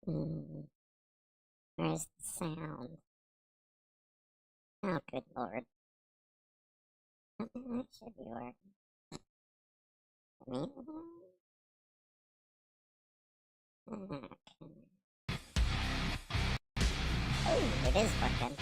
Mm, where's the sound? Oh, good lord. That should be working. Okay. Oh, it is working.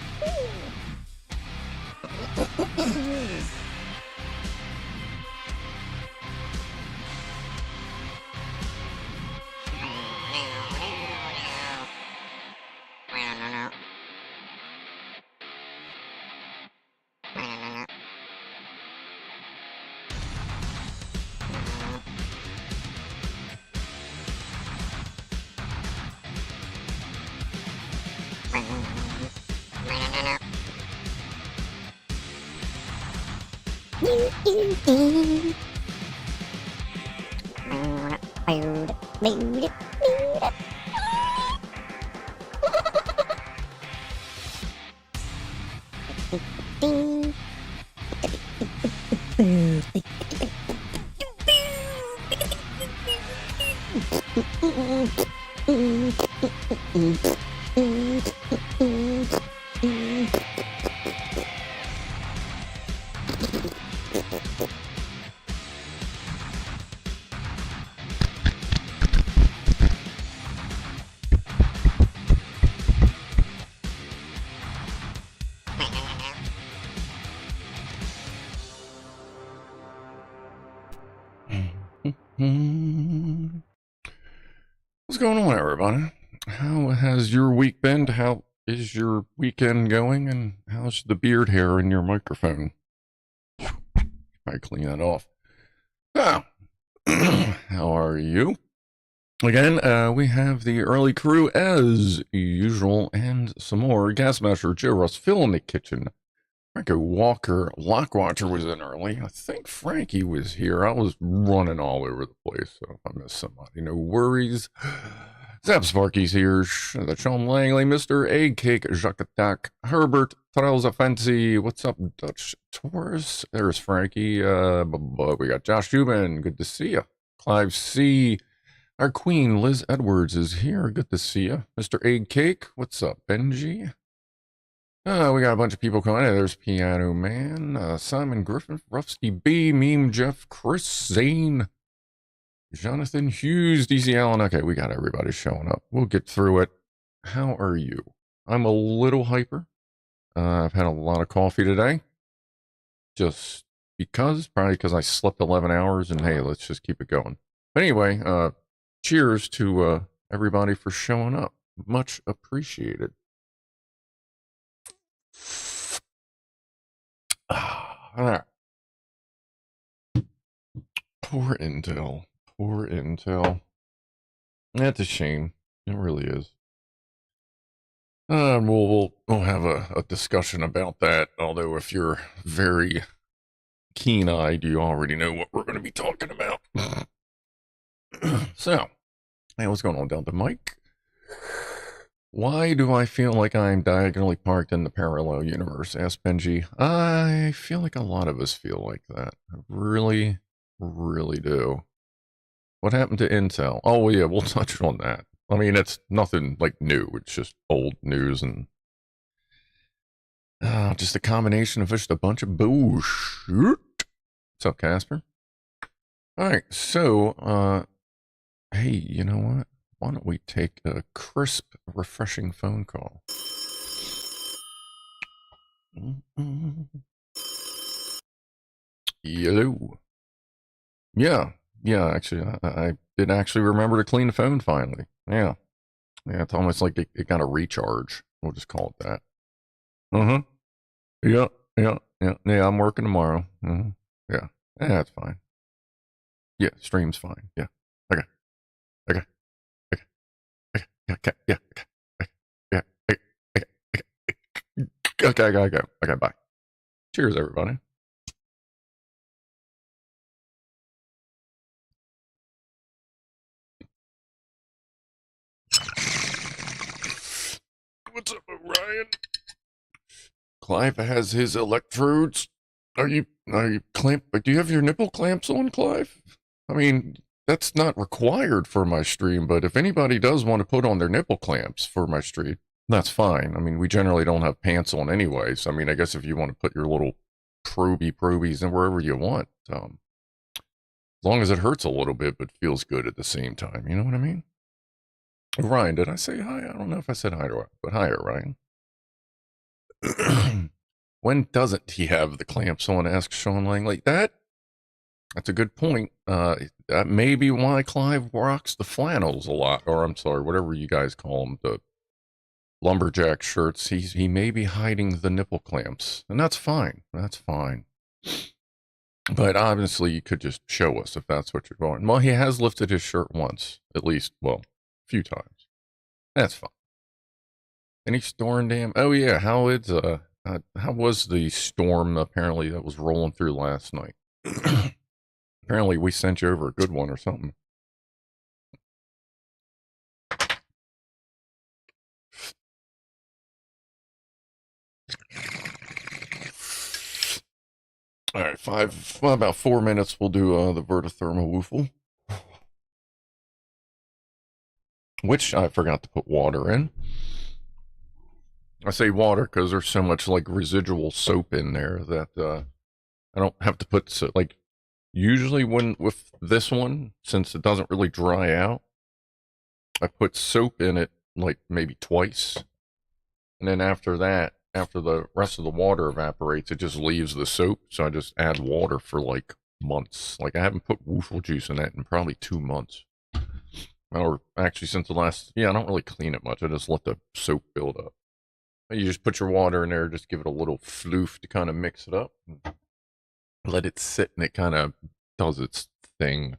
What's going on, everybody? How has your week been? How is your weekend going? And how's the beard hair in your microphone? I clean that off. So, how are you? Again, we have the early crew as usual, and some more. Gasmaster Joe Russ, Phil in the kitchen. Franco Walker, Lockwatcher was in early. I think Frankie was here. I was running all over the place, so if I missed somebody, no worries. Zap Sparky's here. The Sean Langley, Mr. Egg Cake, Jacques Attack, Herbert, Trails of Fancy. What's up, Dutch Taurus? There's Frankie. We got Josh Dubin. Good to see you. Clive C. Our queen, Liz Edwards, is here. Good to see you. Mr. Egg Cake. What's up, Benji? We got a bunch of people coming in. There's Pianoman, Simon Griffin, Rusty B, Meme Jeff, Chris Zane, Jonathan Hughes, DC Allen. Okay, we got everybody showing up. We'll get through it. How are you? I'm a little hyper. I've had a lot of coffee today. Just because, probably because I slept 11 hours, and hey, let's just keep it going. But anyway, cheers to everybody for showing up. Much appreciated. All right. Poor Intel. Poor Intel. That's a shame. It really is. We'll have a discussion about that. Although if you're very keen-eyed, you already know what we're going to be talking about. So, hey, what's going on down the mic? Why do I feel like I'm diagonally parked in the parallel universe? Asked Benji. I feel like a lot of us feel like that. I really do. What happened to Intel? Oh, yeah, we'll touch on that. I mean, it's nothing like new. It's just old news and just a combination of just a bunch of bullshit. What's up, Casper? All right, so, hey, you know what? Why don't we take a crisp, refreshing phone call? Hello. Yeah, actually, I did actually remember to clean the phone finally. Yeah, it's almost like it got a recharge. We'll just call it that. Yeah, I'm working tomorrow. Yeah, that's fine. Yeah, stream's fine. Yeah, okay. Okay, I gotta go. Okay, bye. Cheers, everybody. What's up, Orion? Clive has his electrodes. Are you clamped? Do you have your nipple clamps on, Clive? I mean, that's not required for my stream, but if anybody does want to put on their nipple clamps for my stream, that's fine. I mean, we generally don't have pants on anyways. I mean, I guess if you want to put your little probies in wherever you want, as long as it hurts a little bit but feels good at the same time, you know what I mean? Ryan, did I say hi? I don't know if I said hi to her, but hi, Ryan. When doesn't he have the clamps on? Asked Sean Langley. That's a good point. That may be why Clive rocks the flannels a lot, or I'm sorry, whatever you guys call them, the lumberjack shirts. He may be hiding the nipple clamps, and that's fine. That's fine. But obviously, you could just show us if that's what you're going. Well, he has lifted his shirt once, at least, well, a few times. That's fine. Any storm dam? Oh yeah, how was the storm apparently that was rolling through last night? Apparently, we sent you over a good one or something. All right, about 4 minutes. We'll do the VertoThermoWhoofle, which I forgot to put water in. I say water because there's so much like residual soap in there that I don't have to put like usually when with this one, since it doesn't really dry out, I put soap in it like maybe twice, and then after that, after the rest of the water evaporates, it just leaves the soap. So I just add water for like months. Like I haven't put woofle juice in that in probably 2 months. Or actually since the last, I don't really clean it much. I just let the soap build up. You just put your water in there, just give it a little floof to kind of mix it up. Let it sit and it kind of does its thing.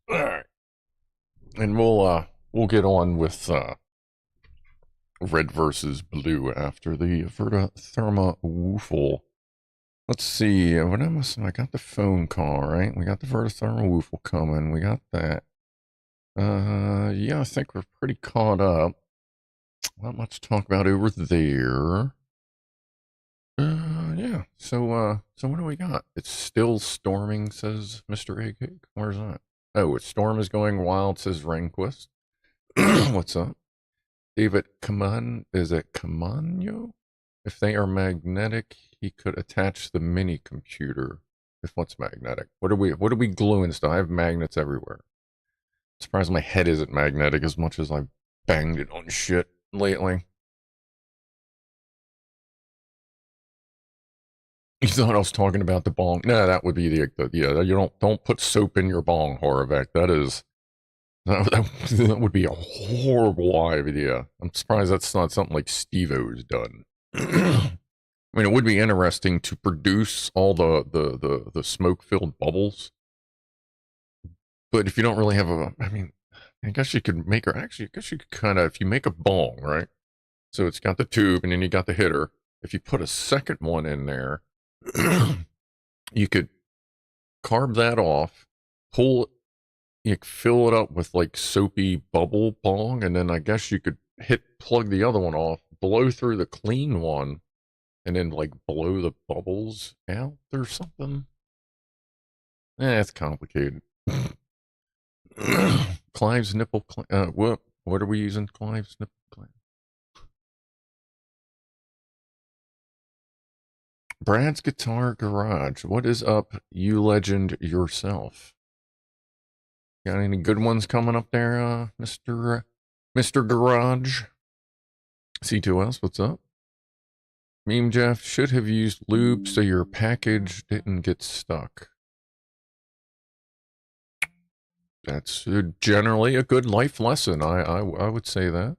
All right. And we'll get on with red versus blue after the VertoThermoWhoofle. Let's see. I got the phone call, right? We got the VertoThermoWhoofle coming. We got that. Yeah, I think we're pretty caught up. Not much to talk about over there. Yeah. So what do we got? It's still storming, says Mr. Eggcake. Where's that? Oh, its storm is going wild, says Rehnquist. What's up? David is it Camano? If they are magnetic, he could attach the mini computer. If what's magnetic? What are we gluing stuff? I have magnets everywhere. I'm surprised my head isn't magnetic as much as I've banged it on shit lately. You thought I was talking about the bong? No, that would be the you don't put soap in your bong, Horovec. That would be a horrible idea. I'm surprised that's not something like Steve-O's done. I mean, it would be interesting to produce all the smoke-filled bubbles. But if you don't really have I guess you could make I guess you could kind of, if you make a bong, right? So it's got the tube and then you got the hitter. If you put a second one in there, you could carve that off, pull it, you fill it up with like soapy bubble bong, and then I guess you could plug the other one off, blow through the clean one, and then like blow the bubbles out or something. It's complicated. Clive's nipple what are we using Clive's nipple clamp? Brad's Guitar Garage. What is up, you legend yourself? Got any good ones coming up there, Mr. Garage? C2S, what's up? Meme Jeff, should have used lube so your package didn't get stuck. That's generally a good life lesson. I would say that.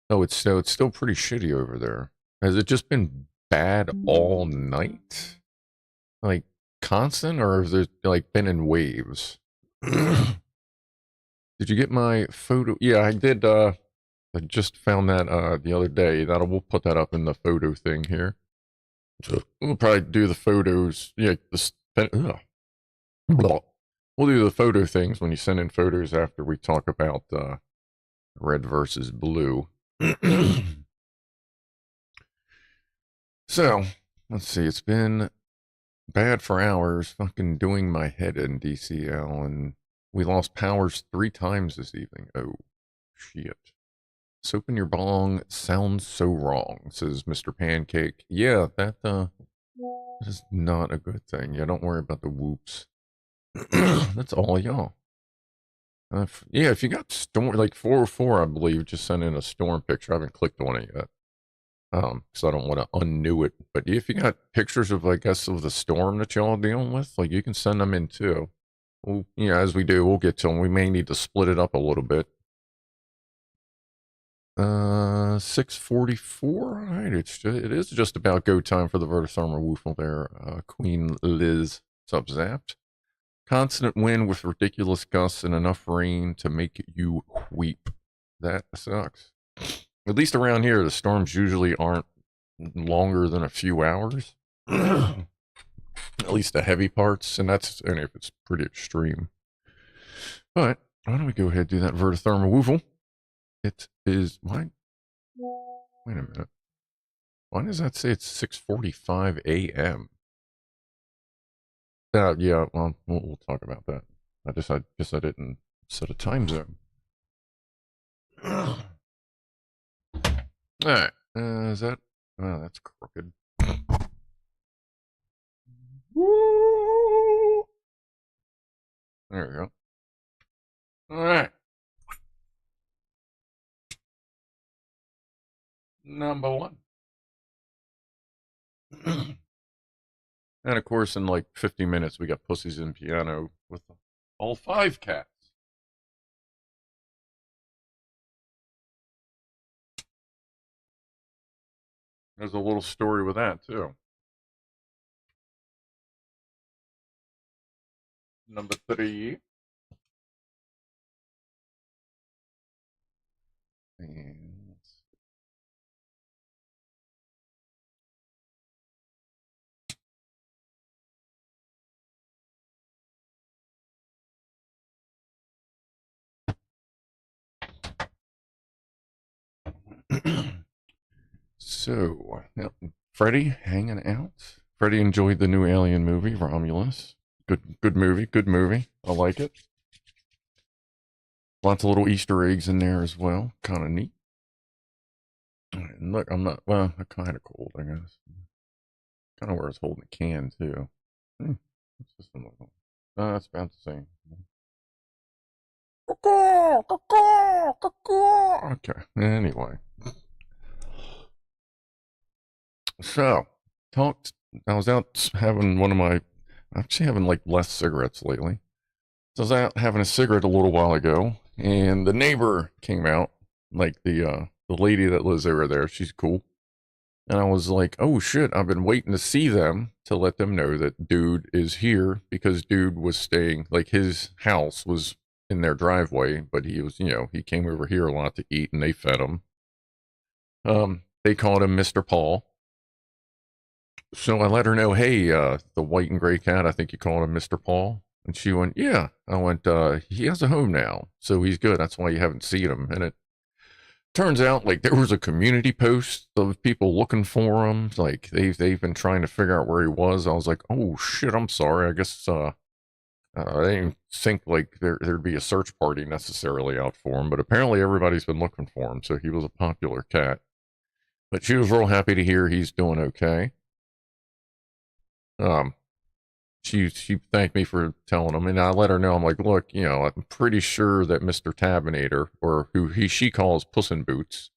Oh, it's still pretty shitty over there. Has it just been bad all night? Like constant, or has it like been in waves? Did you get my photo? Yeah, I did. I just found that the other day. We'll put that up in the photo thing here. So we'll probably do the photos. Yeah, we'll do the photo things when you send in photos after we talk about red versus blue. So let's see. It's been bad for hours, fucking doing my head in DCL, and we lost powers 3 times this evening. Oh, shit. Soap in your bong sounds so wrong, says Mr. Pancake. Yeah, that is not a good thing. Yeah, don't worry about the whoops. That's all y'all. Yeah, if you got storm, like 404, I believe, just sent in a storm picture. I haven't clicked on it yet. Because I don't want to undo it. But if you got pictures of, I guess, of the storm that y'all dealing with, like, you can send them in too. Well, as we do, we'll get to them. We may need to split it up a little bit. 6:44. All right, it is just about go time for the VertoThermoWhoofle there. Queen Liz, what's up, Zapped? Constant wind with ridiculous gusts and enough rain to make you weep. That sucks. At least around here, the storms usually aren't longer than a few hours. At least the heavy parts, and that's only if it's pretty extreme. But why don't we go ahead and do that VertoThermoWhoofle? It is why? Wait a minute. Why does that say it's 6:45 a.m.? Yeah. Well, we'll talk about that. I guess I didn't set a time zone. All right. Is that? Oh, that's crooked. Woo! There we go. All right. Number 1. And of course, in like 50 minutes, we got Pussies and Piano with all 5 cats. There's a little story with that, too. Number 3. And so, now, Freddie hanging out. Freddie enjoyed the new Alien movie, Romulus. Good movie. I like it. Lots of little Easter eggs in there as well. Kind of neat. And look, I'm kind of cold, I guess. Kind of where it's holding a can, too. What's this one look like? It's about the same. Okay, anyway. So, I was out having actually having like less cigarettes lately. So I was out having a cigarette a little while ago, and the neighbor came out, like the lady that lives over there. She's cool. And I was like, oh shit, I've been waiting to see them to let them know that dude is here, because dude was staying, like, his house was in their driveway, but he was, he came over here a lot to eat, and they fed him. They called him Mr. Paul. So I let her know, hey, the white and gray cat, I think you called him Mr. Paul. And she went, yeah. I went, he has a home now, so he's good. That's why you haven't seen him. And it turns out, like, there was a community post of people looking for him. Like, they've been trying to figure out where he was. I was like, oh shit, I'm sorry. I guess I didn't think like there'd be a search party necessarily out for him, but apparently everybody's been looking for him. So he was a popular cat. But she was real happy to hear he's doing okay. She thanked me for telling him, and I let her know, I'm like, look, I'm pretty sure that Mr. Tabinator, or who she calls Puss in Boots,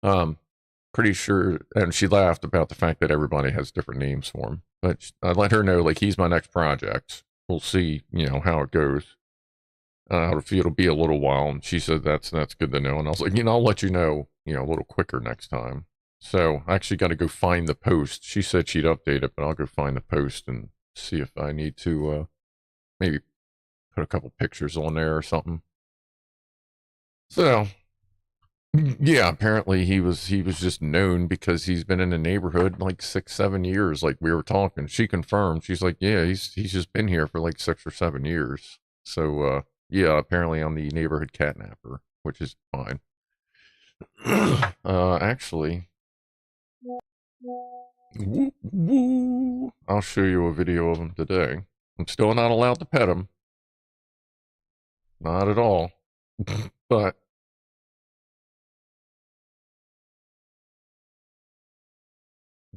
pretty sure, and she laughed about the fact that everybody has different names for him, but I let her know, like, he's my next project. We'll see, how it goes. It'll be a little while, and she said that's good to know, and I was like, I'll let you know, a little quicker next time. So I actually got to go find the post. She said she'd update it, but I'll go find the post and see if I need to maybe put a couple pictures on there or something. So yeah, apparently he was just known because he's been in the neighborhood like 6-7 years. Like, we were talking, she confirmed. She's like, yeah, he's just been here for like 6 or 7 years. So yeah, apparently I'm the neighborhood catnapper, which is fine. Actually, Woo, woo. I'll show you a video of him today. I'm still not allowed to pet him. Not at all. But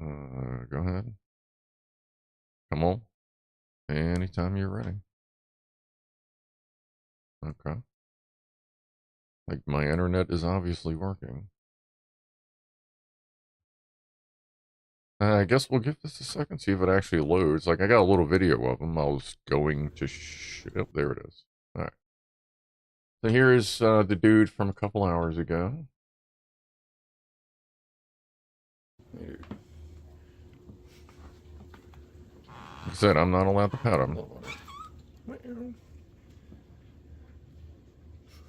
go ahead. Come on. Anytime you're ready. Okay. Like, my internet is obviously working. I guess we'll give this a second, see if it actually loads. Like, I got a little video of him. I was going to oh, there it is. Alright. So here is the dude from a couple hours ago. Like I said, I'm not allowed to pet him.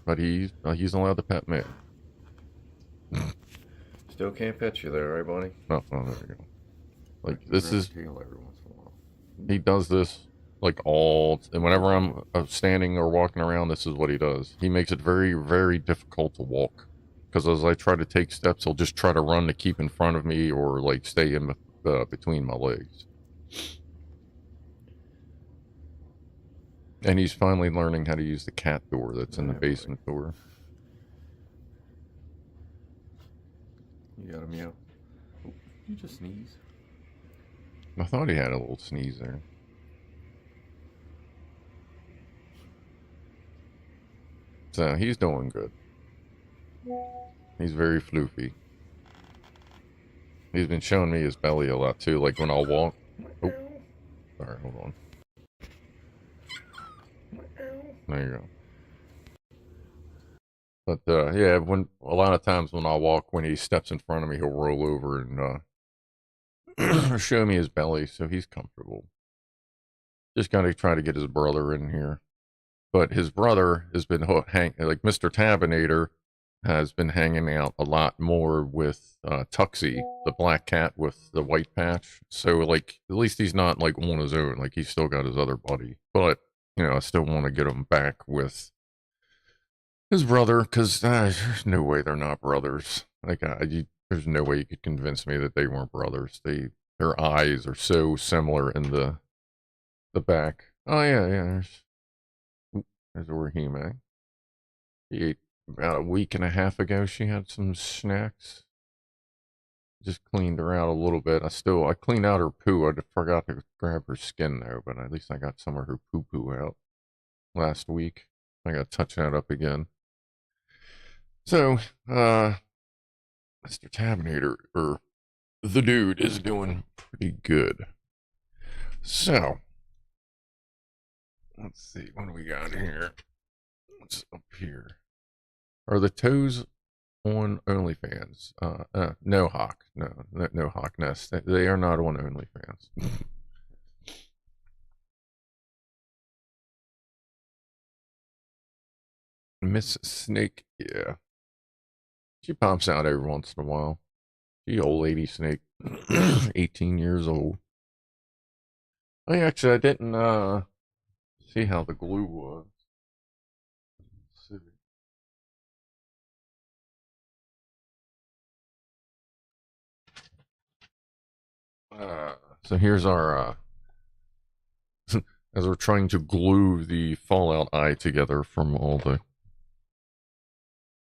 But he's allowed to pet me. Still can't pet you there, right, buddy? No, there you go. Like, this is... He does this, like, and whenever I'm standing or walking around, this is what he does. He makes it very, very difficult to walk. Because as I try to take steps, he'll just try to run to keep in front of me or, like, stay in between my legs. And he's finally learning how to use the cat door that's in the basement door. You got him meow. Oh, you just sneeze. I thought he had a little sneeze there. So he's doing good. He's very floofy. He's been showing me his belly a lot too, like when I'll walk. Oh, sorry, hold on. There you go. But yeah, a lot of times when I walk, when he steps in front of me, he'll roll over and show me his belly, so he's comfortable. Just gotta try to get his brother in here. But his brother has been like Mr. Tabinator has been hanging out a lot more with Tuxie, the black cat with the white patch. So, like, at least he's not, like, on his own. Like, he's still got his other buddy. But, you know, I still want to get him back with his brother, because there's no way they're not brothers. Like, there's no way you could convince me that they weren't brothers. Their eyes are so similar in the back. Oh, yeah, there's Orihime. He ate about a week and a half ago. She had some snacks. Just cleaned her out a little bit. I cleaned out her poo. I forgot to grab her skin though, but at least I got some of her poo-poo out last week. I got to touch that up again. So, Mr. Tabinator, or the dude, is doing pretty good. So, let's see, what do we got here? What's up here? Are the toes on OnlyFans? No Hawk. No Hawk Nest. They are not on OnlyFans. Miss Snake, yeah. She pops out every once in a while. She old lady snake. 18 years old. I didn't see how the glue was. Let's see. So here's our as we're trying to glue the Fallout eye together from all the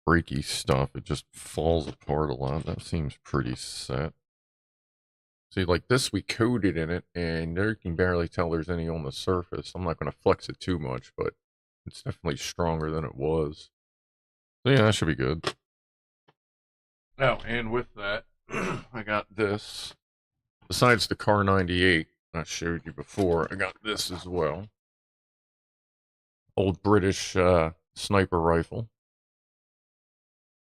breaky stuff, it just falls apart a lot. That seems pretty set. See, like this, we coated in it, and you can barely tell there's any on the surface. I'm not going to flex it too much, but it's definitely stronger than it was. So yeah, that should be good. Oh, and with that, I got this. Besides the Car 98 I showed you before, I got this as well. Old British sniper rifle.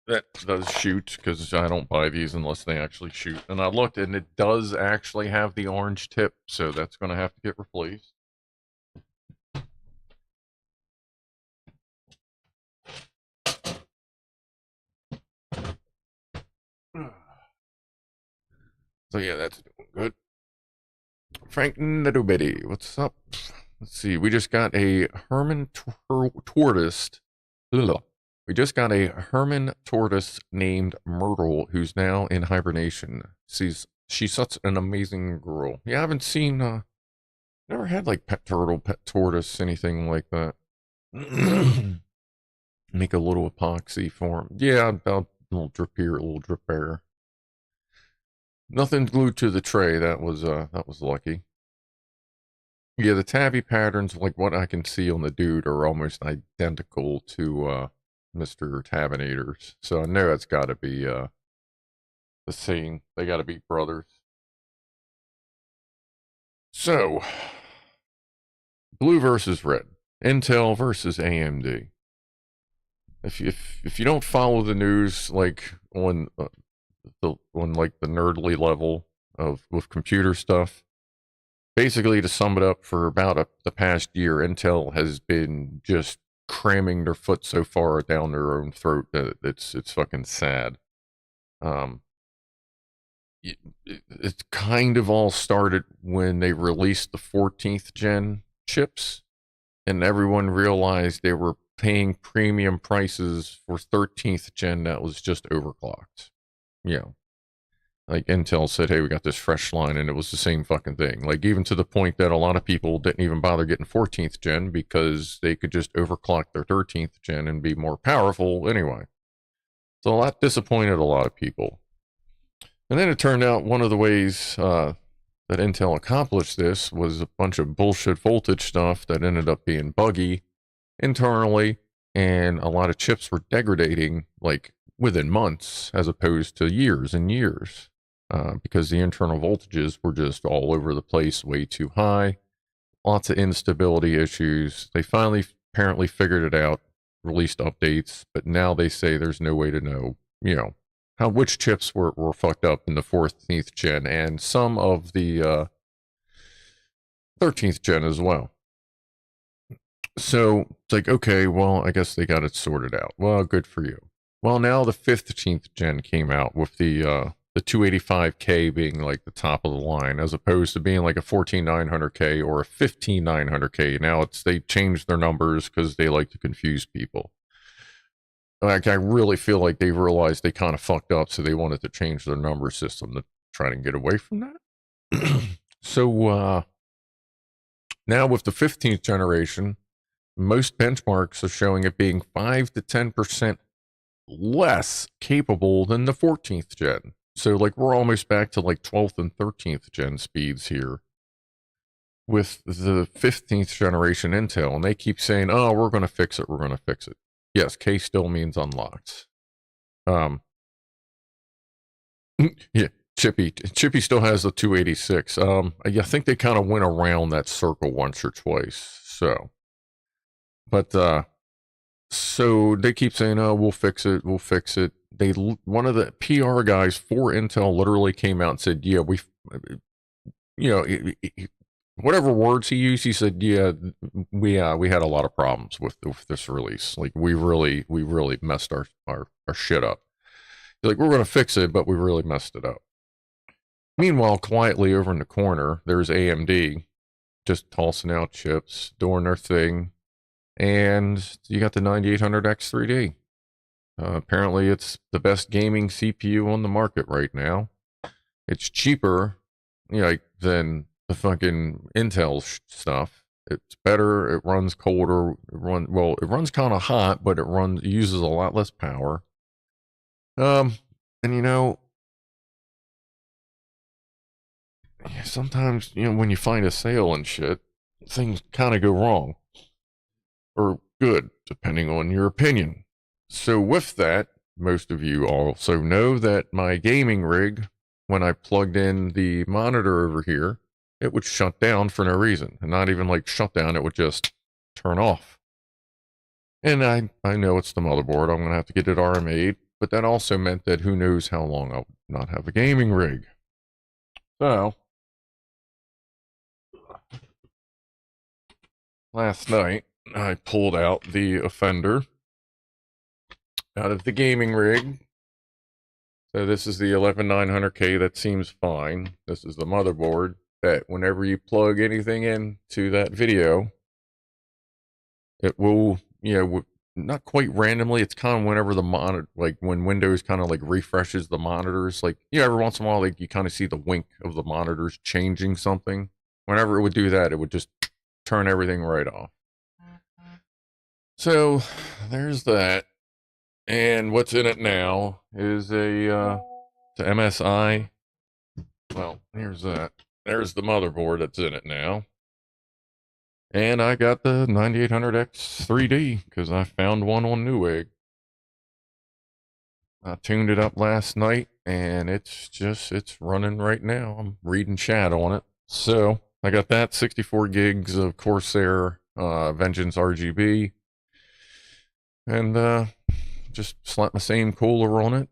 That does shoot, because I don't buy these unless they actually shoot. And I looked, and it does actually have the orange tip, so that's going to have to get replaced. So yeah, that's doing good. Frank Nedubitty, what's up? Let's see, we just got a Herman tortoise. We just got a Herman tortoise named Myrtle, who's now in hibernation. She's She's such an amazing girl. Yeah, I haven't seen, never had like pet turtle, pet tortoise, anything like that. Make a little epoxy for 'em. Yeah, about a little drip here, a little drip there. Nothing glued to the tray. That was lucky. Yeah, the tabby patterns, like what I can see on the dude, are almost identical to Mr. Tabinator's. So I know it's got to be the same. They got to be brothers. So, blue versus red, Intel versus AMD. If you don't follow the news like on like the nerdly level of with computer stuff, basically to sum it up, for about the past year, Intel has been just cramming their foot so far down their own throat that it's fucking sad. It kind of all started when they released the 14th gen chips, and everyone realized they were paying premium prices for 13th gen that was just overclocked. Yeah. Like Intel said, hey, we got this fresh line, and it was the same fucking thing. Like, even to the point that a lot of people didn't even bother getting 14th gen because they could just overclock their 13th gen and be more powerful anyway. So that disappointed a lot of people. And then it turned out one of the ways that Intel accomplished this was a bunch of bullshit voltage stuff that ended up being buggy internally, and a lot of chips were degrading like within months as opposed to years and years, because the internal voltages were just all over the place, way too high, lots of instability issues. They finally apparently figured it out, released updates, but now they say there's no way to know, which chips were fucked up in the 14th gen and some of the 13th gen as well. So it's like, okay, well, I guess they got it sorted out. Well, good for you. Well, now the 15th gen came out with the 285K being like the top of the line, as opposed to being like a 14900K or a 15900K. Now they changed their numbers because they like to confuse people. Like, I really feel like they realized they kind of fucked up, so they wanted to change their number system to try and get away from that. So now with the 15th generation, most benchmarks are showing it being 5 to 10% less capable than the 14th gen. So like we're almost back to like 12th and 13th gen speeds here with the 15th generation Intel, and they keep saying, oh, we're going to fix it, we're going to fix it. Yes, K still means unlocked. Yeah, Chippy still has the 286. I think they kind of went around that circle once or twice. So they keep saying, "Oh, we'll fix it, we'll fix it." One of the PR guys for Intel literally came out and said, "Yeah, whatever words he used, he said, yeah, we had a lot of problems with this release. Like we really messed our shit up. He's like, we're going to fix it, but we really messed it up." Meanwhile, quietly over in the corner, there's AMD just tossing out chips, doing their thing, and you got the 9800X3D. Apparently, it's the best gaming CPU on the market right now. It's cheaper, than the fucking Intel stuff. It's better. It runs colder. It runs kind of hot, but it uses a lot less power. And sometimes when you find a sale and shit, things kind of go wrong, or good, depending on your opinion. So with that, most of you also know that my gaming rig, when I plugged in the monitor over here, it would shut down for no reason. And not even like shut down, it would just turn off. And I know it's the motherboard. I'm going to have to get it RMA'd. But that also meant that who knows how long I'll not have a gaming rig. So, last night, I pulled out the offender out of the gaming rig. So this is the 11900K. That seems fine. This is the motherboard that whenever you plug anything into that video, it will, not quite randomly. It's kind of whenever the monitor, like when Windows kind of like refreshes the monitors, like every once in a while, like you kind of see the wink of the monitors changing something. Whenever it would do that, it would just turn everything right off. So there's that. And what's in it now is the MSI. Well, here's that. There's the motherboard that's in it now. And I got the 9800X 3D because I found one on Newegg. I tuned it up last night and it's running right now. I'm reading chat on it. So I got that 64 gigs of Corsair Vengeance RGB. And just slapped the same cooler on it.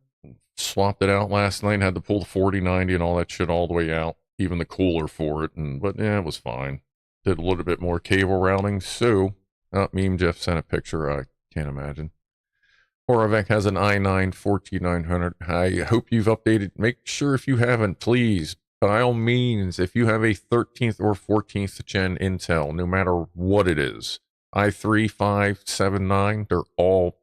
Swapped it out last night. Had to pull the 4090 and all that shit all the way out. Even the cooler for it. But yeah, it was fine. Did a little bit more cable routing. So, Meme Jeff sent a picture. I can't imagine. Horavec has an i9 14900. I hope you've updated. Make sure if you haven't, please, by all means, if you have a 13th or 14th gen Intel, no matter what it is, i3, 5, 7, 9, they're all,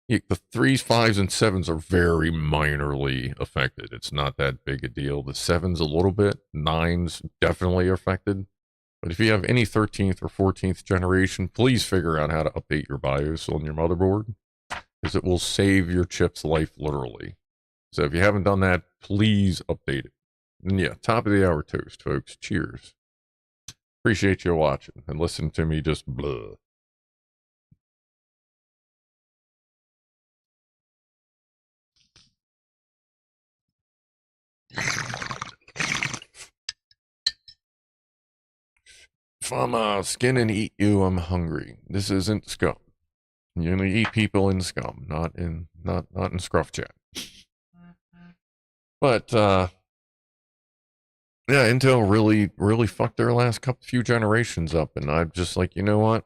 the 3s, 5s, and 7s are very minorly affected. It's not that big a deal. The 7s a little bit, 9s definitely affected. But if you have any 13th or 14th generation, please figure out how to update your BIOS on your motherboard, because it will save your chip's life literally. So if you haven't done that, please update it. And yeah, top of the hour toast, folks. Cheers. Appreciate you watching and listen to me just blah. If I'm skin and eat you, I'm hungry. This isn't scum. You only eat people in scum, not in scruff chat. But yeah, Intel really fucked their last few generations up, and I'm just like, you know what?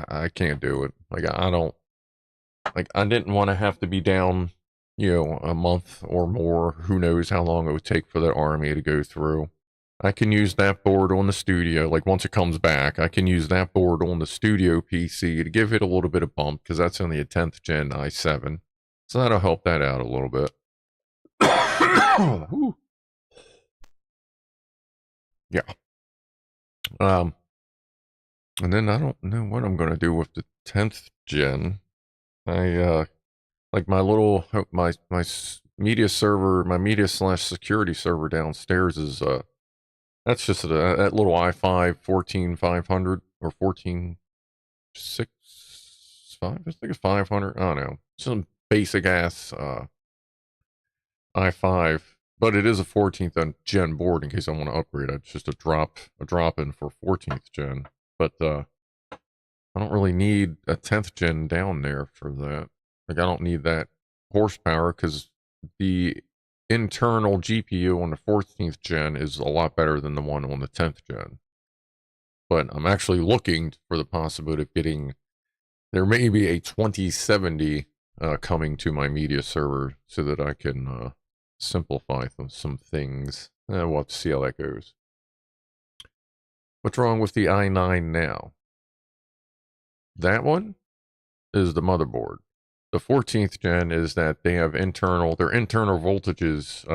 I can't do it. Like I don't, like I didn't want to have to be down, a month or more. Who knows how long it would take for the army to go through. I can use that board on the studio. Like once it comes back, I can use that board on the studio PC to give it a little bit of bump because that's only a 10th gen i7. So that'll help that out a little bit. Yeah. And then I don't know what I'm going to do with the 10th gen. Like my little, my media server, my media/security server downstairs is, that's just that little i5 14500 or 146.5. I think it's 500. I don't know. Some basic ass i5, but it is a 14th gen board in case I want to upgrade. It's just a drop in for 14th gen. But I don't really need a 10th gen down there for that. Like I don't need that horsepower because the internal GPU on the 14th gen is a lot better than the one on the 10th gen. But I'm actually looking for the possibility of getting, there may be a 2070 coming to my media server so that I can simplify some things. We'll have to see how that goes. What's wrong with the i9 now? That one is the motherboard. The 14th gen is that they have their internal voltages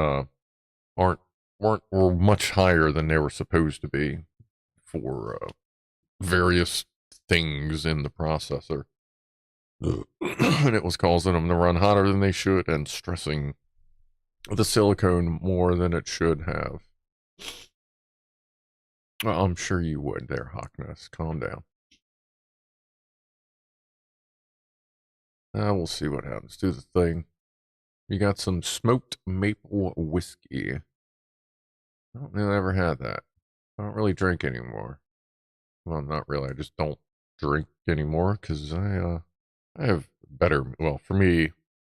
were much higher than they were supposed to be for various things in the processor. And it was causing them to run hotter than they should and stressing the silicone more than it should have. Well, I'm sure you would there, Hawkness. Calm down. We'll see what happens. Do the thing. You got some smoked maple whiskey. I don't think I ever had that. I don't really drink anymore. Well, not really. I just don't drink anymore because I have better. Well, for me,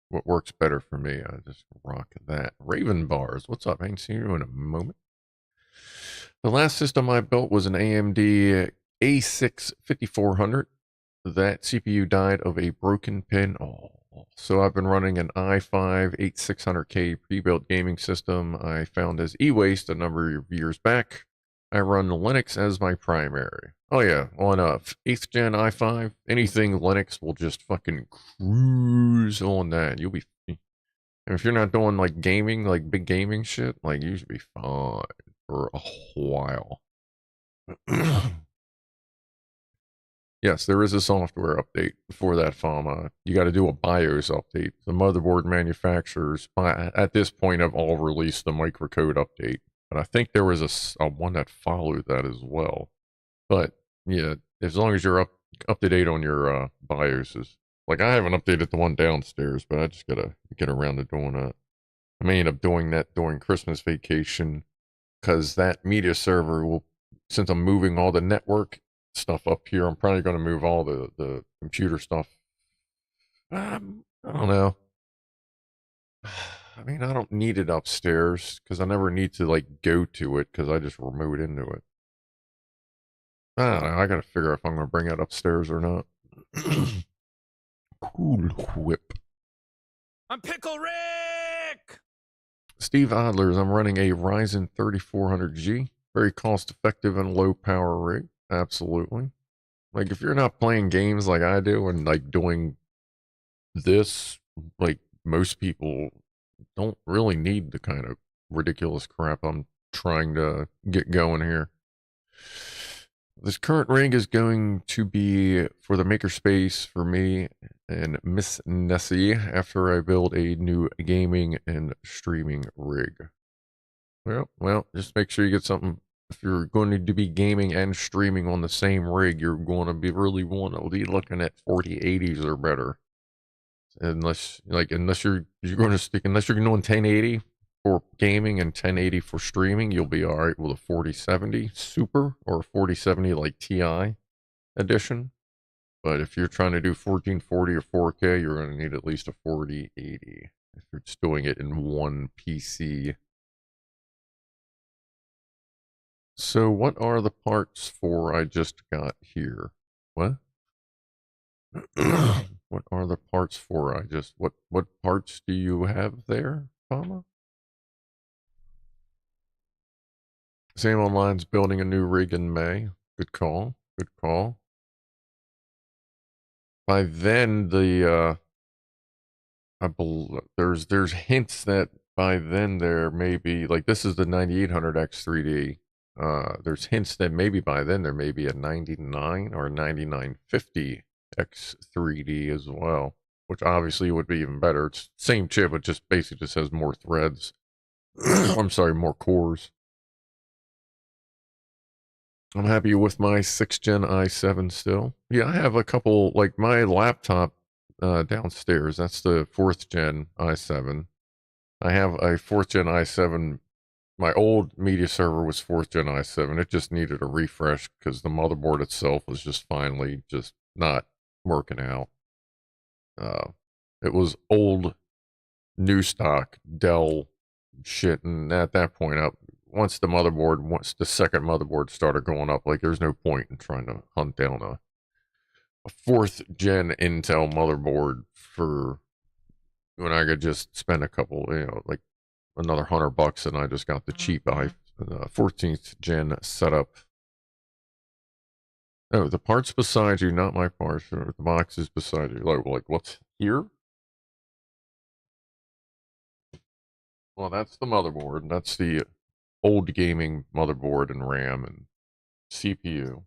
what works better for me, I just rock that. Raven bars. What's up? I can see you in a moment. The last system I built was an AMD A6 5400. That CPU died of a broken pin. So I've been running an i5 8600K pre-built gaming system I found as e-waste a number of years back. I run Linux as my primary. Oh yeah, on a 8th gen i5, anything Linux will just fucking cruise on that. You'll be, and if you're not doing like gaming, like big gaming shit, like you should be fine for a while. Yes, there is a software update for that FAMA. You got to do a BIOS update. The motherboard manufacturers, at this point, have all released the microcode update. But I think there was a one that followed that as well. But yeah, as long as you're up to date on your BIOSes. Like I haven't updated the one downstairs, but I just gotta get around to doing that. I may end up doing that during Christmas vacation because that media server will, since I'm moving all the network stuff up here, I'm probably going to move all the computer stuff. I don't know. I mean, I don't need it upstairs because I never need to like go to it because I just remote into it. I don't know. I got to figure out if I'm going to bring it upstairs or not. Cool whip. I'm Pickle Rick! Steve Adler's, I'm running a Ryzen 3400G. Very cost effective and low power rig. Absolutely. Like if you're not playing games like I do and like doing this, like most people don't really need the kind of ridiculous crap I'm trying to get going here. This current rig is going to be for the makerspace for me and Miss Nessie after I build a new gaming and streaming rig. Well, just make sure you get something. If you're going to be gaming and streaming on the same rig, you're going to be really want to be looking at 4080s or better. Unless you're going to stick, unless you're doing 1080 for gaming and 1080 for streaming, you'll be all right with a 4070 Super or a 4070 like Ti edition. But if you're trying to do 1440 or 4K, you're going to need at least a 4080 if you're just doing it in one PC. So what are the parts for I just got here? What? What are the parts for I just, what parts do you have there, comma? Sam Online's building a new rig in May. Good call. Good call. By then, there's hints that by then there may be, like this is the 9800X 3D. There's hints that maybe by then there may be a 99 or 9950 X3D as well, which obviously would be even better. It's same chip, it just basically just has more threads. I'm sorry, more cores. I'm happy with my 6th gen i7 still. Yeah, I have a couple, like my laptop downstairs, that's the 4th gen i7. I have a 4th gen i7. My old media server was 4th gen i7. It just needed a refresh because the motherboard itself was just finally just not working out. It was old new stock Dell shit, and at that point once the second motherboard started going up, like there's no point in trying to hunt down a 4th gen Intel motherboard for when I could just spend a couple, like another $100 and I just got the cheap 14th gen setup. Oh, the parts beside you, not my parts. The box is beside you. Like what's here? Well, that's the motherboard. That's the old gaming motherboard and RAM and CPU.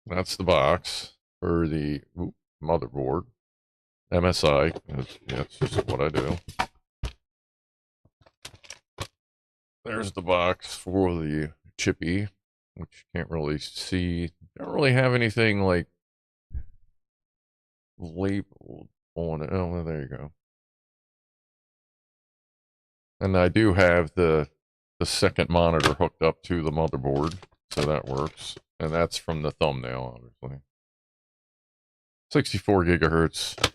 That's the box for the motherboard. MSI. That's just what I do. There's the box for the chippy, which you can't really see. Don't really have anything like labeled on it. Oh, well, there you go. And I do have the second monitor hooked up to the motherboard, so that works. And that's from the thumbnail, obviously. 64 gigahertz.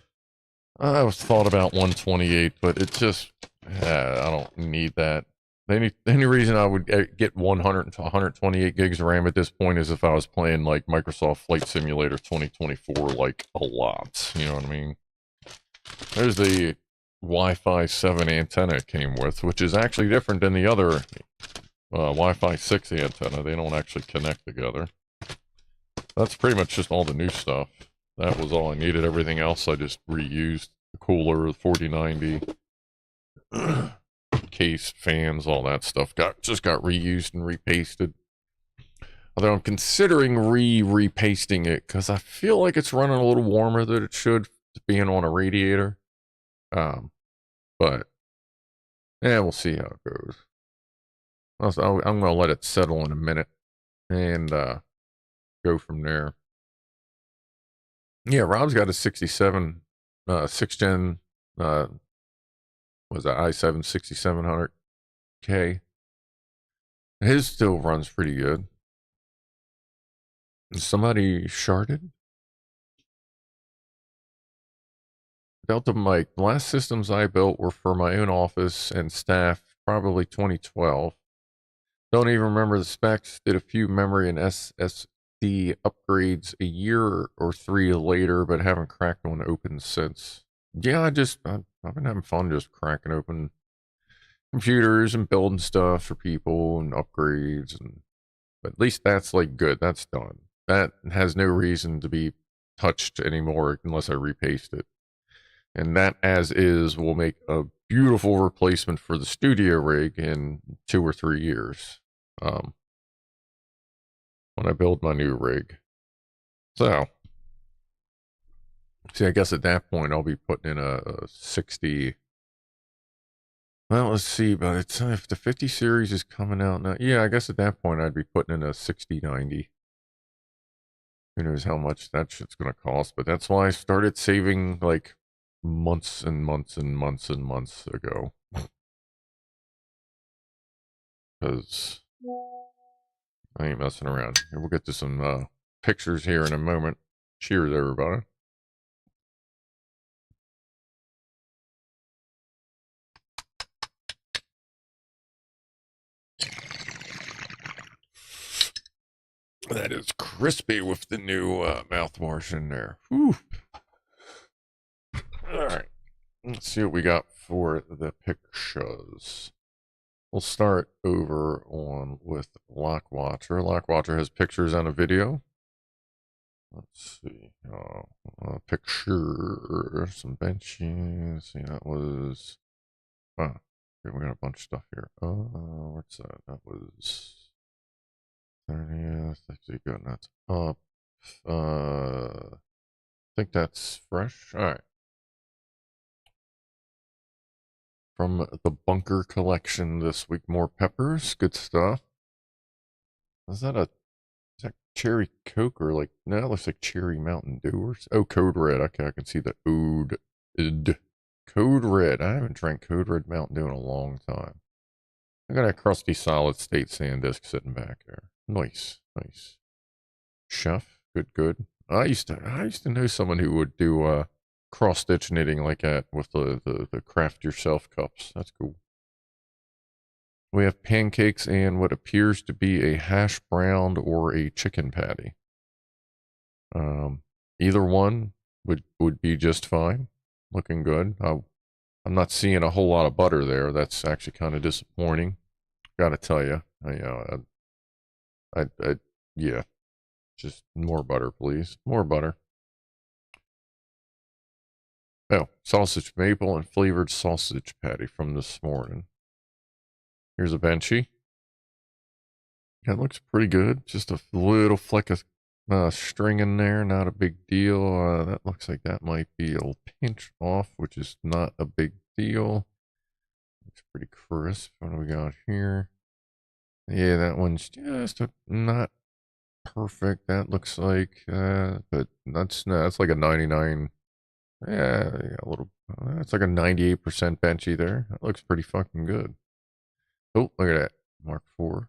I was thought about 128, but it just, I don't need that. The only reason I would get 100 to 128 gigs of RAM at this point is if I was playing like Microsoft Flight Simulator 2024 like a lot. You know what I mean? There's the Wi-Fi 7 antenna it came with, which is actually different than the other Wi-Fi 6 antenna. They don't actually connect together. That's pretty much just all the new stuff. That was all I needed. Everything else I just reused. The cooler, the 4090, case, fans, all that stuff just got reused and repasted. Although I'm considering repasting it because I feel like it's running a little warmer than it should, being on a radiator. But yeah, we'll see how it goes. I'm gonna let it settle in a minute and go from there. Yeah, Rob's got a 67 6 gen was that i7 6700K. His still runs pretty good. Somebody sharded? Delta mic. The last systems I built were for my own office and staff, probably 2012. Don't even remember the specs. Did a few memory and SSD upgrades a year or 3 later, but haven't cracked one open since. Yeah, I've been having fun just cracking open computers and building stuff for people and upgrades, but at least that's like good. That's done. That has no reason to be touched anymore unless I repaste it. And that as is will make a beautiful replacement for the studio rig in 2 or 3 years. When I build my new rig. So, see, I guess at that point I'll be putting in a 60. Well, let's see, but it's if the 50 series is coming out now. Yeah, I guess at that point I'd be putting in a 6090. Who knows how much that shit's gonna cost, but that's why I started saving like months and months and months and months ago. Because I ain't messing around. We'll get to some pictures here in a moment. Cheers, everybody. That is crispy with the new mouthwash in there. Whew. All right. Let's see what we got for the pictures. We'll start over on with Lockwatcher. Lockwatcher has pictures and a video. Let's see. Picture, some benches. See, that was. Okay, we got a bunch of stuff here. What's that? That was 30th. Let's see, good. That's up. I think that's fresh. All right. From the Bunker collection this week, more peppers. Good stuff. Is that cherry Coke or like, no, it looks like cherry Mountain Dew or, oh, Code Red. Okay, I can see the Ode. Code Red. I haven't drank Code Red Mountain Dew in a long time. I got a crusty solid state SanDisk sitting back there. Nice, nice. Chef, good. I used to know someone who would do cross stitch knitting like that with the craft yourself cups. That's cool. We have pancakes and what appears to be a hash brown or a chicken patty. Either one would be just fine. Looking good. I'm not seeing a whole lot of butter there. That's actually kind of disappointing. Gotta tell you. Yeah. Just more butter, please. More butter. Oh, sausage maple and flavored sausage patty from this morning. Here's a Benchy. That looks pretty good. Just a little fleck of string in there. Not a big deal. That looks like that might be a pinch off, which is not a big deal. Looks pretty crisp. What do we got here? Yeah, that one's just not perfect. That looks like, but that's like a 99. Yeah, a little. That's like a 98% Benchy there. That looks pretty fucking good. Oh, look at that. Mark 4.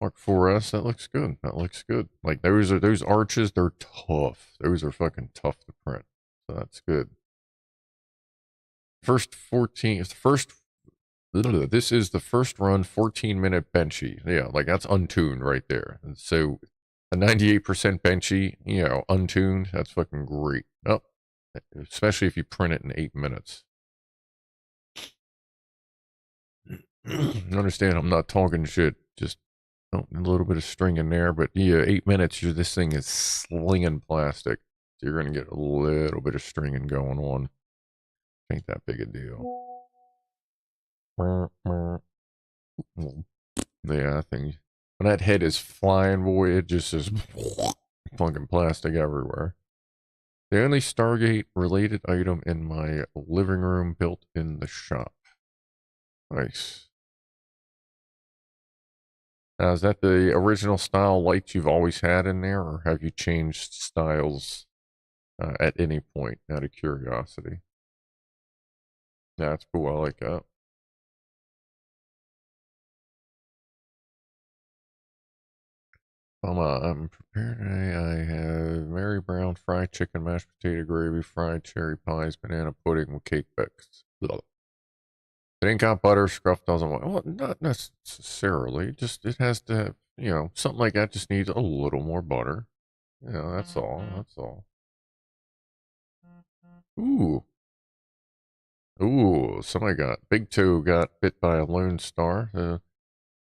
Mark 4S, that looks good. That looks good. Like those arches, they're tough. Those are fucking tough to print. So that's good. This is the first run 14-minute Benchy. Yeah, like that's untuned right there. And so a 98% Benchy, untuned, that's fucking great. Oh, especially if you print it in 8 minutes. Understand I'm not talking shit, just a little bit of string in there, but yeah, 8 minutes, this thing is slinging plastic. So you're going to get a little bit of stringing going on. Ain't that big a deal. Yeah, I think when that head is flying, boy, it just is fucking plastic everywhere. The only Stargate related item in my living room built in the shop. Nice. Now, is that the original style lights you've always had in there, or have you changed styles at any point out of curiosity? Yeah, that's cool. I like that. I'm prepared today. I have Mary Brown fried chicken, mashed potato gravy, fried cherry pies, banana pudding with cake mix. It ain't got butter. Scruff doesn't want. Well, not necessarily. Just it has to have, something like that. Just needs a little more butter. Yeah, that's all. That's all. Ooh, ooh. Somebody got Big Toe got bit by a lone star.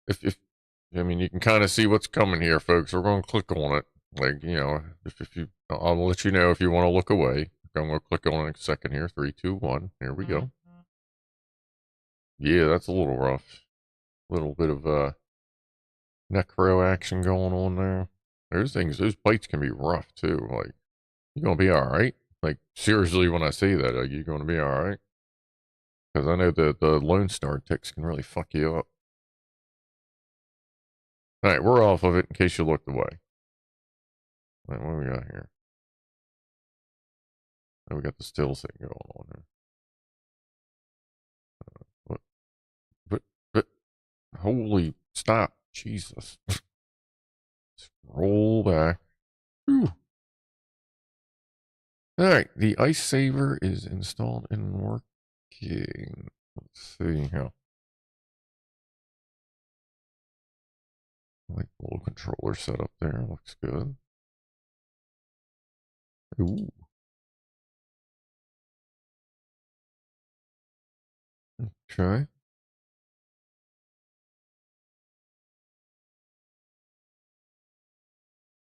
If I mean, you can kind of see what's coming here, folks. We're going to click on it. Like, if you, I'll let you know if you want to look away. I'm going to click on it in a second here. 3, 2, 1. Here we go. Yeah, that's a little rough. A little bit of necro action going on there. Those bites can be rough too. Like, you're going to be all right. Like, seriously, when I say that, like, you're going to be all right. Because I know that the Lone Star ticks can really fuck you up. All right, we're off of it in case you looked away. All right, what do we got here? Oh, we got the still thing going on here. What? But, holy, stop. Jesus. Roll back. Whew. All right, the ice saver is installed and working. Let's see here. I like the little controller setup there. Looks good. Ooh. Okay.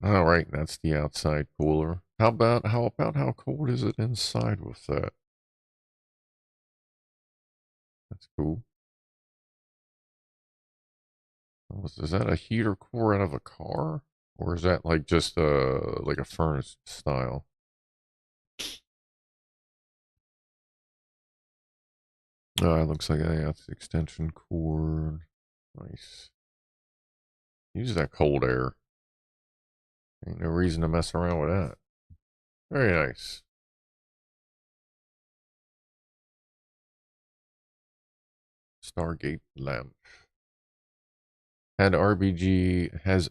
All right, that's the outside cooler. How about how cold is it inside with that? That's cool. Is that a heater core out of a car? Or is that like just like a furnace style? Oh, it looks like that's the extension cord. Nice. Use that cold air. Ain't no reason to mess around with that. Very nice. Stargate lamp. Has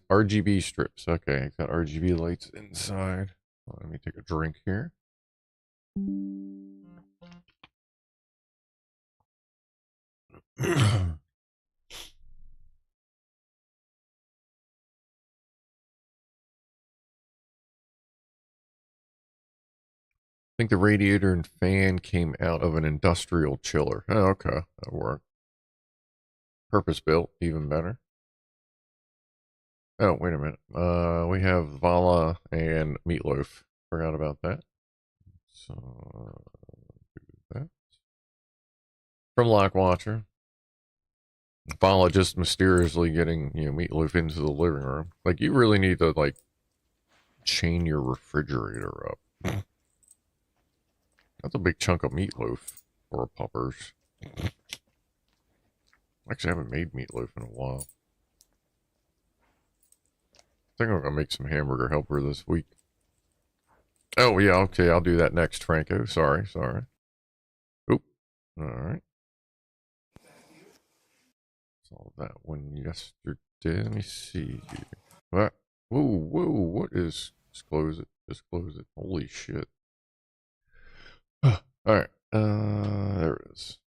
RGB strips. Okay, got RGB lights inside. Let me take a drink here. I think the radiator and fan came out of an industrial chiller. Oh, okay. That worked. Purpose built, even better. Oh, wait a minute. We have Vala and Meatloaf. Forgot about that. So, do that. From Lockwatcher. Vala just mysteriously getting, Meatloaf into the living room. Like, you really need to, like, chain your refrigerator up. That's a big chunk of meatloaf for a puppers. Actually, I haven't made meatloaf in a while. I think I'm gonna make some hamburger helper this week. Oh yeah, okay, I'll do that next, Franco. Sorry. Oop. Alright. Saw that one yesterday. Let me see here. What? Whoa, what is... Disclose it. Holy shit. Alright, there it is.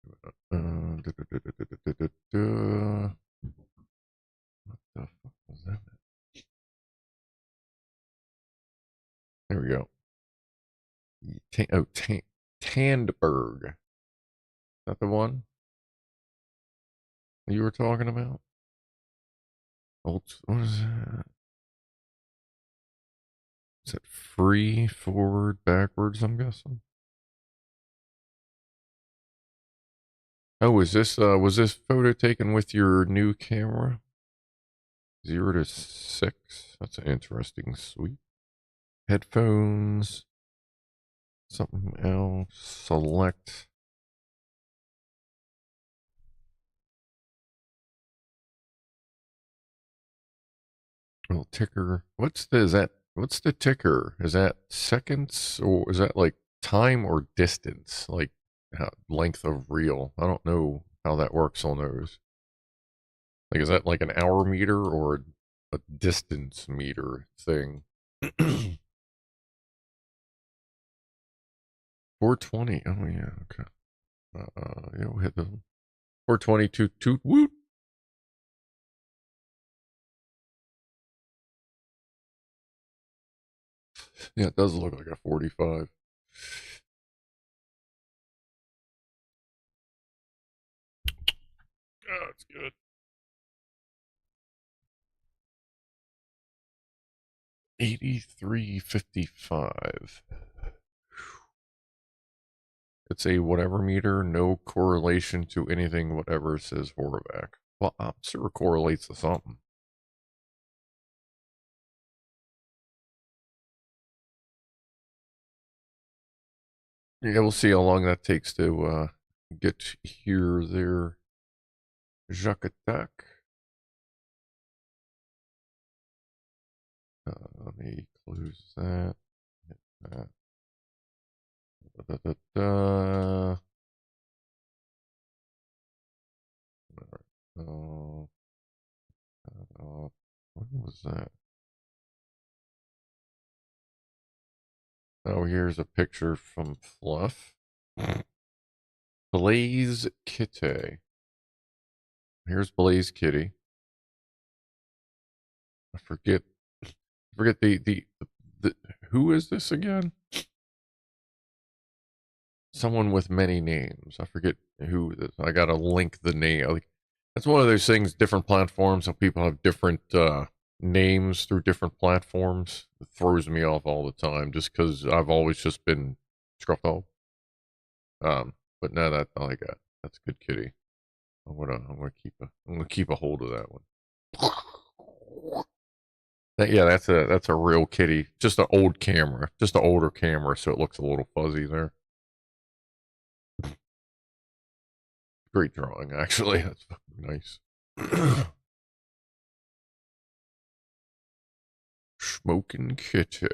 What the fuck was that? There we go. Tandberg. that the one you were talking about? What is that? Is it free, forward, backwards, I'm guessing? Oh, was this photo taken with your new camera? 0 to 6. That's an interesting sweep. Headphones. Something else. Select. Well, ticker. What's the ticker? Is that seconds or is that like time or distance? Like length of reel? I don't know how that works on those. Like, is that like an hour meter or a distance meter thing? 420. Oh yeah, okay. Yeah, we'll hit the 420 toot woot. Yeah, it does look like a 45. Oh, that's good. $83.55. It's a whatever meter, no correlation to anything, whatever says Horvath. Well, I'm sure it correlates to something. Yeah, we'll see how long that takes to get here there. Jacques attack. Let me close that. Hit that. Da, da, da, da. What was that? Oh, here's a picture from Fluff. Blaze Kitty. Here's Blaze Kitty. I forget the who is this again? Someone with many names. I forget who this. I gotta link the name. Like, that's one of those things. Different platforms, how people have different names through different platforms. It throws me off all the time, just because I've always just been Scrufdog. But now that I like that, that's a good kitty. I'm gonna keep a hold of that one. Yeah, that's a real kitty. Just an old camera, just an older camera, so it looks a little fuzzy there. Great drawing, actually. That's fucking nice. Smoking kitty.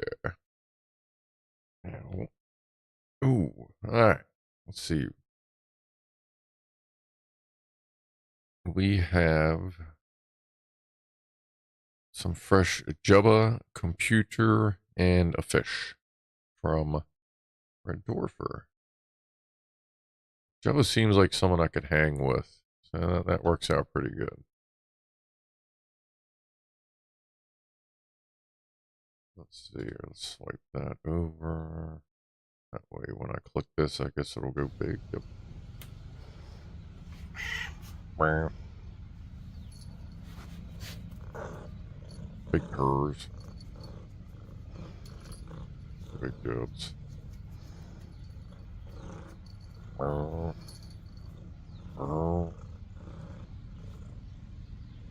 Ooh, all right. Let's see. We have some fresh Jubba, computer, and a fish from Red Dwarfer. Jubba seems like someone I could hang with, so that works out pretty good. Let's see here. Let's swipe that over. That way, when I click this, I guess it'll go big. Yep. Big curves. Big dubs.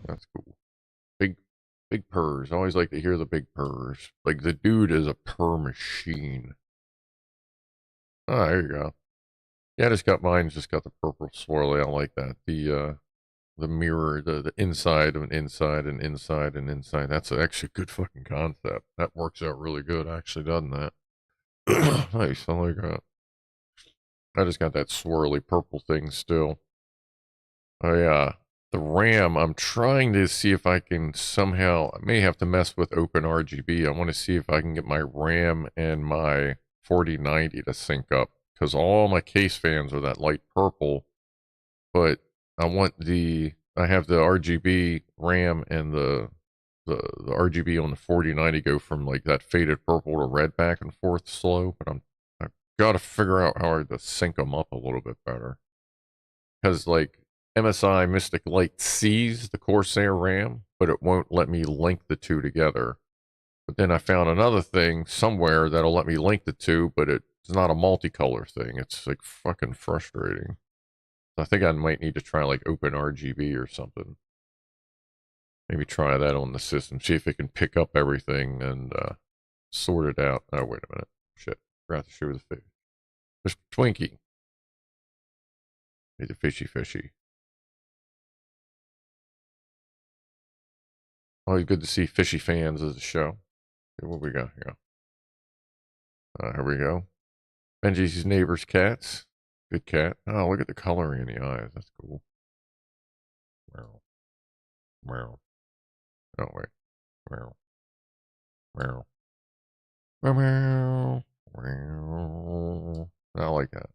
That's cool. Big purrs. I always like to hear the big purrs. Like, the dude is a purr machine. Oh, there you go. Yeah, I just got mine. Just got the purple swirly. I like that. The mirror, the inside of an inside and inside and inside. That's actually a good fucking concept. That works out really good, actually, doesn't that? Nice. I like that. I just got that swirly purple thing still. Oh yeah. The RAM, I'm trying to see if I can somehow, I may have to mess with OpenRGB. I want to see if I can get my RAM and my 4090 to sync up, because all my case fans are that light purple, but I have the RGB RAM and the RGB on the 4090 go from like that faded purple to red back and forth slow, but I've got to figure out how to sync them up a little bit better. because like MSI Mystic Light sees the Corsair RAM, but it won't let me link the two together. But then I found another thing somewhere that'll let me link the two, but it's not a multicolor thing. It's like fucking frustrating. I think I might need to try like Open RGB or something. Maybe try that on the system. See if it can pick up everything and sort it out. Oh, wait a minute. Shit. Forgot to show the fish. There's Twinkie. Need the fishy. Always good to see fishy fans of the show. Okay, what we got here? Here we go. Benji's neighbor's cats. Good cat. Oh, look at the coloring in the eyes. That's cool. Meow. Meow. Oh, wait. Meow. Meow. Meow. Meow. Meow. I like that.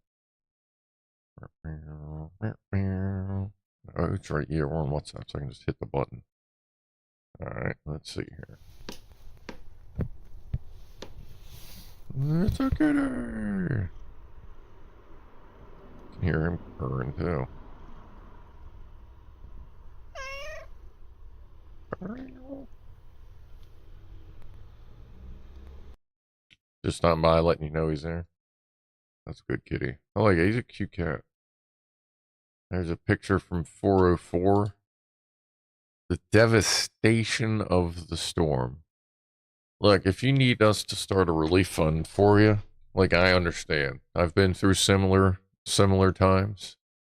Meow. Meow. Meow. Oh, it's right here on WhatsApp, so I can just hit the button. Alright, let's see here. It's a kitty! Can hear him purring too. Just stopping by, letting you know he's there. That's a good kitty. I like it. He's a cute cat. There's a picture from 404. The devastation of the storm. Look, if you need us to start a relief fund for you, like, I understand. I've been through similar times,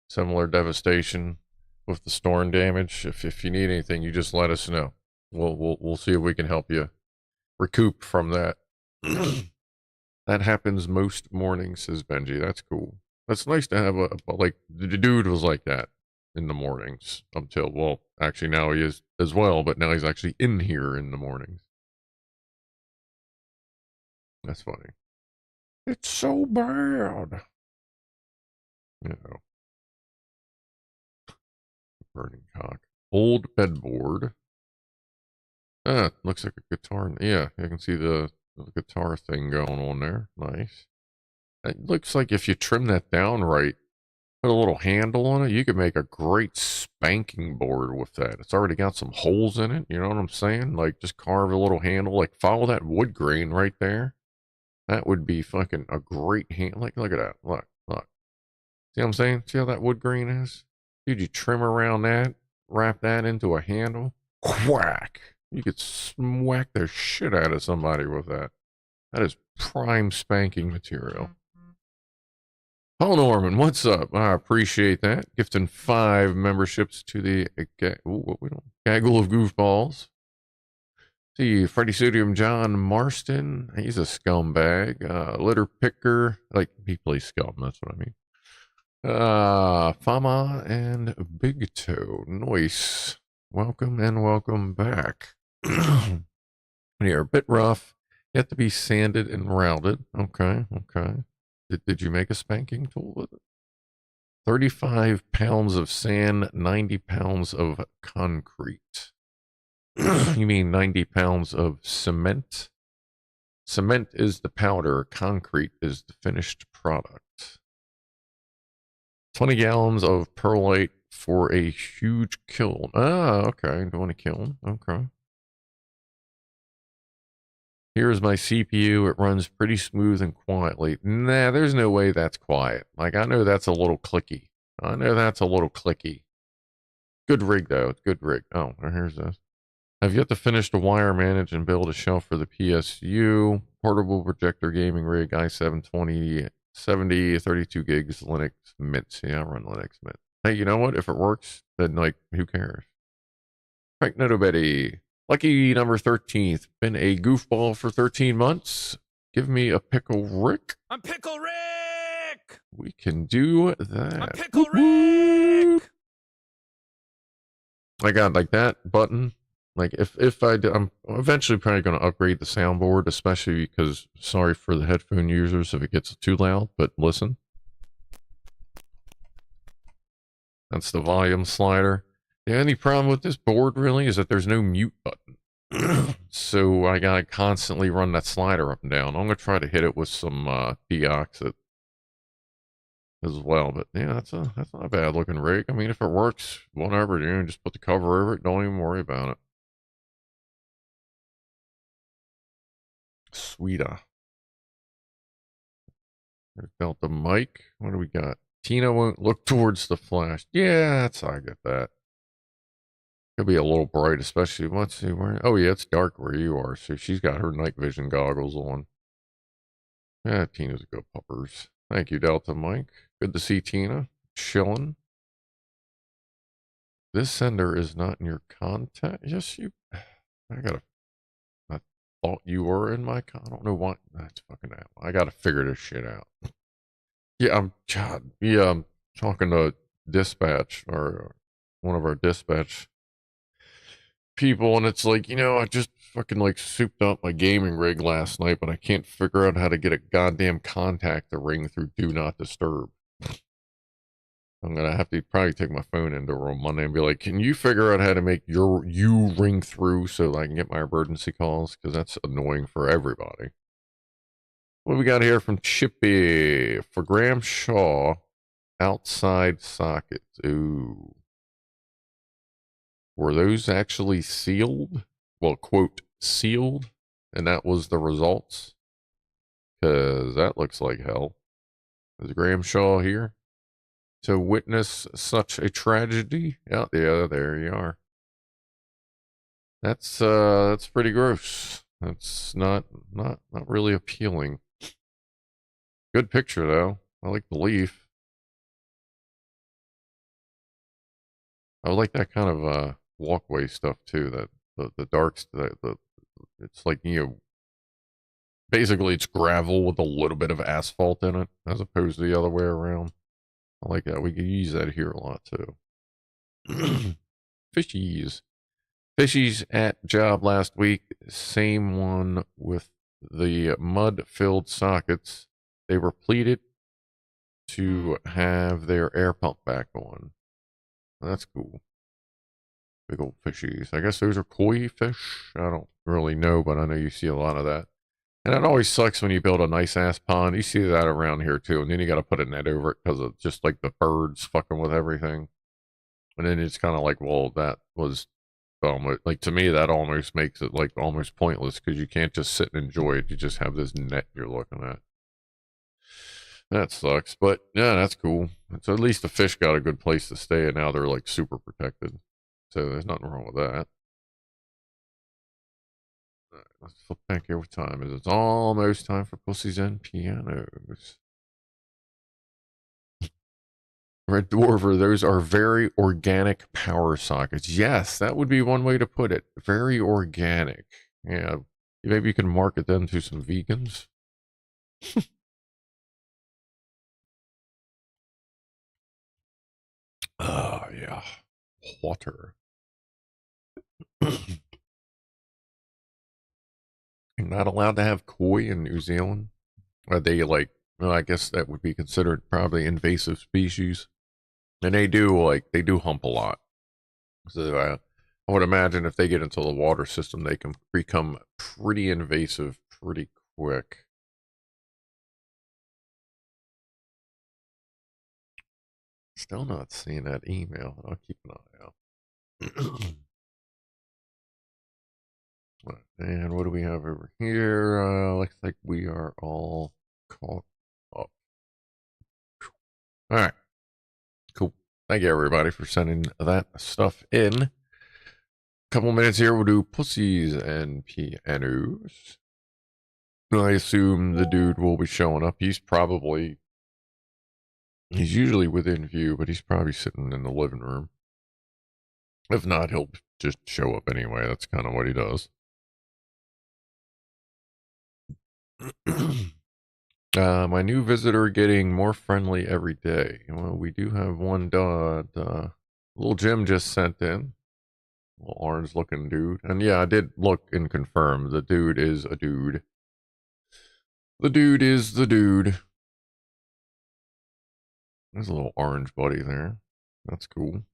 similar devastation with the storm damage. If you need anything, you just let us know. We'll see if we can help you recoup from that. That happens most mornings, says Benji. That's cool. That's nice to have like, the dude was like that in the mornings until, well, actually now he is as well, but now he's actually in here in the mornings. That's funny. It's so bad. You know. Burning cock. Old bedboard. Ah, looks like a guitar. Yeah, you can see the guitar thing going on there. Nice. It looks like if you trim that down right, put a little handle on it, you could make a great spanking board with that. It's already got some holes in it. You know what I'm saying? Like, just carve a little handle. Like, follow that wood grain right there. That would be fucking a great hand. Like, look at that. Look. See what I'm saying? See how that wood grain is? Dude, you trim around that, wrap that into a handle. Whack. You could smack the shit out of somebody with that. That is prime spanking material. Paul Norman, what's up? I appreciate that. Gifting 5 memberships to the Gaggle of Goofballs. See, Freddie Sodium John Marston. He's a scumbag. Litter picker. Like, he plays scum, that's what I mean. Fama and Big Toe. Nice. Welcome and welcome back. Here, a bit rough. Yet to be sanded and rounded. Okay. Did you make a spanking tool with it? 35 pounds of sand, 90 pounds of concrete. You mean 90 pounds of cement? Cement is the powder. Concrete is the finished product. 20 gallons of perlite for a huge kiln. Ah, okay. Doing a kiln. Okay. Here's my CPU. It runs pretty smooth and quietly. Nah, there's no way that's quiet. Like, I know that's a little clicky. Good rig, though. It's good rig. Oh, here's this. I've yet to finish the wire manage and build a shelf for the PSU. Portable projector gaming rig, i7 2070, 32 gigs, Linux Mint. Yeah, I run Linux Mint. Hey, you know what? If it works, then, like, who cares? Frank Notobetty. Lucky number 13th. Been a goofball for 13 months. Give me a pickle Rick. I'm Pickle Rick! We can do that. I'm Pickle Rick! I got like that button. Like if I do, I'm eventually probably going to upgrade the soundboard, especially because, sorry for the headphone users if it gets too loud, but listen. That's the volume slider. The only problem with this board really is that there's no mute button. So I gotta constantly run that slider up and down. I'm gonna try to hit it with some deoxit. as well. But yeah, that's not a bad looking rig. I mean, if it works, whatever, dude, just put the cover over it. Don't even worry about it. Sweeta. There's Delta Mike. What do we got? Tina won't look towards the flash. Yeah, I get that. It'll be a little bright, especially let's see where. Oh yeah, it's dark where you are, so she's got her night vision goggles on. Yeah, Tina's a good puppers. Thank you, Delta Mike. Good to see Tina. Chillin. This sender is not in your contact. Yes, you. I thought you were in my. I don't know what. That's fucking out. I gotta figure this shit out. Yeah, I'm talking to dispatch or one of our dispatch people, and it's like, I just fucking like souped up my gaming rig last night, but I can't figure out how to get a goddamn contact to ring through Do Not Disturb. I'm gonna have to probably take my phone into her on Monday and be like, can you figure out how to make you ring through so that I can get my emergency calls? Because that's annoying for everybody. What we got here from Chippy for Graham Shaw? Outside sockets. Ooh. Were those actually sealed? Well, quote, sealed? And that was the results? Because that looks like hell. Is Graham Shaw here to witness such a tragedy? Yeah, there you are. That's pretty gross. That's not really appealing. Good picture though. I like the leaf. I like that kind of walkway stuff too. That the darks, it's like, basically it's gravel with a little bit of asphalt in it, as opposed to the other way around. I like that. We could use that here a lot too. Fishies. Fishies at job last week. Same one with the mud-filled sockets. They were pleated to have their air pump back on. That's cool. Big old fishies. I guess those are koi fish. I don't really know, but I know you see a lot of that. And it always sucks when you build a nice ass pond. You see that around here too. And then you got to put a net over it because of just like the birds fucking with everything. And then it's kind of like, well, that was almost like, to me, that almost makes it like almost pointless because you can't just sit and enjoy it. You just have this net you're looking at. That sucks. But yeah, that's cool. So at least the fish got a good place to stay, and now they're like super protected. So there's nothing wrong with that. Right, let's flip back here. What time is it? It's almost time for Pussies and Pianos. Red Dwarver, those are very organic power sockets. Yes, that would be one way to put it. Very organic. Yeah, maybe you can market them to some vegans. Oh, yeah. Water. You're not allowed to have koi in New Zealand. Are they like, well, I guess that would be considered probably invasive species. And they do hump a lot. So I would imagine if they get into the water system, they can become pretty invasive pretty quick. Still not seeing that email. I'll keep an eye out. And what do we have over here? Looks like we are all caught up. All right. Cool. Thank you, everybody, for sending that stuff in. Couple minutes here, we'll do Pussies and Pianos. I assume the dude will be showing up. He's usually within view, but he's probably sitting in the living room. If not, he'll just show up anyway. That's kind of what he does. My new visitor getting more friendly every day. Well, we do have one little Jim just sent in. Little orange looking dude. And yeah, I did look and confirm. The dude is a dude. The dude is the dude. There's a little orange buddy there. That's cool.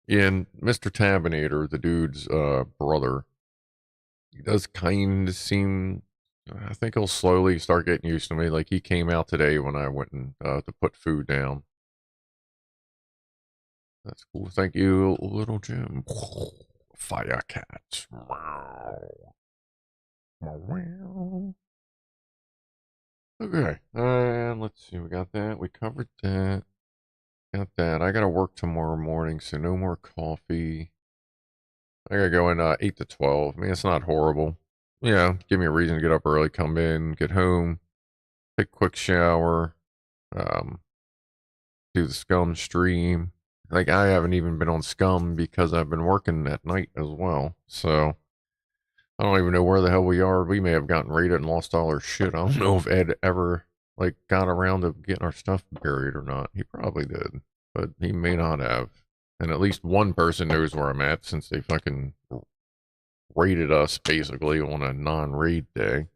And Mr. Tabinator, the dude's brother, he does kind of seem I think he'll slowly start getting used to me. Like, he came out today when I went and to put food down. That's cool. Thank you, little Jim. Fire cats. Okay, and let's see. We got that. We covered that. Got that. I gotta work tomorrow morning, so no more coffee. I gotta go in 8 to 12. I mean, it's not horrible. Yeah, give me a reason to get up early, come in, get home, take a quick shower, um, do the Scum stream. Like, I haven't even been on Scum because I've been working at night as well. So, I don't even know where the hell we are. We may have gotten raided and lost all our shit. I don't know if Ed ever, like, got around to getting our stuff buried or not. He probably did, but he may not have. And at least one person knows where I'm at since they fucking raided us, basically, on a non-raid day.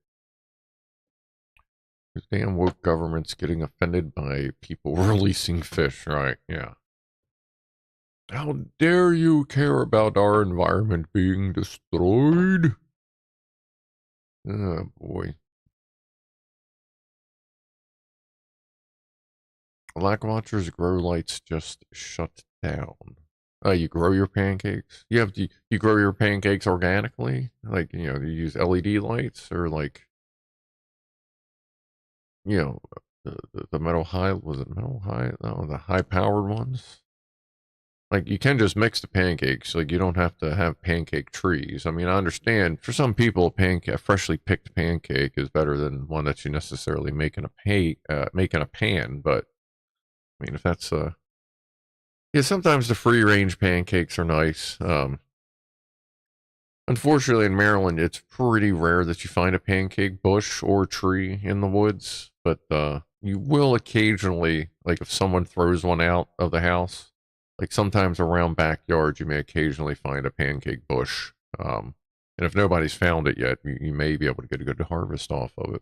This damn woke government's getting offended by people releasing fish, right? Yeah. How dare you care about our environment being destroyed? Oh, boy. Black Watcher's grow lights just shut down. You grow your pancakes? You grow your pancakes organically? Like, you use LED lights or like, the metal high, was it metal high? No, the high powered ones. Like, you can just mix the pancakes. Like, you don't have to have pancake trees. I mean, I understand for some people, a freshly picked pancake is better than one that you necessarily make in a pan. But I mean, if that's yeah, sometimes the free range pancakes are nice. Unfortunately, in Maryland, it's pretty rare that you find a pancake bush or tree in the woods. But you will occasionally, like if someone throws one out of the house. Like sometimes around backyards, you may occasionally find a pancake bush. And if nobody's found it yet, you may be able to get a good harvest off of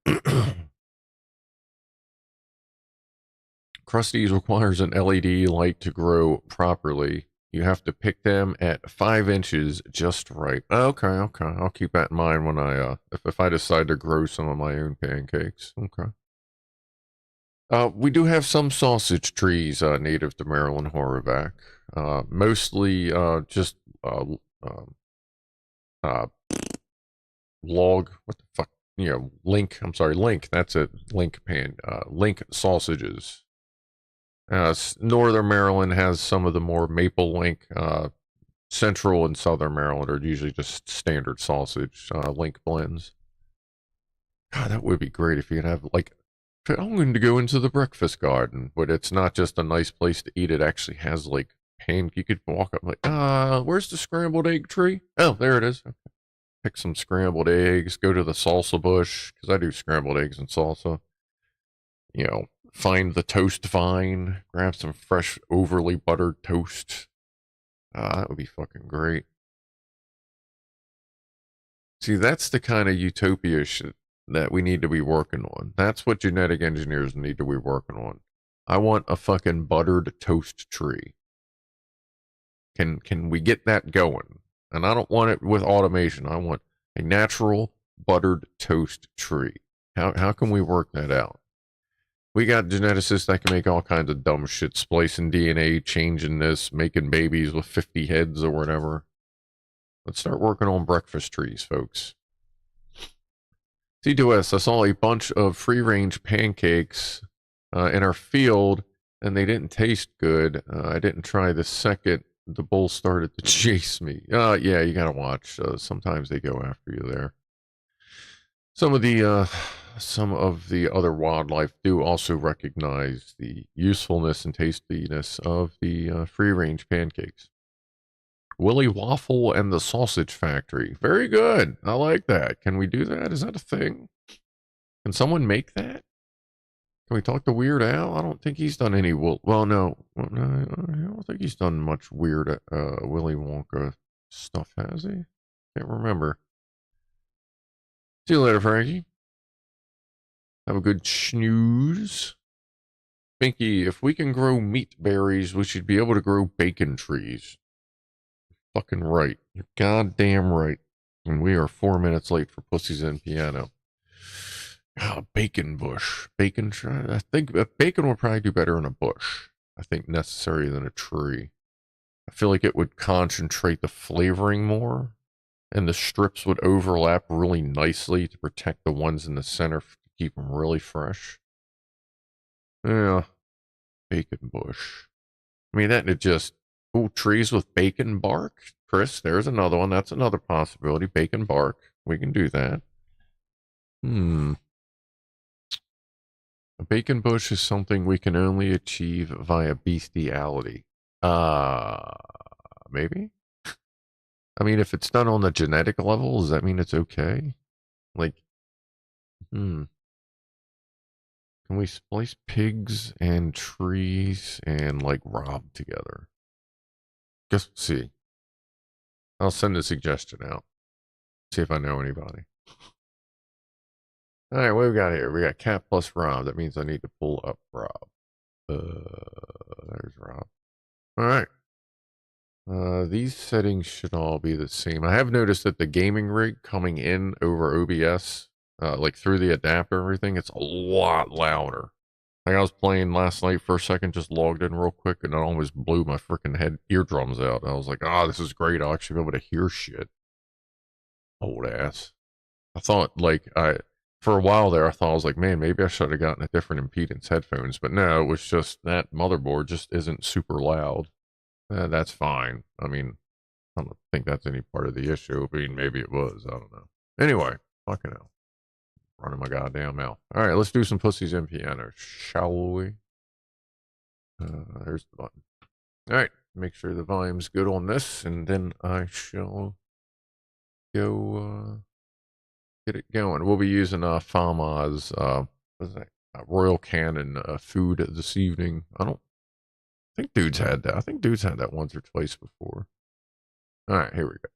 it. Krusty's requires an LED light to grow properly. You have to pick them at 5 inches just right. Okay. I'll keep that in mind when if I decide to grow some of my own pancakes. Okay. We do have some sausage trees native to Maryland Horrorback. Mostly just log. What the fuck? Link. I'm sorry, link. That's it. Link sausages. Northern Maryland has some of the more maple link. Central and Southern Maryland are usually just standard sausage link blends. God, that would be great if you could have like. I'm going to go into the breakfast garden, but it's not just a nice place to eat. It actually has like you could walk up like, where's the scrambled egg tree? Oh, there it is. Okay. Pick some scrambled eggs, go to the salsa bush, because I do scrambled eggs and salsa. Find the toast vine, grab some fresh, overly buttered toast. That would be fucking great. See, that's the kind of utopia shit that we need to be working on. That's what genetic engineers need to be working on. I want a fucking buttered toast tree. Can we get that going? And I don't want it with automation. I want a natural buttered toast tree. How can we work that out? We got geneticists that can make all kinds of dumb shit, splicing DNA, changing this, making babies with 50 heads or whatever. Let's start working on breakfast trees, folks. C2S, I saw a bunch of free-range pancakes in our field, and they didn't taste good. I didn't try the second. The bull started to chase me. Yeah, you gotta watch. Sometimes they go after you there. Some of the other wildlife do also recognize the usefulness and tastiness of the free-range pancakes. Willy Waffle and the Sausage Factory. Very good. I like that. Can we do that? Is that a thing? Can someone make that? Can we talk to Weird Al? I don't think he's done any no. I don't think he's done much weird Willy Wonka stuff, has he? Can't remember. See you later, Frankie. Have a good snooze. Binky, if we can grow meat berries, we should be able to grow bacon trees. Fucking right. You're goddamn right. And we are 4 minutes late for Pussies and Piano. Oh, bacon bush. Bacon. I think bacon would probably do better in a bush. I think necessary than a tree. I feel like it would concentrate the flavoring more, and the strips would overlap really nicely to protect the ones in the center to keep them really fresh. Yeah, bacon bush. I mean, that it just, trees with bacon bark. Chris, there's another one. That's another possibility. Bacon bark. We can do that. A bacon bush is something we can only achieve via bestiality. Maybe? I mean, if it's done on the genetic level, does that mean it's okay? Like, can we splice pigs and trees and, like, rob together? Guess we'll see. I'll send a suggestion out. See if I know anybody. All right, what we got here? We got cat plus Rob. That means I need to pull up Rob. There's Rob. All right. These settings should all be the same. I have noticed that the gaming rig coming in over OBS, like through the adapter and everything, it's a lot louder. Like I was playing last night for a second, just logged in real quick, and it almost blew my freaking head eardrums out. And I was like, this is great. I'll actually be able to hear shit. Old ass. I thought, for a while there, I thought I was like, man, maybe I should have gotten a different impedance headphones. But no, it was just that motherboard just isn't super loud. That's fine. I mean, I don't think that's any part of the issue. I mean, maybe it was. I don't know. Anyway, fucking hell. Running my goddamn mouth. All right, let's do some Pussies and Piano, shall we? There's the button. All right, make sure the volume's good on this, and then I shall go get it going. We'll be using Fama's what's that? Royal Canin food this evening. I think Dude's had that. I think Dude's had that once or twice before. All right, here we go.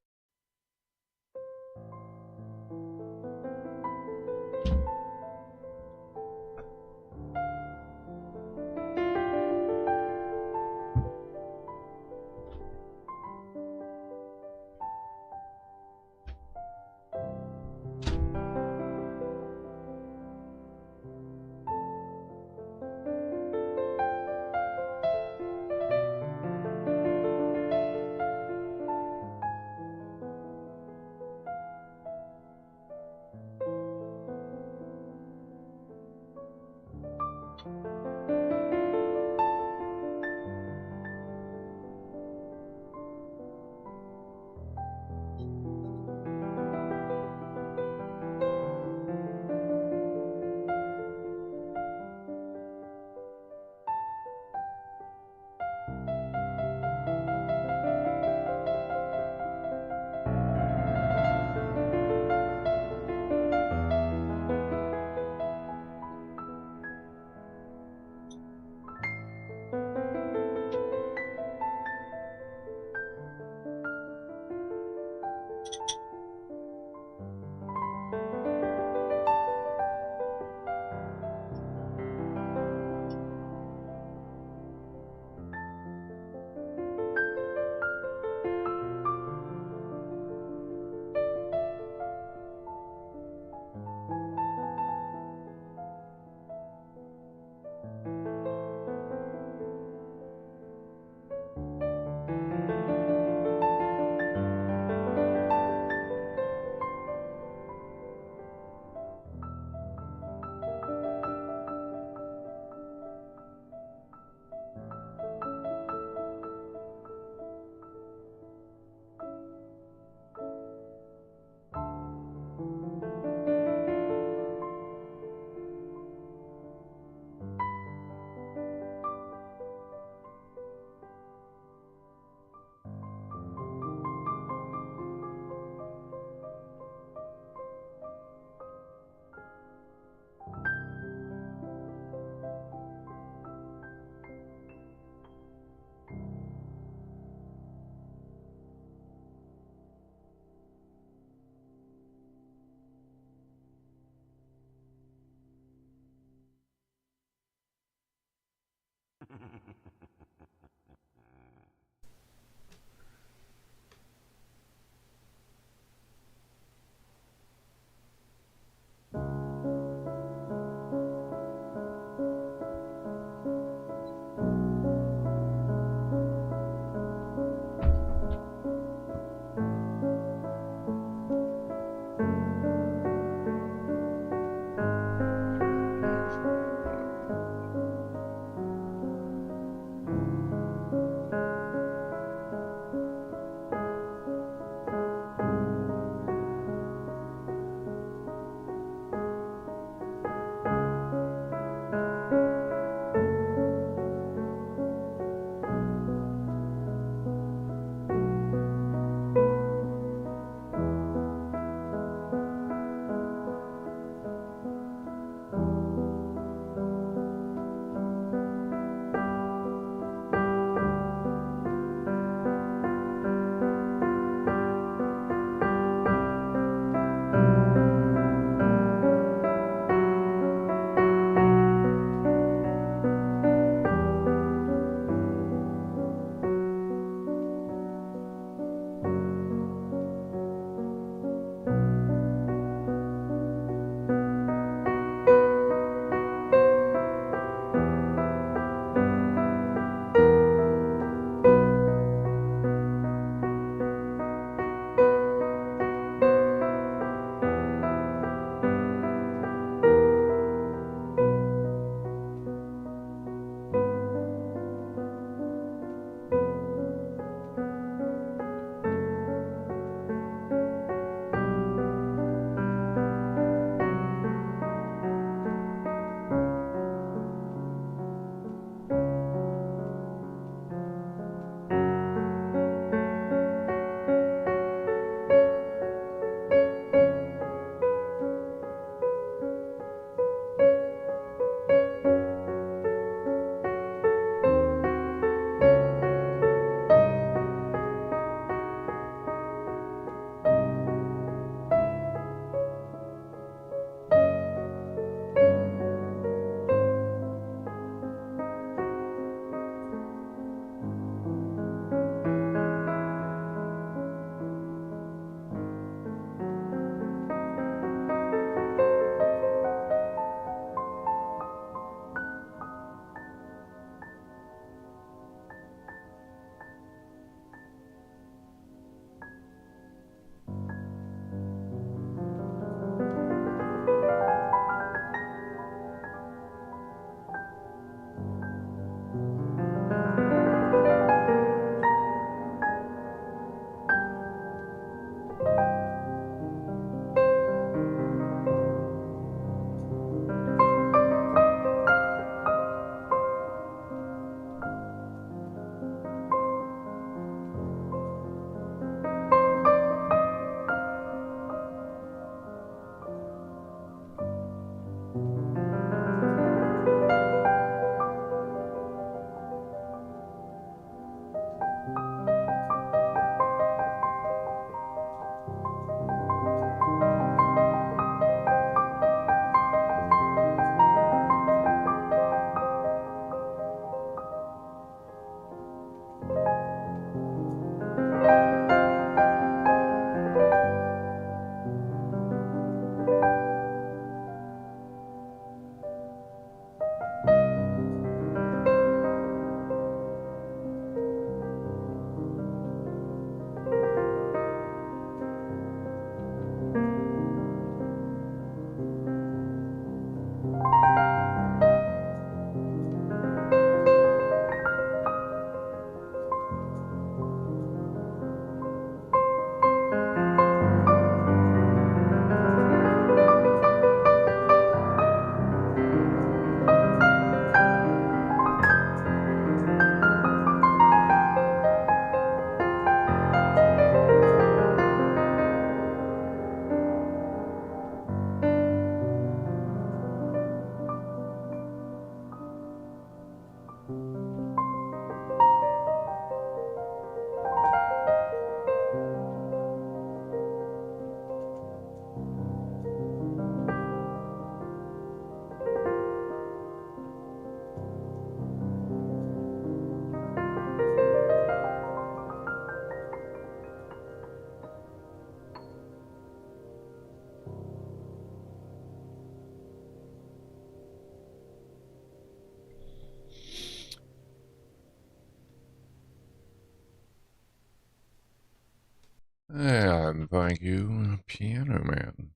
Thank you, Pianoman.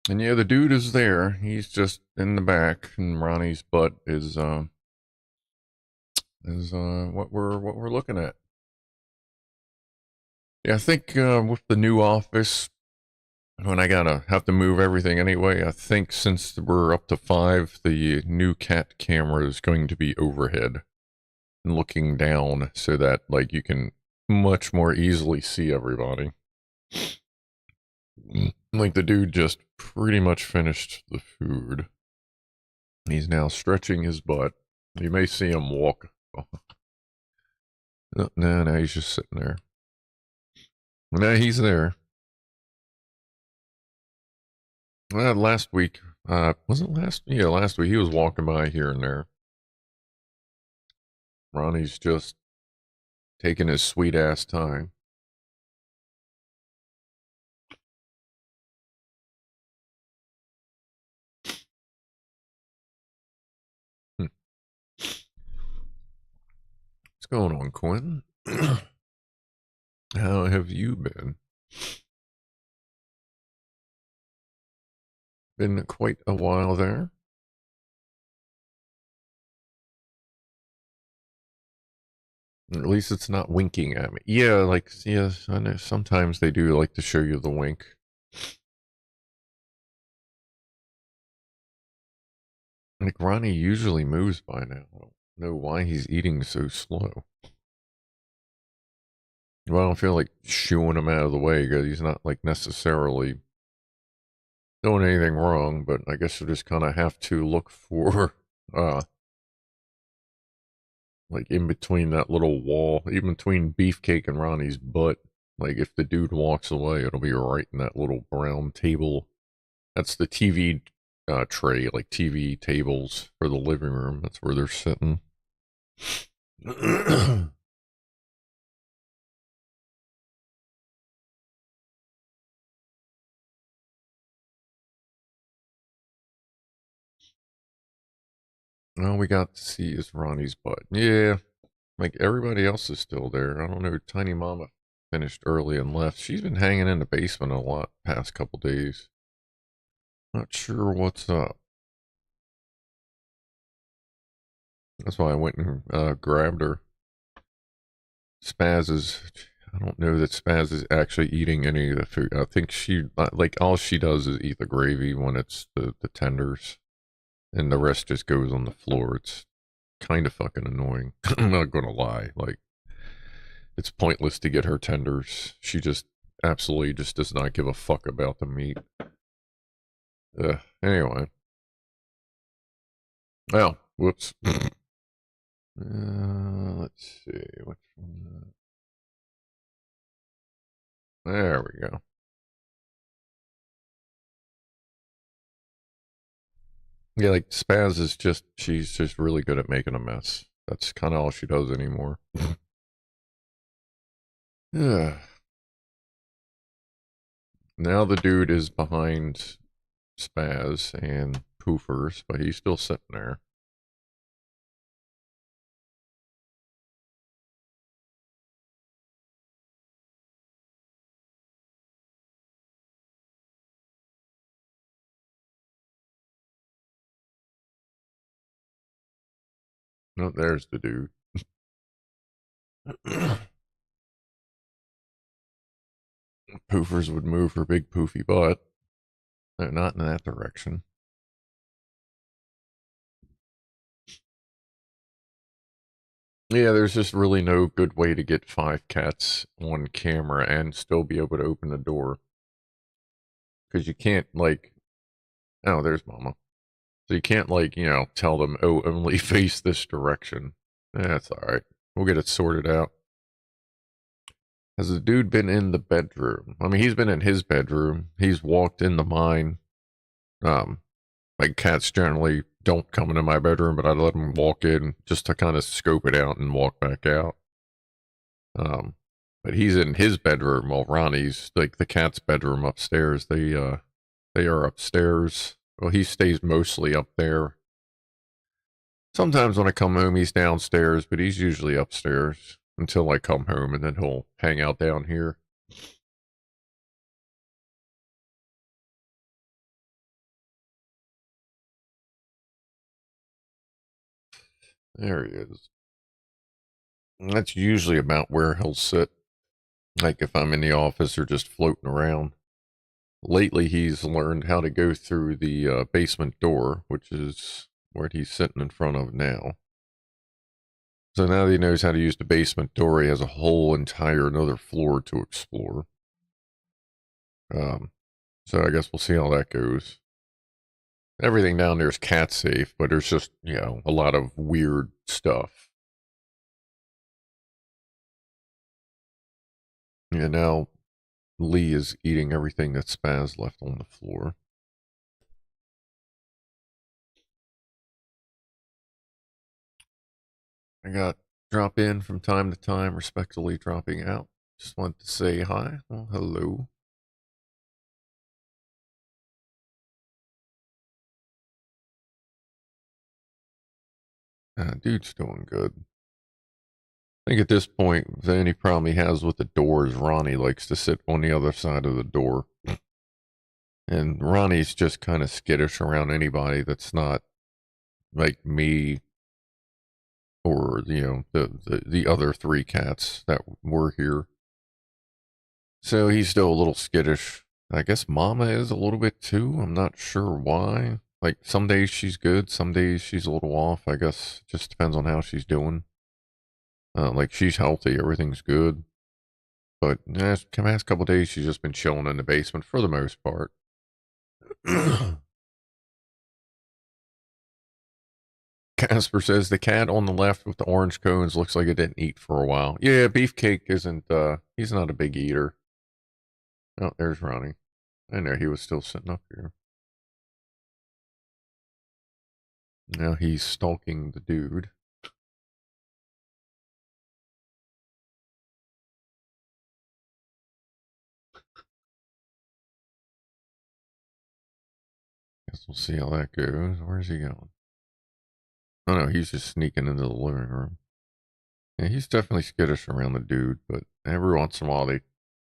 And yeah, the dude is there. He's just in the back, and Ronnie's butt is what we're looking at. Yeah, I think with the new office, when I have to move everything anyway, I think since we're up to 5, the new cat camera is going to be overhead and looking down so that like you can much more easily see everybody. Like the dude just pretty much finished the food. He's now stretching his butt. You may see him walk. No, he's just sitting there. No, he's there. Last week, was it last? Yeah, last week he was walking by here and there. Ronnie's just taking his sweet ass time. What's going on, Quinn? How have you been? Been quite a while there. At least it's not winking at me. Yeah, like, yes, I know sometimes they do like to show you the wink. Like, Ronnie usually moves by now. I don't know why he's eating so slow. Well, I don't feel like shooing him out of the way because he's not, like, necessarily doing anything wrong, but I guess you just kind of have to look for, like, in between that little wall, even between Beefcake and Ronnie's butt. Like, if the dude walks away, it'll be right in that little brown table. That's the TV tray, like TV tables for the living room. That's where they're sitting. All we got to see is Ronnie's butt. Yeah, like everybody else is still there. I don't know. Tiny Mama finished early and left. She's been hanging in the basement a lot past couple days. Not sure what's up. That's why I went and grabbed her. Spaz is, I don't know that Spaz is actually eating any of the food. I think she, like, all she does is eat the gravy when it's the tenders. And the rest just goes on the floor. It's kind of fucking annoying. I'm not gonna lie. Like, it's pointless to get her tenders. She just absolutely just does not give a fuck about the meat. Anyway. Well, whoops. Let's see. Which one? There we go. Yeah, like Spaz is just, she's just really good at making a mess. That's kind of all she does anymore. Yeah. Now the dude is behind Spaz and Poofers, but he's still sitting there. No, there's the dude. Poofers would move her big poofy butt. No, not in that direction. Yeah, there's just really no good way to get 5 cats on camera and still be able to open the door. Because you can't, like... Oh, there's Mama. So you can't, like, you know, tell them, oh, only face this direction. That's alright. We'll get it sorted out. Has the dude been in the bedroom? I mean, he's been in his bedroom. He's walked into mine. Like, cats generally don't come into my bedroom, but I let them walk in just to kind of scope it out and walk back out. But he's in his bedroom while Ronnie's, like, the cat's bedroom upstairs. They are upstairs. Well, he stays mostly up there. Sometimes when I come home, he's downstairs, but he's usually upstairs until I come home, and then he'll hang out down here. There he is. And that's usually about where he'll sit. Like if I'm in the office or just floating around. Lately, he's learned how to go through the basement door, which is what he's sitting in front of now. So now that he knows how to use the basement door, he has a whole entire another floor to explore. So I guess we'll see how that goes. Everything down there is cat safe, but there's just, a lot of weird stuff. Yeah, now Lee is eating everything that Spaz left on the floor. I got drop in from time to time, respectfully dropping out. Just want to say hi. Well, hello. Dude's doing good. I think at this point, the only problem he has with the door is Ronnie likes to sit on the other side of the door. And Ronnie's just kind of skittish around anybody that's not like me or, the other three cats that were here. So he's still a little skittish. I guess Mama is a little bit too. I'm not sure why. Like some days she's good, some days she's a little off. I guess it just depends on how she's doing. Like she's healthy, everything's good. But the past couple days she's just been chilling in the basement for the most part. Casper says the cat on the left with the orange cones looks like it didn't eat for a while. Yeah, Beefcake isn't, he's not a big eater. Oh, there's Ronnie. I know he was still sitting up here. Now he's stalking the dude. Guess we'll see how that goes. Where's he going? Oh no, he's just sneaking into the living room. Yeah, he's definitely skittish around the dude, but every once in a while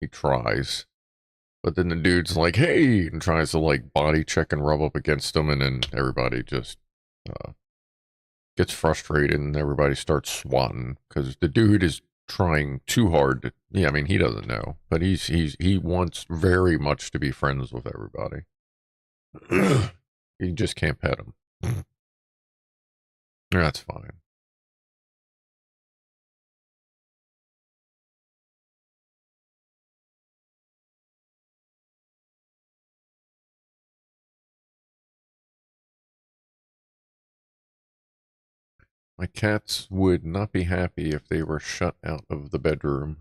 he tries. But then the dude's like, hey, and tries to like body check and rub up against him, and then everybody just gets frustrated and everybody starts swatting because the dude is trying too hard to, I mean, he doesn't know, but he wants very much to be friends with everybody. You just can't pet him. That's fine. My cats would not be happy if they were shut out of the bedroom.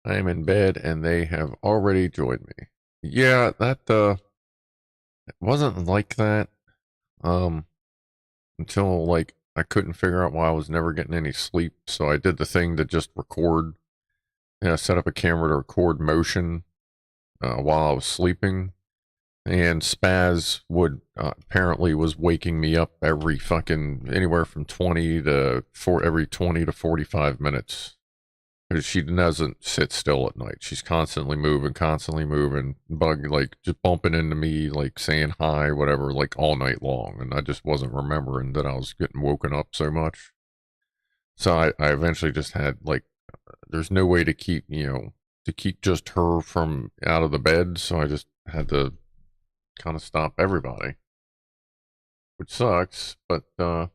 I am in bed and they have already joined me. Yeah, that it wasn't like that. Until like I couldn't figure out why I was never getting any sleep, so I did the thing to just record. Set up a camera to record motion while I was sleeping. And Spaz would apparently was waking me up every fucking anywhere from 20 to every 20 to 45 minutes. Because she doesn't sit still at night. She's constantly moving, like just bumping into me, like saying hi, whatever, like all night long. And I just wasn't remembering that I was getting woken up so much. So I eventually just had like, there's no way to keep, to keep just her from out of the bed. So I just had to kind of stop everybody, which sucks, but I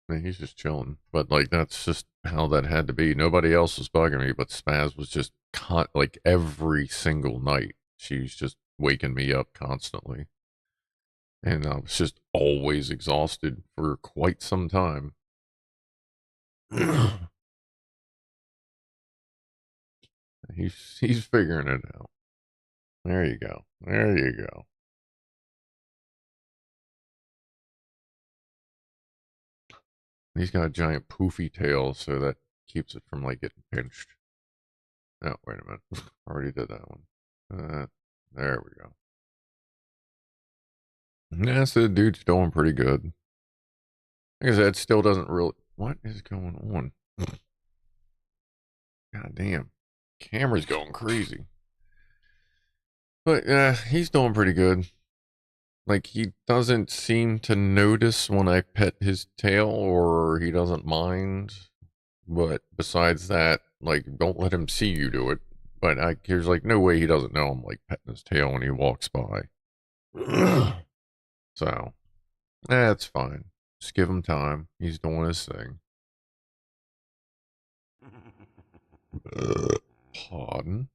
mean, he's just chilling. But like that's just how that had to be. Nobody else was bugging me, but Spaz was just like every single night. She's just waking me up constantly, and I was just always exhausted for quite some time. he's figuring it out. There you go. There you go. He's got a giant poofy tail, so that keeps it from like getting pinched. Oh, wait a minute. Already did that one. There we go. Yeah, so the dude's doing pretty good. Like I said, it still doesn't really. What is going on? God damn. Camera's going crazy. But he's doing pretty good. Like, he doesn't seem to notice when I pet his tail, or he doesn't mind. But besides that, like, don't let him see you do it. But there's like no way he doesn't know I'm like petting his tail when he walks by. So, that's fine. Just give him time. He's doing his thing. Pardon?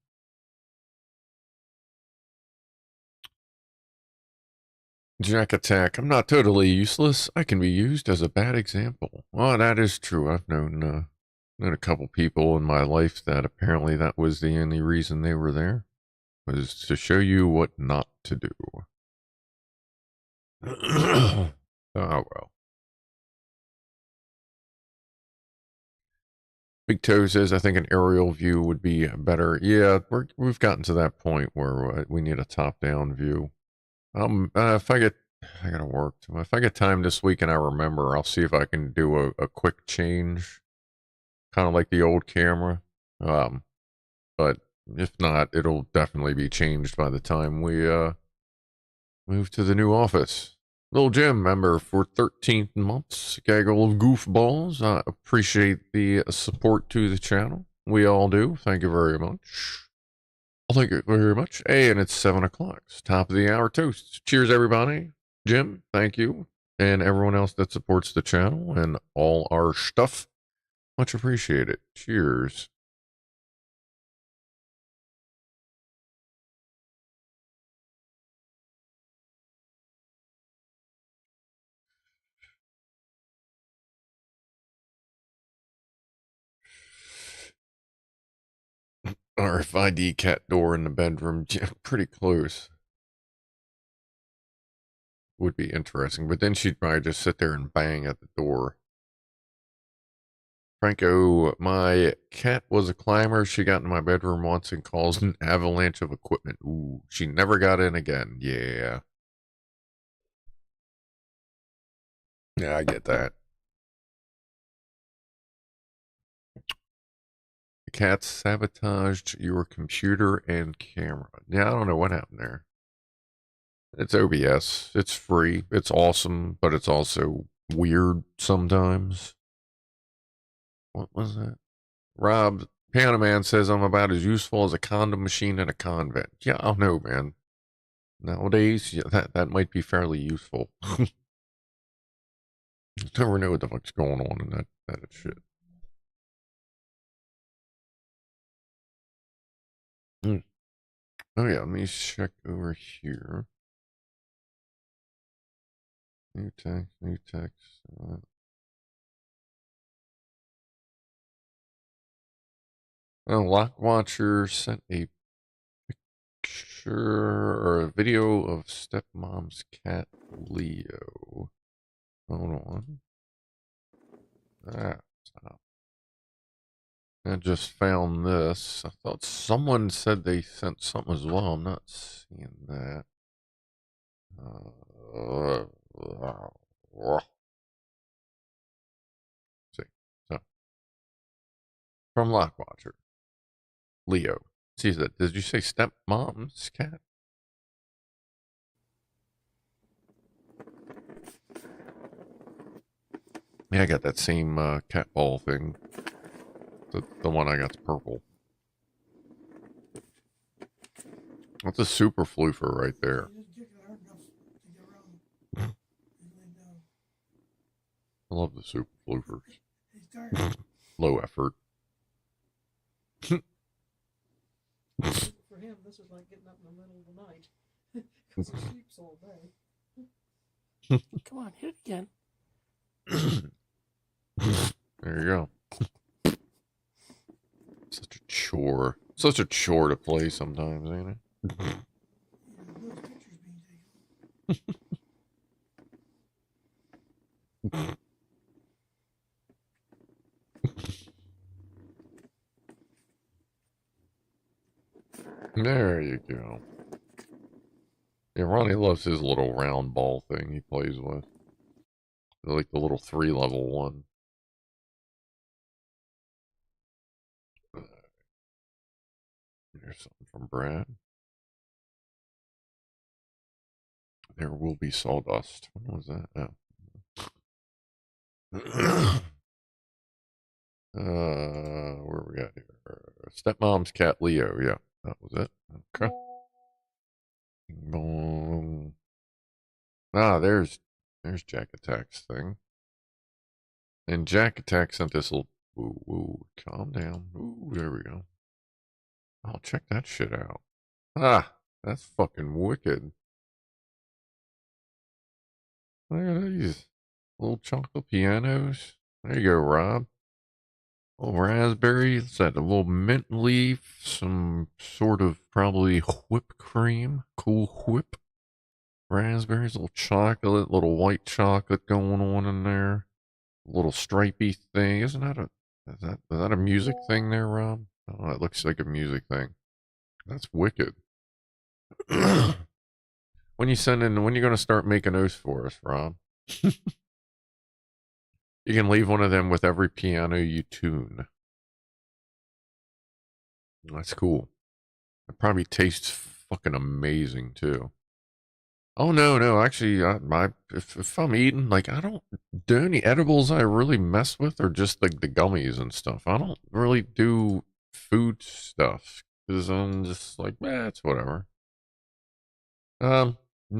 Jack attack. I'm not totally useless. I can be used as a bad example. Well, that is true. I've known a couple people in my life that apparently that was the only reason they were there, was to show you what not to do. Oh well. Big Toe says, I think an aerial view would be better. Yeah, we've gotten to that point where we need a top-down view. If I gotta work. If I get time this week and I remember, I'll see if I can do a quick change, kind of like the old camera. But if not, it'll definitely be changed by the time we move to the new office. Little Jim, member for 13 months. Gaggle of Goofballs. I appreciate the support to the channel. We all do. Thank you very much. Thank you very much. Hey, and it's 7 o'clock. It's top of the hour toast. Cheers, everybody. Jim, thank you. And everyone else that supports the channel and all our stuff. Much appreciated. Cheers. RFID cat door in the bedroom. Yeah, pretty close. Would be interesting. But then she'd probably just sit there and bang at the door. Franco, my cat was a climber. She got in my bedroom once and caused an avalanche of equipment. Ooh, she never got in again. Yeah. Yeah, I get that. The cat sabotaged your computer and camera. Yeah, I don't know what happened there. It's OBS. It's free. It's awesome, but it's also weird sometimes. What was that? Rob Pianoman says I'm about as useful as a condom machine in a convent. Yeah, I don't know, man. Nowadays, yeah, that might be fairly useful. Never know what the fuck's going on in that shit. Oh yeah, let me check over here. New text, new text. Lock Watcher sent a picture or a video of stepmom's cat Leo. Hold on. Ah, stop. I just found this. I thought someone said they sent something as well. I'm not seeing that. See. So, from Lockwatcher, Leo. See that? Did you say stepmom's cat? Yeah, I got that same cat ball thing. The one I got's purple. That's a super floofer right there. I love the super floofers. Low effort. For him, this is like getting up in the middle of the night because he sleeps all day. Come on, hit it again. There you go. Such a chore. Such a chore to play sometimes, ain't it? There you go. Yeah, Ronnie loves his little round ball thing he plays with. I like the little 3-level one. Here's something from Brad. There will be sawdust. What was that? Oh. Where we got here? Stepmom's cat Leo. Yeah, that was it. Okay. Boom. Ah, there's Jack Attack's thing. And Jack Attack sent this little. Ooh, calm down. Ooh, there we go. I'll check that shit out. Ah, that's fucking wicked. Look at these little chocolate pianos. There you go, Rob. Little raspberry. Is that a little mint leaf? Some sort of probably whipped cream. Cool whip. Raspberries, little chocolate, little white chocolate going on in there. A little stripy thing. Isn't that is that a music thing there, Rob? Oh, it looks like a music thing. That's wicked. When you gonna start making those for us, Rob? You can leave one of them with every piano you tune. That's cool. It probably tastes fucking amazing too. Oh no! Actually, if I'm eating, like I don't do any edibles. I really mess with, or just like the gummies and stuff. I don't really do food stuff because I'm just like, it's whatever.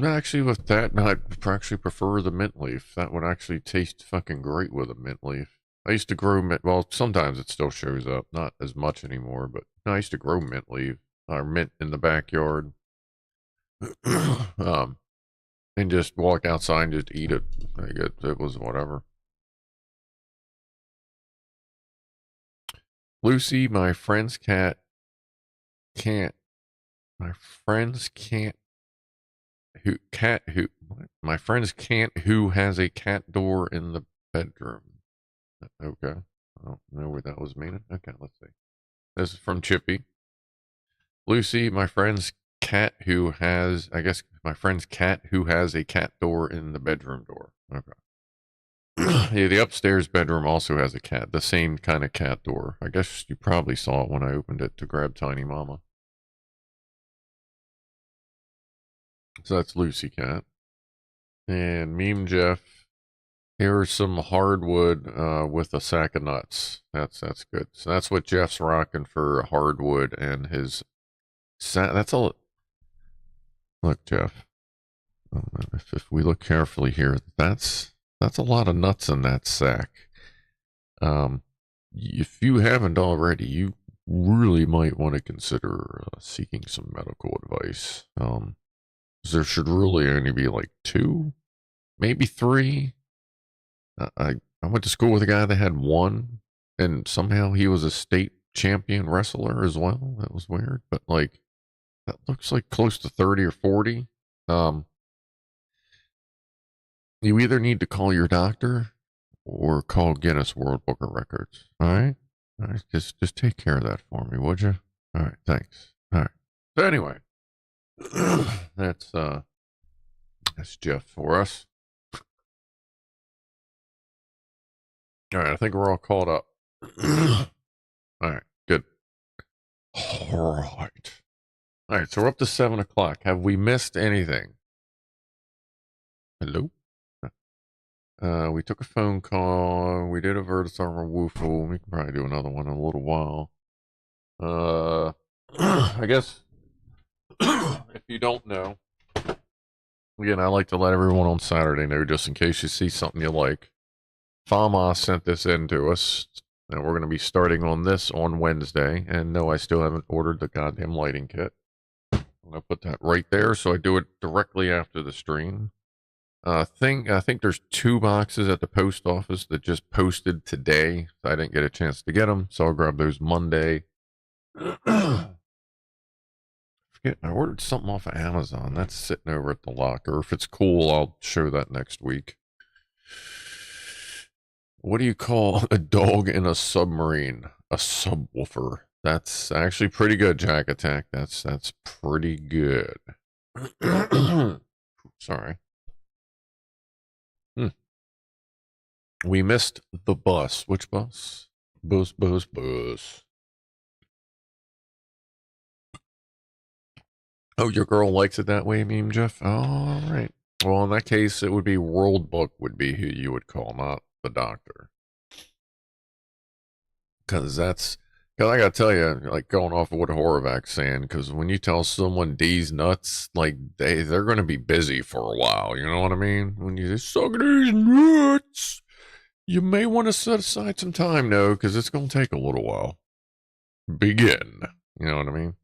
Actually, with that, I'd actually prefer the mint leaf. That would actually taste fucking great with a mint leaf. I used to grow mint. Well, sometimes it still shows up, not as much anymore. But I used to grow mint leaf or mint in the backyard. And just walk outside and just eat it. Like it was whatever. Lucy, my friend's cat can't. My friend's can't. My friend's can't. Who has a cat door in the bedroom? Okay, I don't know what that was meaning. Okay, let's see. This is from Chippy. Lucy, my friend's cat who has. I guess my friend's cat who has a cat door in the bedroom door. Okay. Yeah, the upstairs bedroom also has a cat, the same kind of cat door. I guess you probably saw it when I opened it to grab Tiny Mama. So that's Lucy Cat. And Meme Jeff, here's some hardwood with a sack of nuts. That's good. So that's what Jeff's rocking for hardwood and his that's all. Look, Jeff, if we look carefully here, that's a lot of nuts in that sack. If you haven't already, you really might want to consider seeking some medical advice. There should really only be like 2, maybe 3. I went to school with a guy that had 1, and somehow he was a state champion wrestler as well. That was weird, but like that looks like close to 30 or 40. You either need to call your doctor or call Guinness World Book of Records. All right? All right, just take care of that for me, would you? All right, thanks. All right. So anyway, that's Jeff for us. All right, I think we're all caught up. All right, good. All right. All right, so we're up to 7 o'clock. Have we missed anything? Hello? We took a phone call. We did a VertoThermoWhoofle. We can probably do another one in a little while. I guess if you don't know, again, I like to let everyone on Saturday know just in case you see something you like. Fama sent this in to us, and we're going to be starting on this on Wednesday. And no, I still haven't ordered the goddamn lighting kit. I'm going to put that right there so I do it directly after the stream. I think there's 2 boxes at the post office that just posted today. So I didn't get a chance to get them, so I'll grab those Monday. I ordered something off of Amazon. That's sitting over at the locker. If it's cool, I'll show that next week. What do you call a dog in a submarine? A subwoofer. That's actually pretty good, Jack Attack. That's pretty good. Sorry. We missed the bus. Which bus? Bus. Oh, your girl likes it that way, Meme Jeff? All right. Well, in that case, it would be World Book would be who you would call, not the doctor. Because I gotta tell you, like going off of what Horovac's saying, because when you tell someone D's nuts, like they're gonna be busy for a while. You know what I mean? When you say suck these nuts, you may want to set aside some time, though, because it's gonna take a little while. Begin. You know what I mean?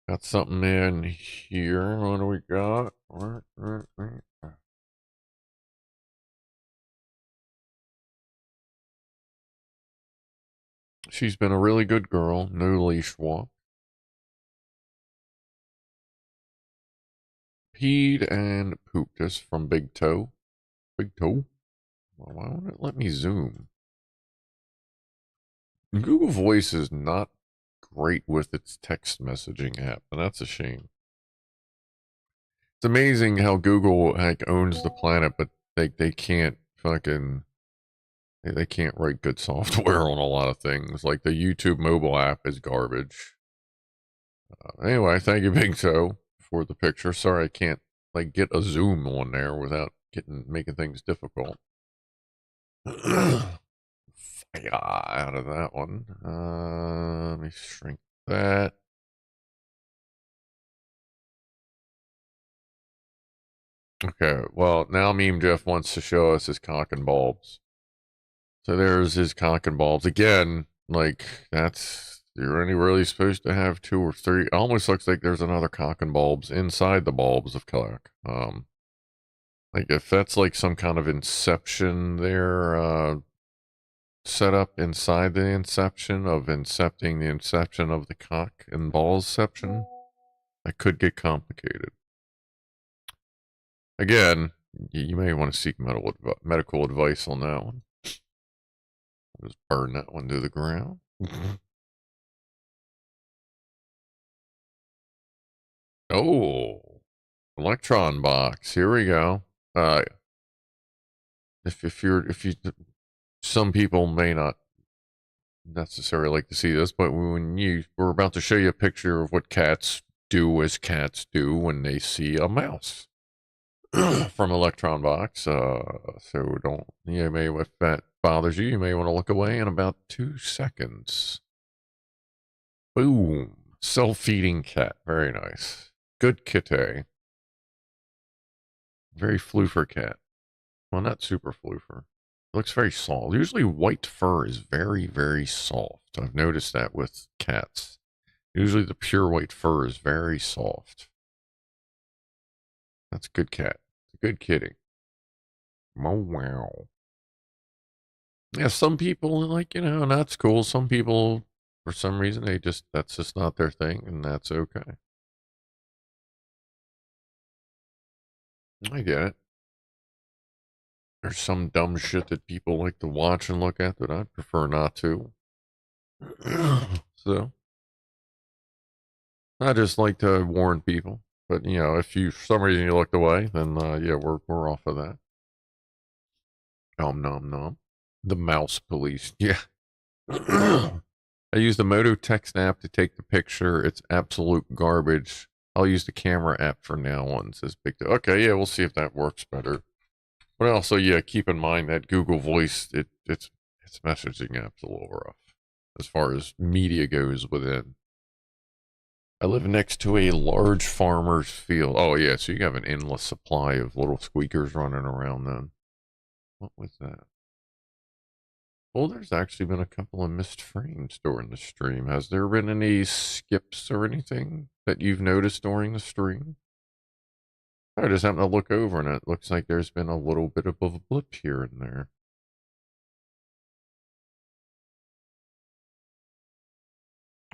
Got something in here. What do we got? She's been a really good girl. No leash walk. Peed and pooped. This from Big Toe. Big Toe? Well, why won't it let me zoom? Google Voice is not great with its text messaging app, and that's a shame. It's amazing how Google like owns the planet, but they can't fucking they can't write good software on a lot of things. Like the YouTube mobile app is garbage. Anyway, thank you, Big Toe, for the picture. Sorry, I can't like get a zoom on there without making things difficult. Fire out of that one. Let me shrink that. Okay, well, now Meme Jeff wants to show us his cock and bulbs. So there's his cock and bulbs. Again, like, you're only really supposed to have 2 or 3. It almost looks like there's another cock and bulbs inside the bulbs of cock. Like, if that's like some kind of inception there, set up inside the inception of incepting the inception of the cock and ballsception, that could get complicated. Again, you may want to seek medical advice on that one. I'll just burn that one to the ground. Oh, electron box. Here we go. Some people may not necessarily like to see this, but we're about to show you a picture of what cats do as cats do when they see a mouse. From Electron Box, so if that bothers you may want to look away in about 2 seconds. Boom. Self-feeding cat. Very nice. Good kitty. Very floofer cat. Well, not super floofer. Looks very soft. Usually white fur is very, very soft. I've noticed that with cats. Usually the pure white fur is very soft. That's a good cat. Good kitty. Oh, wow. Yeah, some people like, and that's cool. Some people, for some reason, that's just not their thing, and that's okay. I get it. There's some dumb shit that people like to watch and look at that I prefer not to. So, I just like to warn people. But, if for some reason you looked away, then, yeah, we're off of that. Nom nom nom. The mouse police. Yeah. I use the Moto Text app to take the picture. It's absolute garbage. I'll use the camera app for now on, says Big Toe. Okay, yeah, we'll see if that works better. But also, yeah, keep in mind that Google Voice, its messaging app's a little rough as far as media goes within. I live next to a large farmer's field. Oh, yeah, so you have an endless supply of little squeakers running around then. What was that? Well, there's actually been a couple of missed frames during the stream. Has there been any skips or anything that you've noticed during the stream? I just happened to look over and it looks like there's been a little bit of a blip here and there.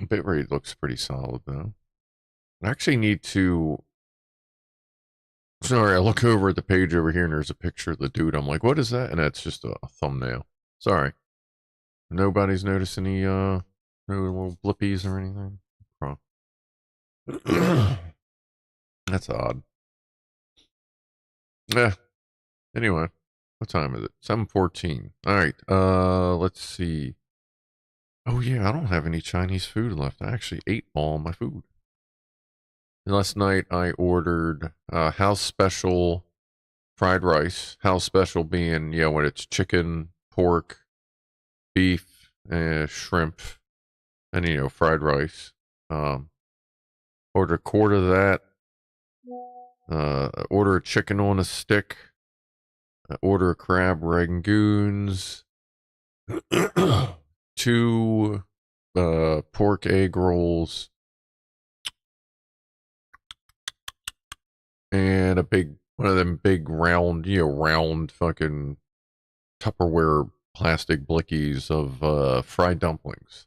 Bitrate looks pretty solid though. I actually need to... Sorry, I look over at the page over here and there's a picture of the dude. I'm like, what is that? And that's just a thumbnail. Sorry. Nobody's noticed any no little blippies or anything? That's odd. Yeah. Anyway, what time is it? 7:14. Alright, let's see. Oh yeah, I don't have any Chinese food left. I actually ate all my food. last night I ordered house special fried rice. House special being, when it's chicken, pork, beef, shrimp, and, fried rice. Order a quart of that. Order a chicken on a stick. Order a crab rangoons. 2 pork egg rolls. And one of them big round, round fucking Tupperware plastic blickies of fried dumplings.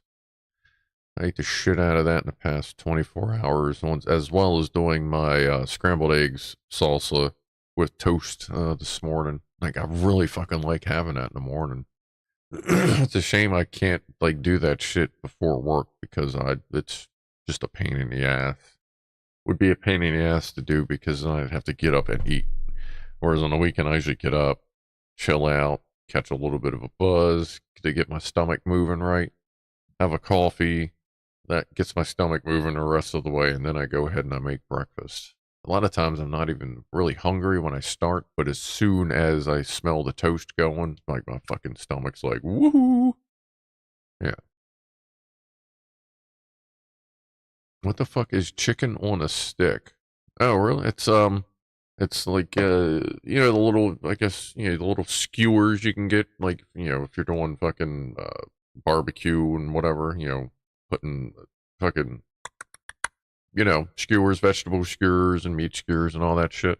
I ate the shit out of that in the past 24 hours, as well as doing my scrambled eggs salsa with toast this morning. Like, I really fucking like having that in the morning. It's a shame I can't, do that shit before work because it's just a pain in the ass. Would be a pain in the ass to do because then I'd have to get up and eat. Whereas on the weekend, I usually get up, chill out, catch a little bit of a buzz to get my stomach moving right, have a coffee. That gets my stomach moving the rest of the way, and then I go ahead and I make breakfast. A lot of times I'm not even really hungry when I start, but as soon as I smell the toast going, like my fucking stomach's like, woohoo! Yeah. What the fuck is chicken on a stick? Oh, really? It's like the little, I guess, the little skewers you can get, like, if you're doing fucking barbecue and whatever, putting fucking, skewers, vegetable skewers and meat skewers and all that shit.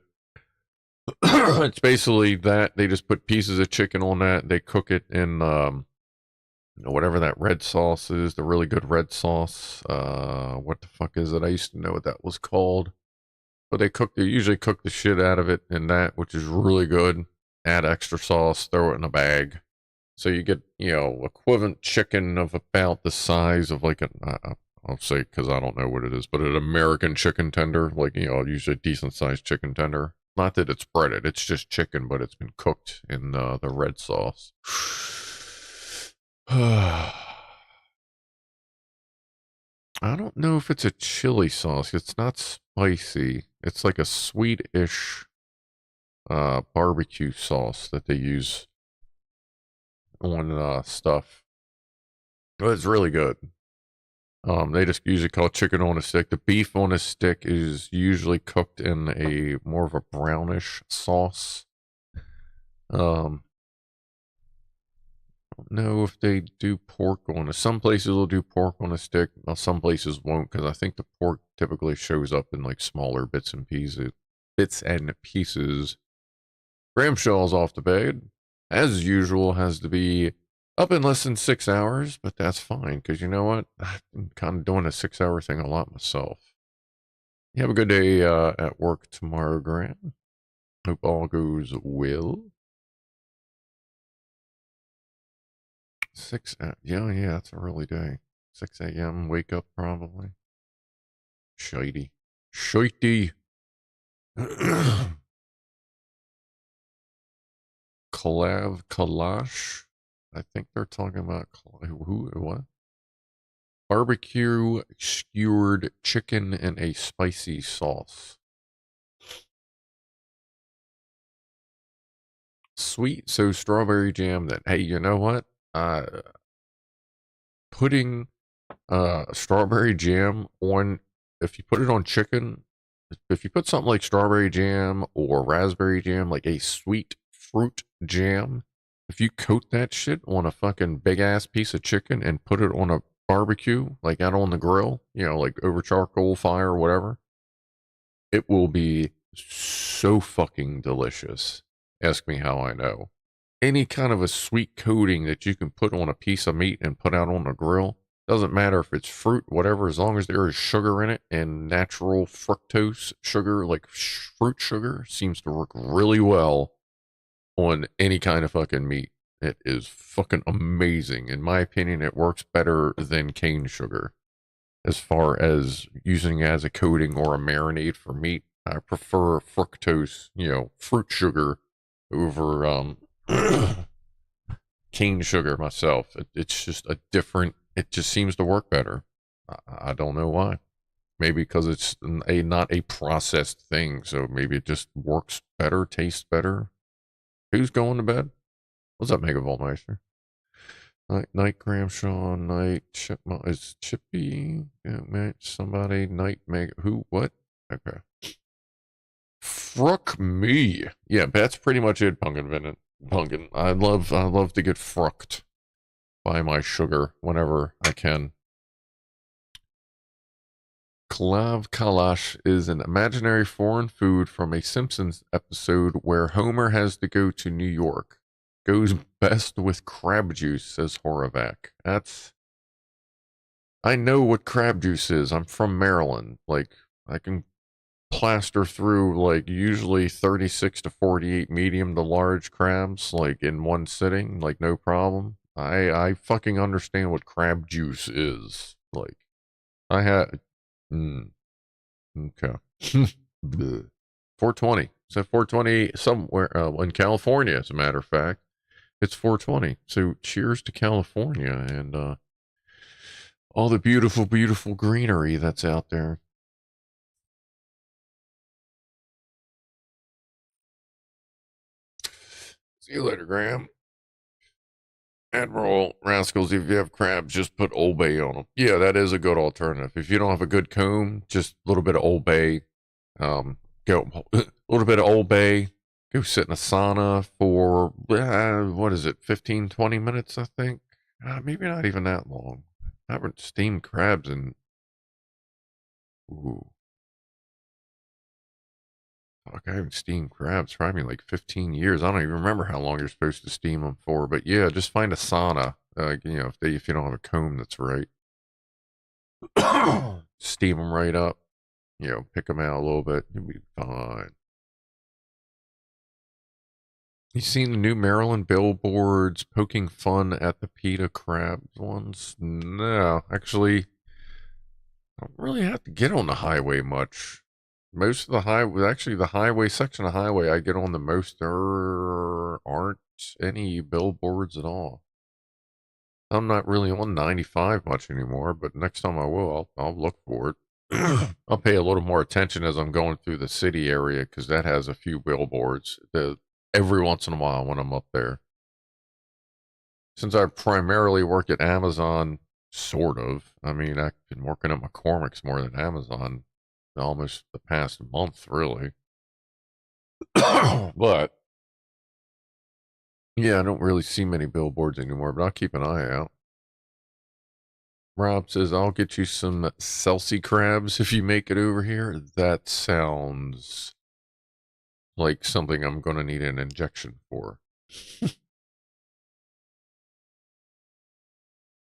It's basically that. They just put pieces of chicken on that. They cook it in whatever that red sauce is, the really good red sauce. What the fuck is it? I used to know what that was called. But they usually cook the shit out of it in that, which is really good. Add extra sauce, throw it in a bag. So you get, equivalent chicken of about the size of like I'll say because I don't know what it is, but an American chicken tender, like, usually a decent sized chicken tender. Not that it's breaded, it's just chicken, but it's been cooked in the red sauce. I don't know if it's a chili sauce. It's not spicy. It's like a sweet-ish barbecue sauce that they use on stuff. But it's really good. They just usually call it chicken on a stick. The beef on a stick is usually cooked in a more of a brownish sauce. I don't know if they do pork on a. Some places will do pork on a stick. Well, some places won't because I think the pork typically shows up in like smaller bits and pieces. Gramshaw's off to bed. As usual, has to be up in less than 6 hours, but that's fine because you know what? I'm kind of doing a 6-hour thing a lot myself. You have a good day at work tomorrow, Graham. Hope all goes well. 6 yeah, it's a early day. 6 a.m. wake up probably. Shitey. Kalash. I think they're talking about what? Barbecue skewered chicken in a spicy sauce. Sweet, so strawberry jam that, hey, you know what? Putting strawberry jam on, if you put it on chicken, if you put something like strawberry jam or raspberry jam, like a sweet fruit jam, if you coat that shit on a fucking big ass piece of chicken and put it on a barbecue, like out on the grill, like over charcoal fire or whatever, it will be so fucking delicious. Ask me how I know. Any kind of a sweet coating that you can put on a piece of meat and put out on the grill, doesn't matter if it's fruit, whatever, as long as there is sugar in it and natural fructose sugar, like fruit sugar, seems to work really well on any kind of fucking meat. It is fucking amazing. In my opinion, it works better than cane sugar. As far as using as a coating or a marinade for meat, I prefer fructose, fruit sugar over cane sugar myself. It's just a different, it just seems to work better. I don't know why. Maybe because it's not a processed thing, so maybe it just works better, tastes better. Who's going to bed? What's up, Mega Voltmeister? Night Gramshaw, Night Chipmunk. Is Chippy? Yeah, somebody, Night Mega. Who? What? Okay. Fruck me. Yeah, that's pretty much it, Pumpkin. I love to get frucked by my sugar whenever I can. Clive Kalash is an imaginary foreign food from a Simpsons episode where Homer has to go to New York. Goes best with crab juice, says Horavac. I know what crab juice is. I'm from Maryland. Like, I can plaster through, like, usually 36 to 48 medium to large crabs, like, in one sitting, like, no problem. I fucking understand what crab juice is. Like, I had... okay. 420. So 420 somewhere in California, as a matter of fact. It's 420. So cheers to California and all the beautiful, beautiful greenery that's out there. See you later, Graham. Admiral Rascals, if you have crabs, just put Old Bay on them. Yeah, that is a good alternative. If you don't have a good comb, just a little bit of Old Bay. Go a little bit of Old Bay. Go sit in a sauna for, what is it, 15, 20 minutes, I think? Maybe not even that long. I haven't steamed crabs in... Ooh. Fuck, I haven't steamed crabs probably like 15 years. I don't even remember how long you're supposed to steam them for. But yeah, just find a sauna. If you don't have a comb that's right. Steam them right up. Pick them out a little bit. You'll be fine. You seen the new Maryland billboards poking fun at the PETA crabs ones? No, actually, I don't really have to get on the highway much. Most of the the highway section of highway I get on the most, there aren't any billboards at all. I'm not really on 95 much anymore, but next time I will, I'll look for it. I'll pay a little more attention as I'm going through the city area because that has a few billboards every once in a while when I'm up there. Since I primarily work at Amazon, sort of. I mean, I've been working at McCormick's more than Amazon almost the past month, really. But yeah, I don't really see many billboards anymore, but I'll keep an eye out. Rob says, I'll get you some Celsi crabs if you make it over here. That sounds like something I'm going to need an injection for.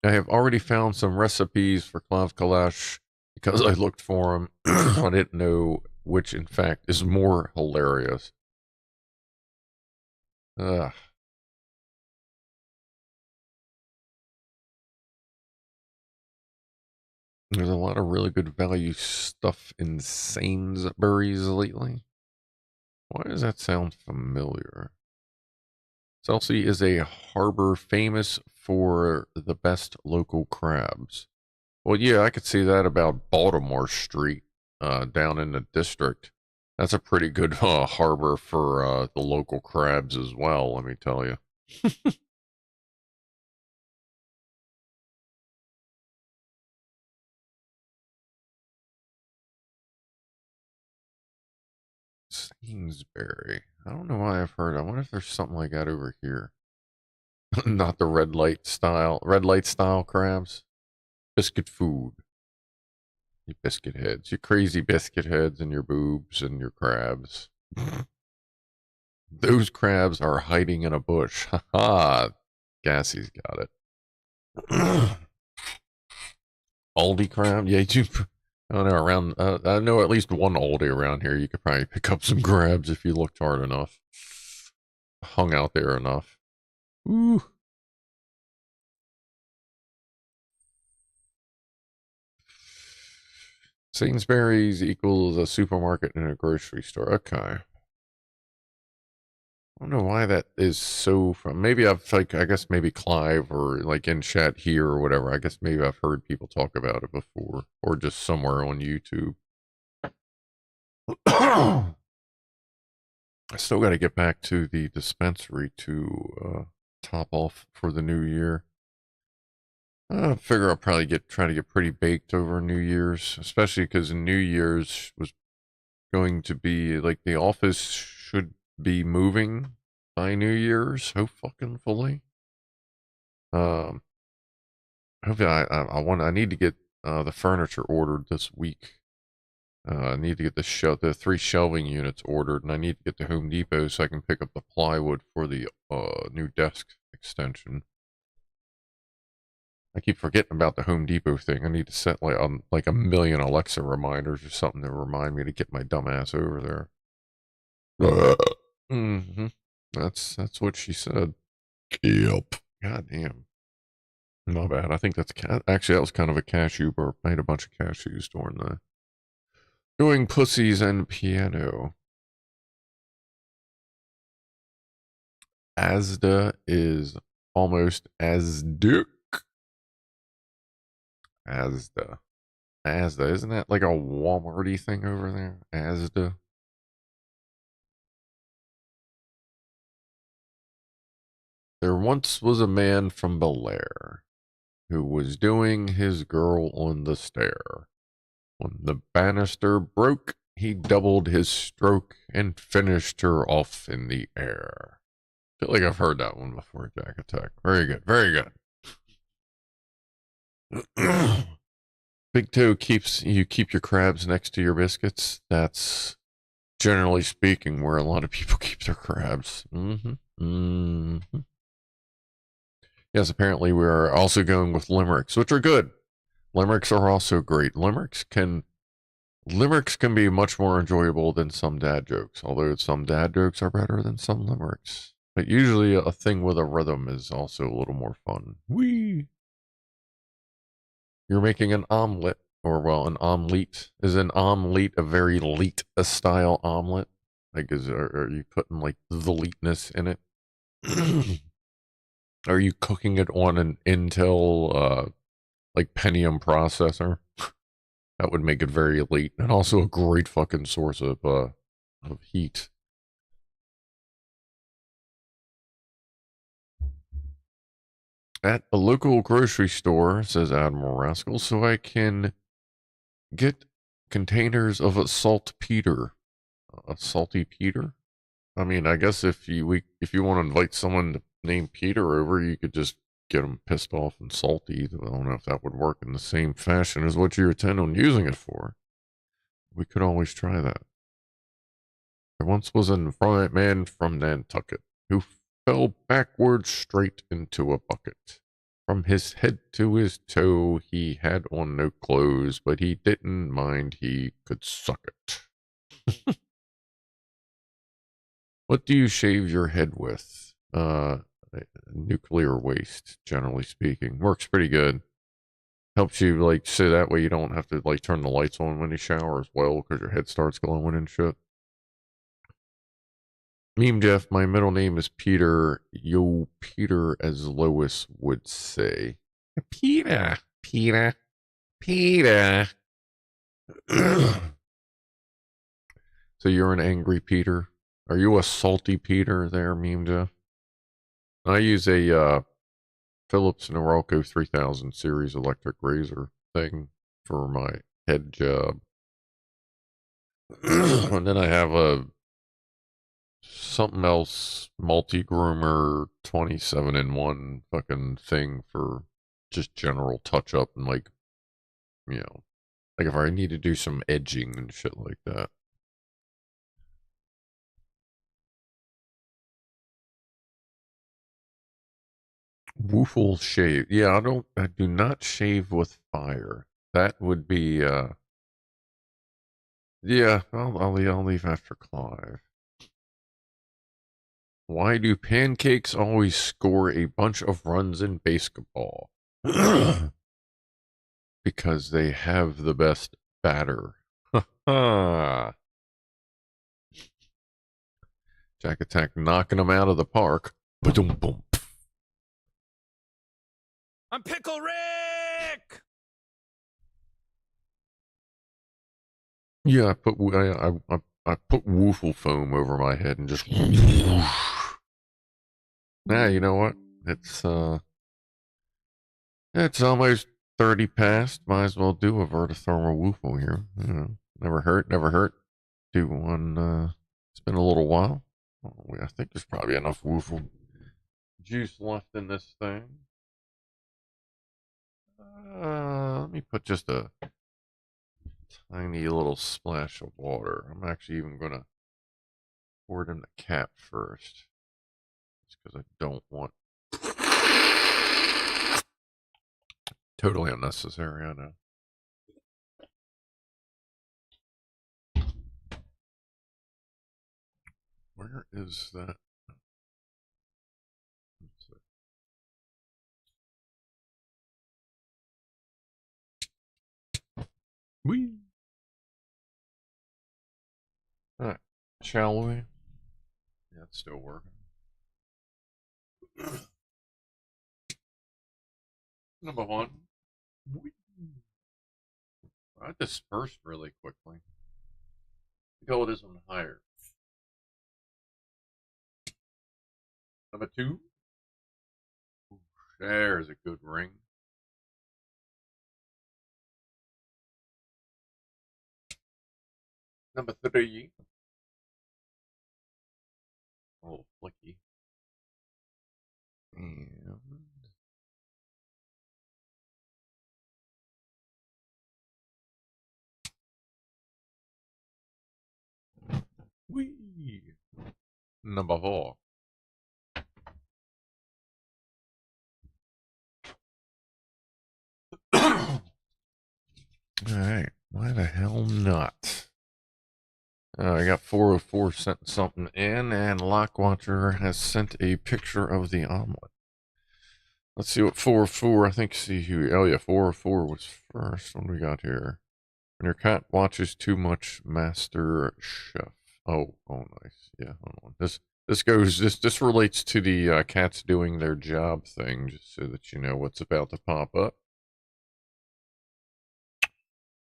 I have already found some recipes for Clive Kalash because I looked for them. I didn't know which, in fact, is more hilarious. Ugh. There's a lot of really good value stuff in Sainsbury's lately. Why does that sound familiar? Chelsea is a harbor famous for the best local crabs. Well, yeah, I could see that about Baltimore Street down in the district. That's a pretty good harbor for the local crabs as well, let me tell you. Sainsbury. I don't know why I've heard. I wonder if there's something like that over here. Not the red light style crabs. Biscuit food. You biscuit heads. You crazy biscuit heads and your boobs and your crabs. Those crabs are hiding in a bush. Ha ha. Gassy's got it. Aldi crab? Yeah, I don't know, around, I know at least one Aldi around here. You could probably pick up some crabs if you looked hard enough. Hung out there enough. Ooh. Sainsbury's equals a supermarket and a grocery store. Okay. I don't know why that is so from. Maybe I've like, I guess maybe Clive or like in chat here or whatever. I guess maybe I've heard people talk about it before or just somewhere on YouTube. I still got to get back to the dispensary to top off for the new year. I figure I'll probably try to get pretty baked over New Year's, especially because New Year's was going to be like the office should be moving by New Year's, so fucking fully. Hopefully I need to get the furniture ordered this week. I need to get the 3 shelving units ordered, and I need to get to Home Depot so I can pick up the plywood for the new desk extension. I keep forgetting about the Home Depot thing. I need to set like a million Alexa reminders or something to remind me to get my dumb ass over there. Mm-hmm. That's what she said. Yep. God damn. My bad. I think that's actually that was kind of a cashew burp. I ate a bunch of cashews doing Pussies and piano. Asda is almost as Duke. Asda. Isn't that like a Walmarty thing over there? Asda. There once was a man from Belair who was doing his girl on the stair. When the banister broke, he doubled his stroke and finished her off in the air. I feel like I've heard that one before, Jack Attack. Very good, very good. Big Toe you keep your crabs next to your biscuits. That's generally speaking where a lot of people keep their crabs. Yes, apparently we're also going with limericks, which are good. Limericks are also great. Limericks can be much more enjoyable than some dad jokes, although some dad jokes are better than some limericks. But usually a thing with a rhythm is also a little more fun. Whee! You're making an omelet, or well, an omelette. Is an omelette a very leet style omelet? Like, are you putting like the leetness in it? Are you cooking it on an Intel, like Pentium processor? That would make it very leet, and also a great fucking source of heat. At a local grocery store, says Admiral Rascal, so I can get containers of a saltpeter. A salty Peter? I mean, I guess if you want to invite someone named Peter over, you could just get them pissed off and salty. I don't know if that would work in the same fashion as what you intend on using it for. We could always try that. There once was a man from Nantucket who fell backwards straight into a bucket. From his head to his toe, he had on no clothes, but he didn't mind, he could suck it. What do you shave your head with? Nuclear waste, generally speaking. Works pretty good. Helps you, like, so that way you don't have to, like, turn the lights on when you shower as well, because your head starts glowing and shit. Meme Jeff, my middle name is Peter. Yo, Peter, as Lois would say. Peter. So you're an angry Peter? Are you a salty Peter there, Meme Jeff? I use a Philips Norelco 3000 series electric razor thing for my head job. And then I have a something else multi-groomer 27-in-1 fucking thing for just general touch-up and, like, you know, like if I need to do some edging and shit like that. Woofle shave. Yeah, I do not shave with fire. That would be, yeah, I'll leave after Clive. Why do Pancakes always score a bunch of runs in basketball? Because they have the best batter. Jack Attack knocking them out of the park. Boom, boom. I'm Pickle Rick! Yeah, I put woofle foam over my head and just. Now you know what? It's almost 30 past. Might as well do a VertoThermoWhoofle here. You know, never hurt. Do one. It's been a little while. Oh, I think there's probably enough woofle juice left in this thing. Let me put just a tiny little splash of water. I'm actually even gonna pour it in the cap first, just because I don't want. Totally unnecessary, I know. Where is that? Whee! Alright, shall we? Yeah, it's still working. Number one. Whee! I dispersed really quickly. Go this one higher. Number two. Ooh, there's a good ring. Number three. Oh, flicky. And whee! Number four. Alright, why the hell not? I got 404 sent something in, and Lockwatcher has sent a picture of the omelet. Let's see what 404, I think, see who, oh yeah, 404 was first. What do we got here? When your cat watches too much Master Chef. Oh, nice. Yeah, hold on. This relates to the cats doing their job thing, just so that you know what's about to pop up.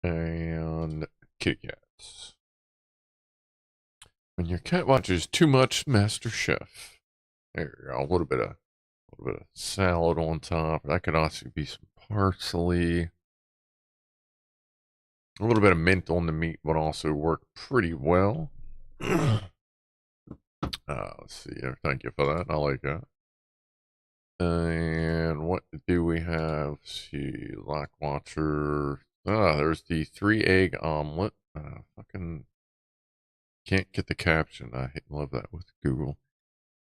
And kitty cats. When your cat watches too much Master Chef. There you go. A little bit of salad on top. That could also be some parsley. A little bit of mint on the meat would also work pretty well. Let's see. Thank you for that. I like that. And what do we have? Let's see. Lockwatcher. There's the 3-egg omelet. Fucking can't get the caption. I love that with Google.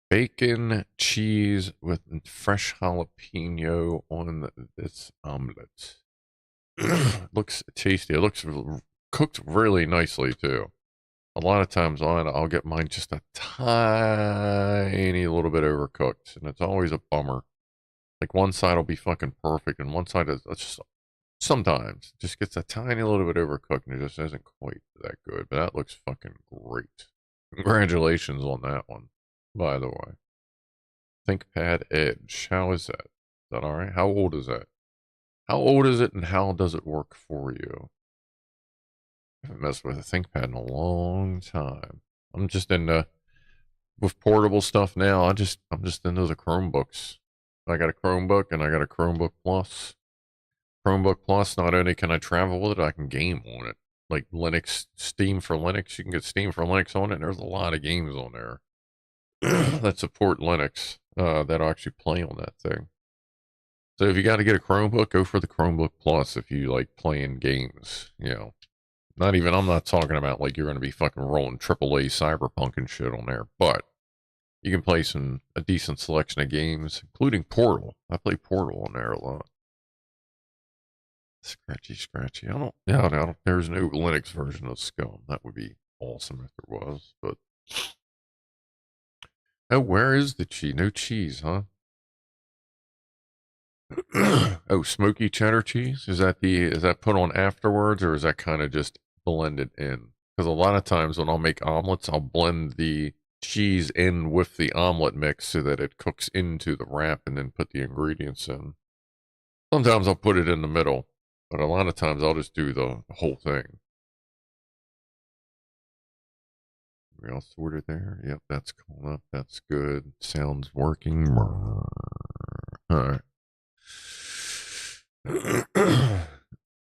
Bacon, cheese with fresh jalapeno on this omelet. Looks tasty. It looks cooked really nicely too. A lot of times I'll get mine just a tiny little bit overcooked, and it's always a bummer. Like one side will be fucking perfect, and one side is just sometimes just gets a tiny little bit overcooked, and it just isn't quite that good. But that looks fucking great. Congratulations on that one, by the way. ThinkPad Edge. How is that? Is that all right? How old is that? How old is it, and how does it work for you? I haven't messed with a ThinkPad in a long time. I'm just into with portable stuff now. I'm just into the Chromebooks. I got a Chromebook and I got a Chromebook Plus. Chromebook Plus, not only can I travel with it, I can game on it. Like Linux, Steam for Linux. You can get Steam for Linux on it, and there's a lot of games on there that support Linux that actually play on that thing. So if you got to get a Chromebook, go for the Chromebook Plus if you like playing games, you know. I'm not talking about like you're going to be fucking rolling AAA Cyberpunk and shit on there, but you can play a decent selection of games, including Portal. I play Portal on there a lot. Scratchy. There's no Linux version of Scum. That would be awesome if there was, but. Oh, where is the cheese? No cheese, huh? Oh, smoky cheddar cheese? Is that put on afterwards, or is that kind of just blended in? Because a lot of times when I'll make omelets, I'll blend the cheese in with the omelet mix so that it cooks into the wrap and then put the ingredients in. Sometimes I'll put it in the middle, but a lot of times I'll just do the whole thing. We all sorted there? Yep, that's calling up. That's good. Sounds working. Alright.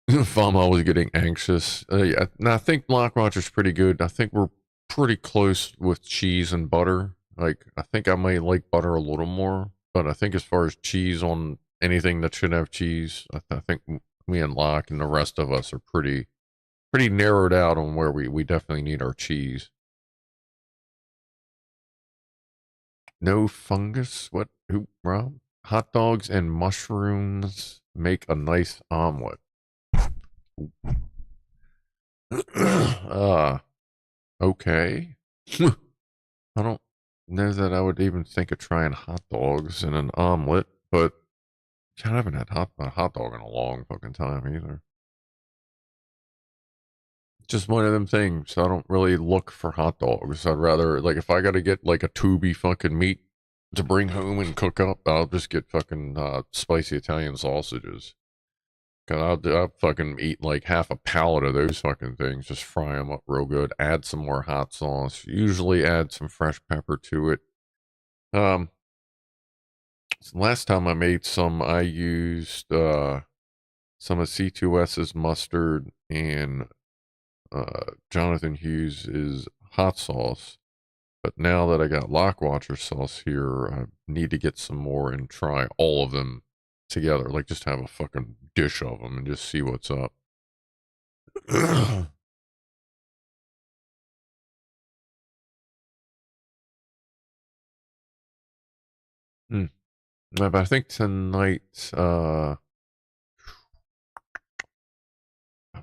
If I'm always getting anxious. Yeah, no, I think Block Watcher's pretty good. I think we're pretty close with cheese and butter. Like, I think I may like butter a little more, but I think as far as cheese on anything that should have cheese, I think me and Locke and the rest of us are pretty narrowed out on where we definitely need our cheese. No fungus? What? Who, Rob? Hot dogs and mushrooms make a nice omelet. Okay. I don't know that I would even think of trying hot dogs in an omelet, but I haven't had a hot dog in a long fucking time either. Just one of them things. I don't really look for hot dogs. I'd rather, like, if I gotta get like a tubey fucking meat to bring home and cook up, I'll just get fucking spicy Italian sausages. Cause I'll fucking eat like half a pallet of those fucking things. Just fry them up real good. Add some more hot sauce. Usually add some fresh pepper to it. So last time I made some, I used some of C2S's mustard and Jonathan Hughes' hot sauce. But now that I got Lockwatcher sauce here, I need to get some more and try all of them together. Like, just have a fucking dish of them and just see what's up. But I think tonight, I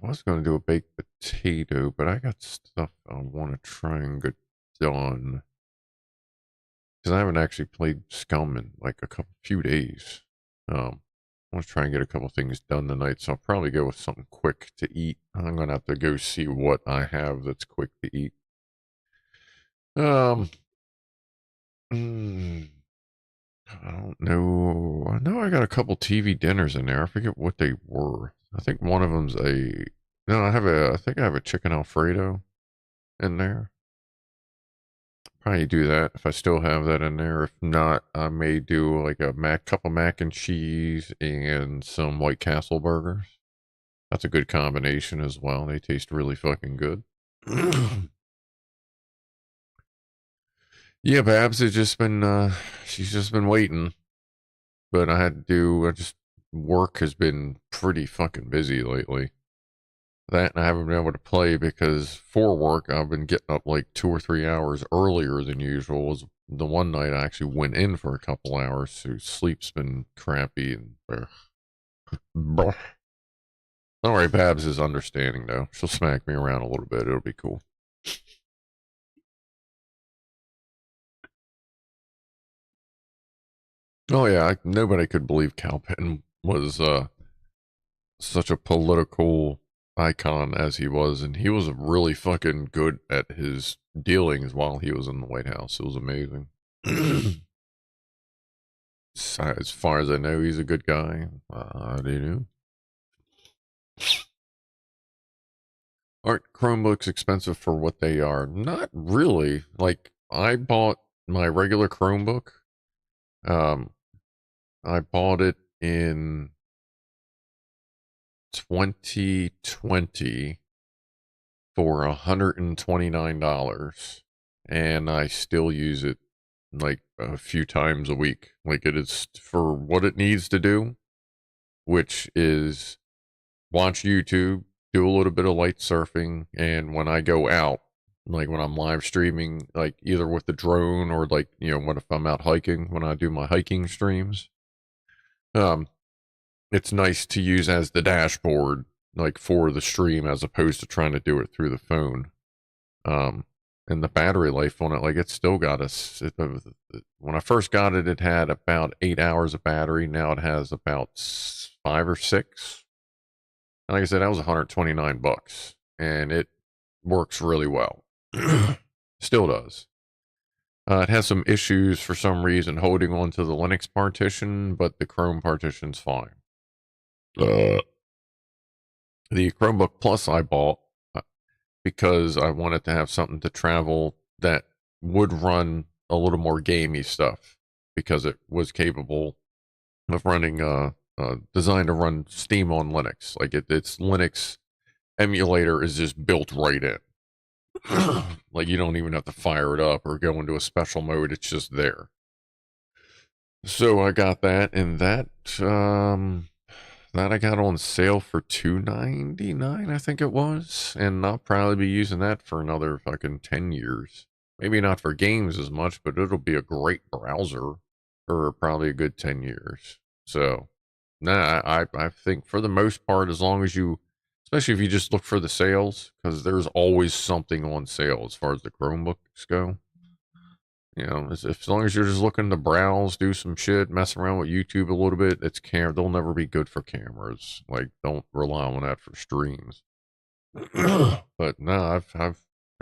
was going to do a baked potato, but I got stuff I want to try and get done. Because I haven't actually played Scum in like a few days. I want to try and get a couple things done tonight, so I'll probably go with something quick to eat. I'm going to have to go see what I have that's quick to eat. I don't know. I know I got a couple TV dinners in there. I forget what they were. I think one of them's no, I think I have a chicken Alfredo in there. Probably do that if I still have that in there. If not, I may do like a couple mac and cheese and some White Castle burgers. That's a good combination as well. They taste really fucking good. Yeah, Babs has just been, she's just been waiting. But work has been pretty fucking busy lately. That and I haven't been able to play because for work, I've been getting up like 2 or 3 hours earlier than usual. Was the one night I actually went in for a couple hours, so sleep's been crappy and don't worry, Babs is understanding though. She'll smack me around a little bit. It'll be cool. Oh yeah, nobody could believe Calpin was such a political icon as he was, and he was really fucking good at his dealings while he was in the White House. It was amazing. As far as I know, he's a good guy. Do you know? Aren't Chromebooks expensive for what they are? Not really. Like, I bought my regular Chromebook. I bought it in 2020 for $129, and I still use it like a few times a week. Like, it is for what it needs to do, which is watch YouTube, do a little bit of light surfing, and when I go out, like when I'm live streaming, like either with the drone or like, you know, what if I'm out hiking, when I do my hiking streams, it's nice to use as the dashboard, like for the stream, as opposed to trying to do it through the phone. And the battery life on it, like it's still got when I first got it, it had about 8 hours of battery. Now it has about 5 or 6. And like I said, that was $129 and it works really well. Still does. It has some issues for some reason holding on to the Linux partition, but the Chrome partition's fine. The Chromebook Plus I bought because I wanted to have something to travel that would run a little more gamey stuff, because it was capable of running designed to run Steam on Linux. Like its Linux emulator is just built right in. Like you don't even have to fire it up or go into a special mode. It's just there. So I got that, and that I got on sale for $2.99, I think it was, and I'll probably be using that for another fucking 10 years. Maybe not for games as much, but it'll be a great browser for probably a good 10 years. So, nah, I think for the most part, as long as you, especially if you just look for the sales, because there's always something on sale as far as the Chromebooks go. You know, as long as you're just looking to browse, do some shit, mess around with YouTube a little bit, they'll never be good for cameras. Like, don't rely on that for streams. But no, I've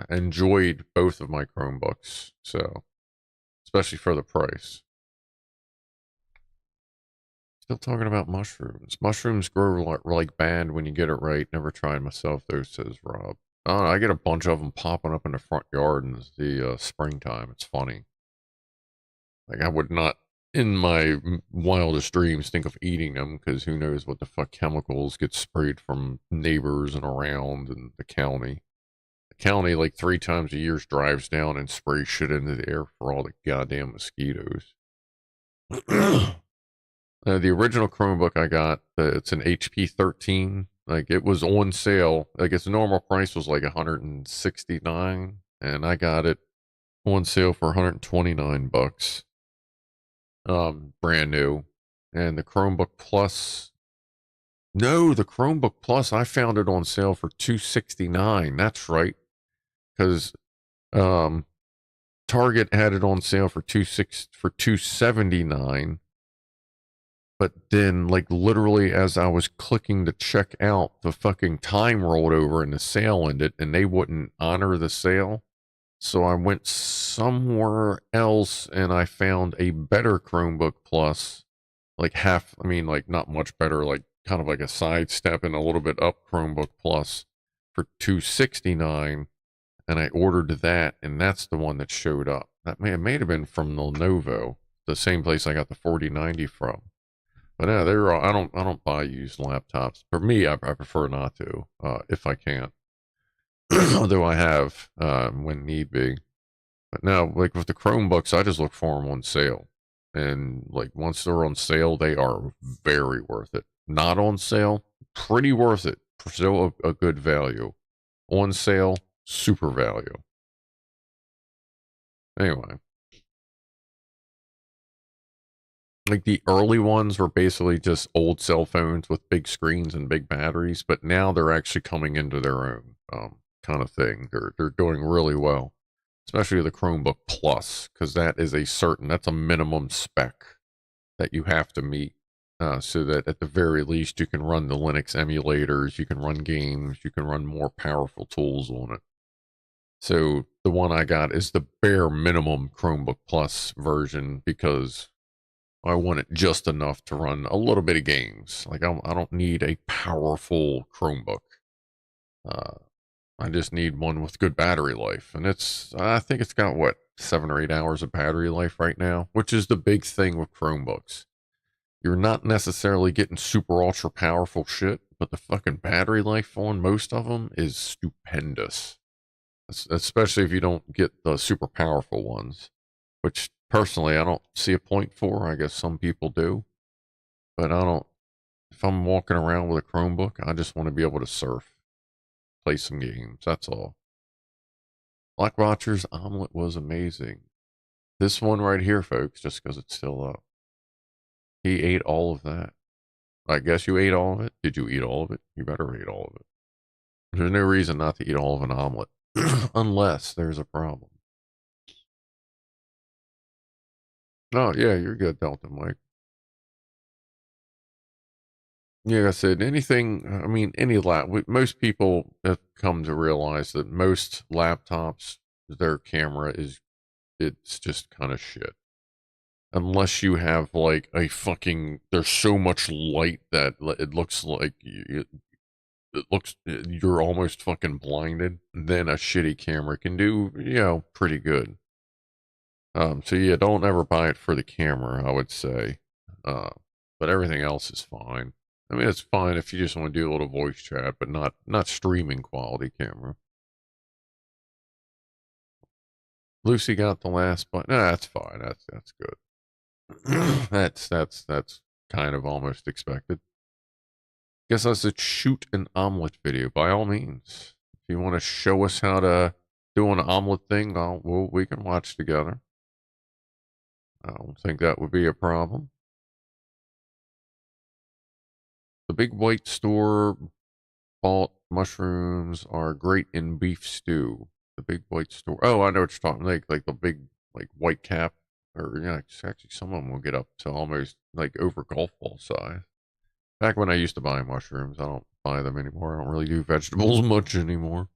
enjoyed both of my Chromebooks, so especially for the price. Still talking about mushrooms. Mushrooms grow like bad when you get it right. Never tried myself, though, says Rob. I get a bunch of them popping up in the front yard in the springtime. It's funny. Like, I would not, in my wildest dreams, think of eating them, because who knows what the fuck chemicals get sprayed from neighbors and around in the county. The county, like 3 times a year, drives down and sprays shit into the air for all the goddamn mosquitoes. The original Chromebook I got, it's an HP 13. Like, it was on sale. Like, its normal price was like $169, and I got it on sale for $129. Brand new. And the Chromebook Plus, no, the Chromebook Plus, I found it on sale for $269. That's right. Because Target had it on sale for $279. But then, like, literally as I was clicking to check out, the fucking time rolled over and the sale ended, and they wouldn't honor the sale. So I went somewhere else and I found a better Chromebook Plus, like not much better, like kind of like a sidestep and a little bit up Chromebook Plus for $269. And I ordered that, and that's the one that showed up. It may have been from Lenovo, the same place I got the 4090 from. But yeah, I don't buy used laptops. For me, I prefer not to, if I can. Although I have, when need be. But now, like with the Chromebooks, I just look for them on sale. And like once they're on sale, they are very worth it. Not on sale, pretty worth it. Still a good value. On sale, super value. Anyway. Like the early ones were basically just old cell phones with big screens and big batteries, but now they're actually coming into their own kind of thing. They're doing really well, especially the Chromebook Plus, because that's a minimum spec that you have to meet, so that at the very least you can run the Linux emulators, you can run games, you can run more powerful tools on it. So the one I got is the bare minimum Chromebook Plus version, because I want it just enough to run a little bit of games. Like I don't need a powerful Chromebook. I just need one with good battery life, and I think it's got 7 or 8 hours of battery life right now, which is the big thing with Chromebooks. You're not necessarily getting super ultra powerful shit, but the fucking battery life on most of them is stupendous. Especially if you don't get the super powerful ones, which personally I don't see a point for. I guess some people do, but I don't. If I'm walking around with a Chromebook, I just want to be able to surf, play some games. That's all. Black Watcher's omelet was amazing. This one right here, folks, just because it's still up. He ate all of that. I guess you ate all of it. Did you eat all of it? You better eat all of it. There's no reason not to eat all of an omelet, unless there's a problem. Oh, yeah, you're good, Delta Mike. Yeah, like I said, most people have come to realize that most laptops, their camera is it's just kind of shit. Unless you have like a fucking, there's so much light that it looks like you're almost fucking blinded. Then a shitty camera can do, pretty good. So yeah, don't ever buy it for the camera, I would say. But everything else is fine. I mean, it's fine if you just want to do a little voice chat, but not streaming quality camera. Lucy got the last button. Nah, that's fine. That's good. that's kind of almost expected. Guess I should shoot an omelet video by all means. If you want to show us how to do an omelet thing, we can watch together. I don't think that would be a problem. The big white store bought mushrooms are great in beef stew. The big white store. Oh, I know what you're talking like the big white cap, or actually some of them will get up to almost like over golf ball size. Back when I used to buy mushrooms, I don't buy them anymore. I don't really do vegetables much anymore.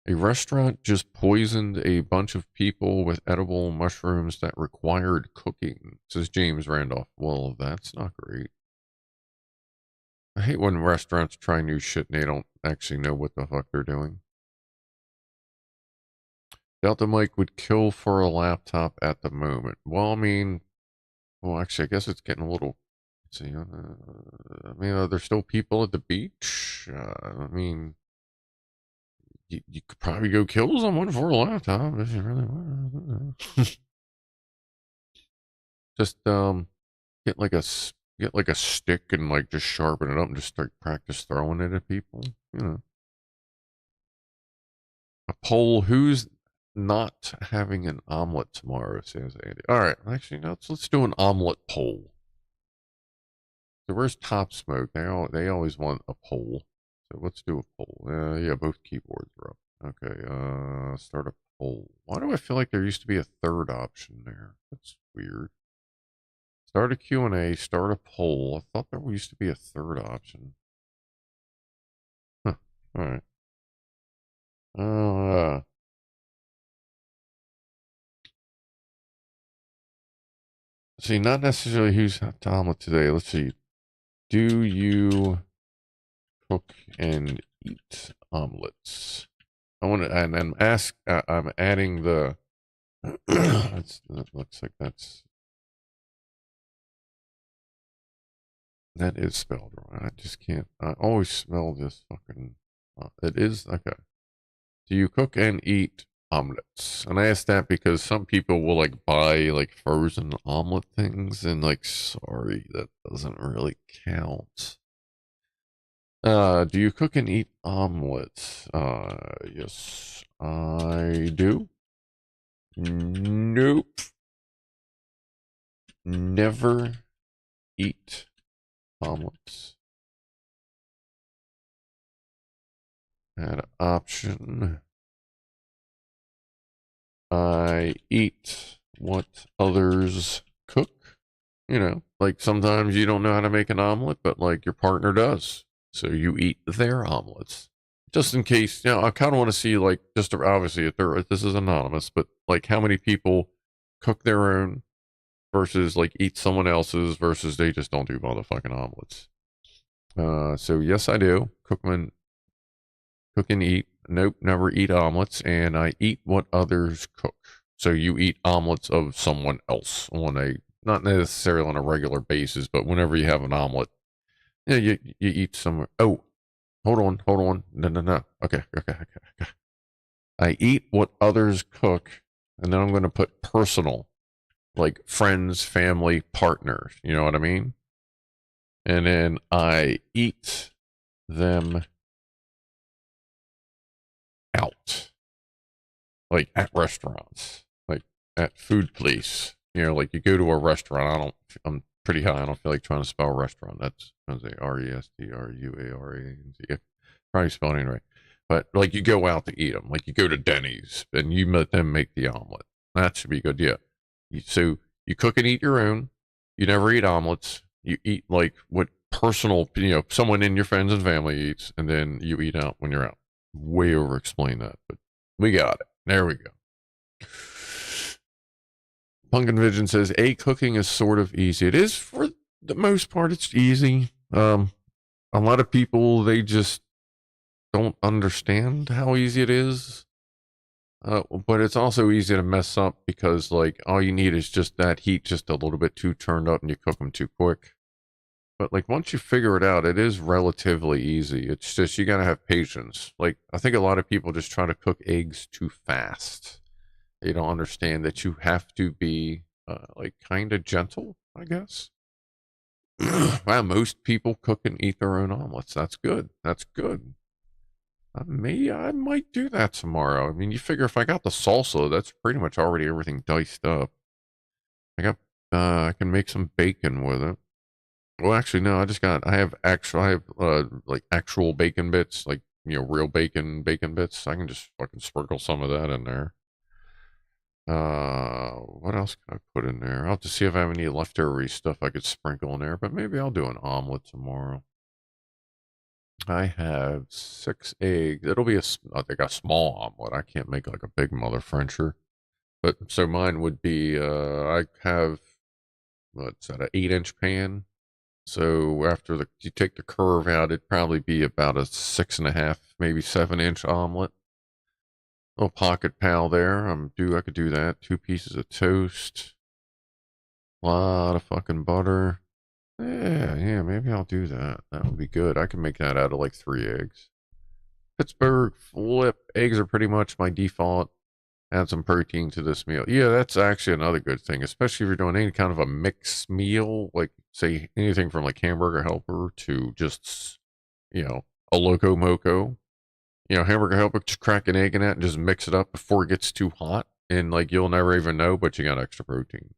A restaurant just poisoned a bunch of people with edible mushrooms that required cooking, says James Randolph. Well, that's not great. I hate when restaurants try new shit and they don't actually know what the fuck they're doing. Delta Mike would kill for a laptop at the moment. Well, I mean, actually, I guess it's getting a little. Let's see, I mean, there's still people at the beach. I mean, you could probably go kill someone for a laptop if you really want. Just get like a stick and just sharpen it up and just start practice throwing it at people. A poll: who's not having an omelet tomorrow, says Andy. All right, actually, let's do an omelet poll. So where's Top Smoke? They always want a poll. So let's do a poll. Yeah, both keyboards are up. Okay, start a poll. Why do I feel like there used to be a third option there? That's weird. Start a Q&A, start a poll. I thought there used to be a third option. Huh, all right. See, not necessarily who's to omelet today. Let's see. Do you cook and eat omelets? I want to, and then ask. I'm adding the. That looks like that is spelled wrong. I just can't. I always smell this fucking. It is okay. Do you cook and eat omelets? And I ask that because some people will buy frozen omelet things, and sorry, that doesn't really count. Do you cook and eat omelets? Yes, I do. Nope. Never eat omelets. Add option. I eat what others cook. Sometimes you don't know how to make an omelet, but your partner does. So you eat their omelets. Just in case, I kind of want to see obviously if this is anonymous, but how many people cook their own versus eat someone else's versus they just don't do motherfucking omelets. So yes, I do. Cook and eat. Nope, never eat omelets, and I eat what others cook. So you eat omelets of someone else not necessarily on a regular basis, but whenever you have an omelet, you eat some. Oh, hold on. No. Okay. I eat what others cook, and then I'm going to put personal, friends, family, partners. You know what I mean? And then I eat them out, at restaurants, at food place. You go to a restaurant. I'm pretty high. I don't feel like trying to spell restaurant. That's RESTRUARE. Probably spelling it right. But you go out to eat them. You go to Denny's and you let them make the omelet. That should be good. Yeah. So you cook and eat your own. You never eat omelets. You eat what personal, someone in your friends and family eats, and then you eat out when you're out. Way over explain that, but we got it. There we go. Pumpkin Vision says egg cooking is sort of easy. It is for the most part. It's easy. A lot of people, they just don't understand how easy it is. But it's also easy to mess up because like all you need is just that heat just a little bit too turned up and you cook them too quick. But like once you figure it out, it is relatively easy. It's just you gotta have patience. Like I think a lot of people just try to cook eggs too fast. They don't understand that you have to be like kind of gentle, I guess. Wow, most people cook and eat their own omelets. That's good. That's good. I might do that tomorrow. I mean, you figure if I got the salsa, that's pretty much already everything diced up. I can make some bacon with it. Well, actually, no, I have like actual bacon bits, like, you know, real bacon bits. I can just fucking sprinkle some of that in there. What else can I put in there? I'll have to see if I have any leftover stuff I could sprinkle in there, but maybe I'll do an omelet tomorrow. I have 6 eggs. It'll be I think a small omelet. I can't make like a big mother Frencher. But so mine would be, I have, what's that, an 8-inch pan. So after you take the curve out, it'd probably be about a 6.5, maybe 7-inch omelet. Little pocket pal there. I could do that. 2 pieces of toast. A lot of fucking butter. Yeah, maybe I'll do that. That would be good. I can make that out of like 3 eggs. Pittsburgh flip. Eggs are pretty much my default. Add some protein to this meal. Yeah, that's actually another good thing, especially if you're doing any kind of a mixed meal, like say anything from like Hamburger Helper to just, you know, a Loco Moco. You know, Hamburger Helper, just crack an egg in that and just mix it up before it gets too hot. And like you'll never even know, but you got extra protein.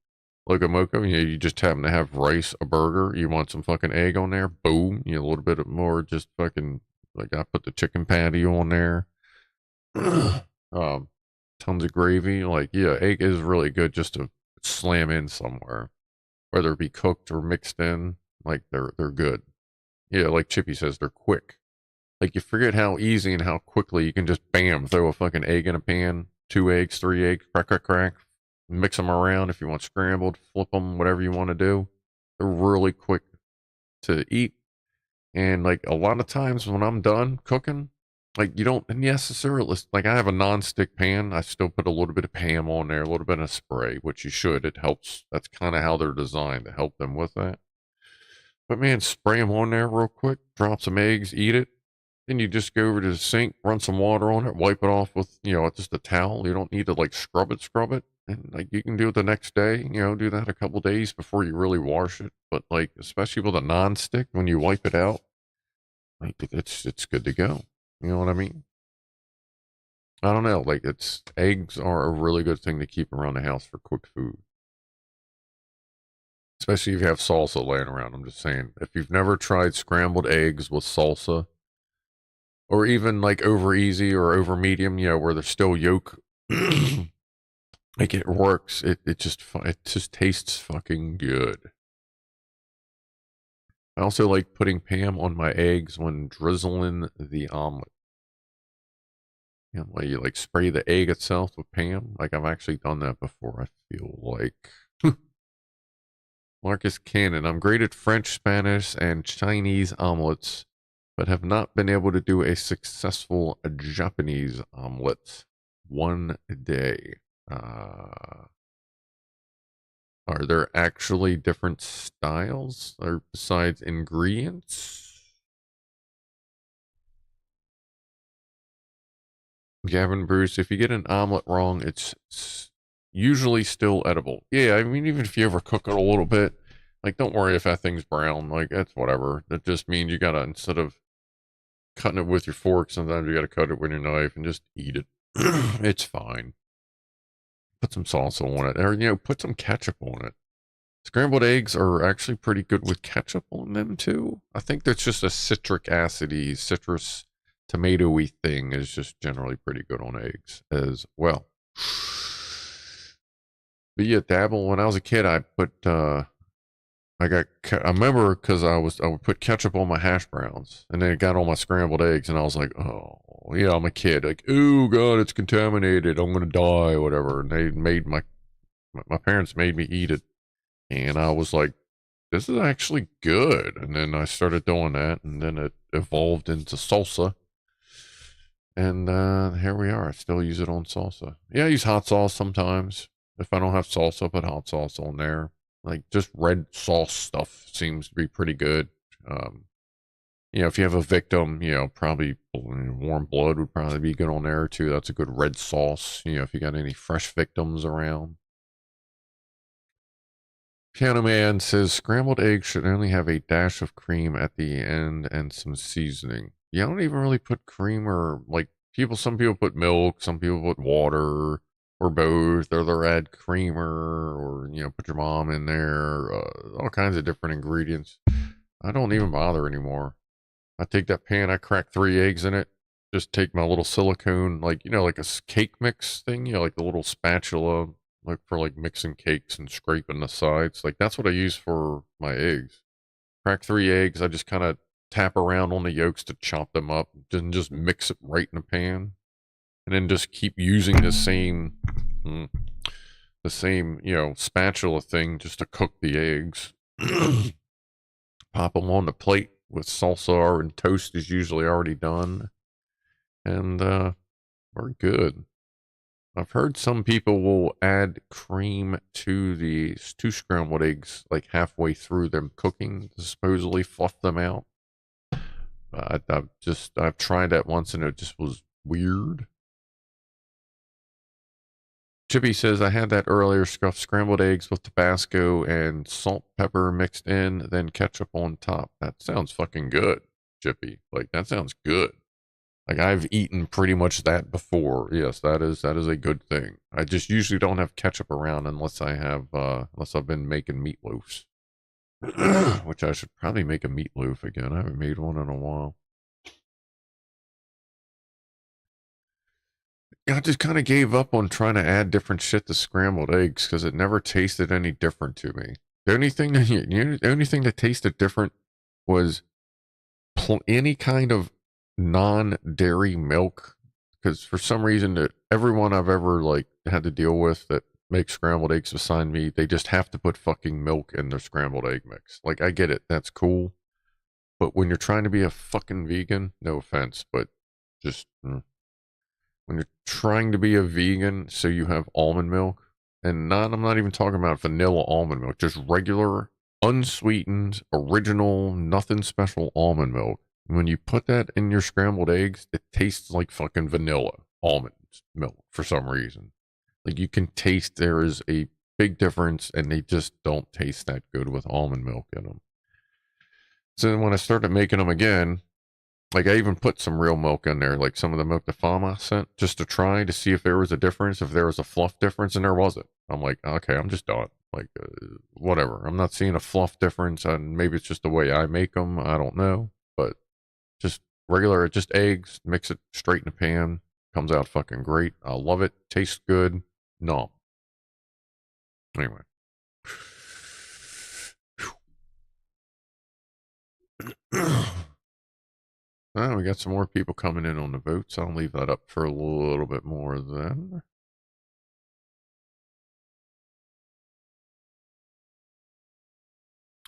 Loco Moco, you know, you just happen to have rice, a burger, you want some fucking egg on there, boom, you know, a little bit more just fucking, like I put the chicken patty on there. Tons of gravy. Like, yeah, egg is really good just to slam in somewhere, whether it be cooked or mixed in. Like they're good. Yeah, like Chippy says, they're quick. Like you forget how easy and how quickly you can just bam throw a fucking egg in a pan, 2 eggs, 3 eggs, crack, mix them around. If you want scrambled, flip them, whatever you want to do. They're really quick to eat. And like a lot of times when I'm done cooking, like you don't necessarily, like I have a non-stick pan. I still put a little bit of Pam on there, a little bit of spray, which you should. It helps. That's kind of how they're designed to help them with that. But man, spray them on there real quick, drop some eggs, eat it. Then you just go over to the sink, run some water on it, wipe it off with, you know, just a towel. You don't need to like scrub it. And like you can do it the next day, you know, do that a couple days before you really wash it. But like, especially with a non-stick, when you wipe it out, like it's good to go. You know what I mean? I don't know. Like eggs are a really good thing to keep around the house for cooked food. Especially if you have salsa laying around. I'm just saying, if you've never tried scrambled eggs with salsa, or even like over easy or over medium, you know, where there's still yolk, like it works. It just tastes fucking good. I also like putting Pam on my eggs when drizzling the omelet. You know, like you like spray the egg itself with Pam. Like I've actually done that before, I feel like. Marcus Cannon. I'm great at French, Spanish, and Chinese omelets, but have not been able to do a successful Japanese omelet one day. Are there actually different styles or besides ingredients? Gavin Bruce, if you get an omelet wrong, it's usually still edible. Yeah, I mean, even if you overcook it a little bit, like, don't worry if that thing's brown. Like, that's whatever. That just means you gotta, instead of cutting it with your fork, sometimes you gotta cut it with your knife and just eat it. It's fine. Put some salsa on it, or, you know, put some ketchup on it. Scrambled eggs are actually pretty good with ketchup on them, too. I think that's just a citric acidy, citrus, tomatoey thing is just generally pretty good on eggs as well. But yeah, dabble. When I was a kid, I put, I remember because I would put ketchup on my hash browns, and then it got on my scrambled eggs, and I was like, oh, yeah, I'm a kid. Like, oh, God, it's contaminated. I'm going to die, or whatever. And they made my my parents made me eat it, and I was like, this is actually good. And then I started doing that, and then it evolved into salsa. And here we are. I still use it on salsa. Yeah, I use hot sauce sometimes. If I don't have salsa, I'll put hot sauce on there. Like just red sauce stuff seems to be pretty good. If you have a victim, probably warm blood would probably be good on there too. That's a good red sauce. If you got any fresh victims around. Pianoman says scrambled eggs should only have a dash of cream at the end and some seasoning. Yeah, I don't even really put cream or like some people put milk, some people put water or both, or they'll add creamer or, put your mom in there, all kinds of different ingredients. I don't even bother anymore. I take that pan, I crack 3 eggs in it, just take my little silicone, like a cake mix thing, like the little spatula, like for like mixing cakes and scraping the sides. Like that's what I use for my eggs. Crack 3 eggs, I just kind of tap around on the yolks to chop them up, and just mix it right in the pan. And then just keep using the same, spatula thing just to cook the eggs. Pop them on the plate with salsa, and toast is usually already done. And we're good. I've heard some people will add cream to the scrambled eggs like halfway through them cooking to supposedly fluff them out. I've tried that once and it just was weird. Chippy says, I had that earlier, scrambled eggs with Tabasco and salt, pepper mixed in, then ketchup on top. That sounds fucking good, Chippy. Like, that sounds good. Like, I've eaten pretty much that before. Yes, that is a good thing. I just usually don't have ketchup around unless I've been making meatloafs. Which I should probably make a meatloaf again. I haven't made one in a while. I just kind of gave up on trying to add different shit to scrambled eggs because it never tasted any different to me. The only thing that tasted different was any kind of non-dairy milk. Because for some reason, that everyone I've ever had to deal with that makes scrambled eggs beside me, they just have to put fucking milk in their scrambled egg mix. Like, I get it, that's cool. But when you're trying to be a fucking vegan, no offense, but just when you're trying to be a vegan, so you have almond milk, and I'm not even talking about vanilla almond milk, just regular, unsweetened, original, nothing special almond milk. When you put that in your scrambled eggs, it tastes like fucking vanilla almond milk for some reason. Like, you can taste there is a big difference, and they just don't taste that good with almond milk in them. So then when I started making them again, like, I even put some real milk in there, like some of the milk that Fama sent, just to try to see if there was a difference, if there was a fluff difference, and there wasn't. I'm like, okay, I'm just done. Like, whatever. I'm not seeing a fluff difference, and maybe it's just the way I make them. I don't know, but just regular, just eggs, mix it straight in the pan, comes out fucking great. I love it. Tastes good. No. Anyway. We got some more people coming in on the votes. I'll leave that up for a little bit more then.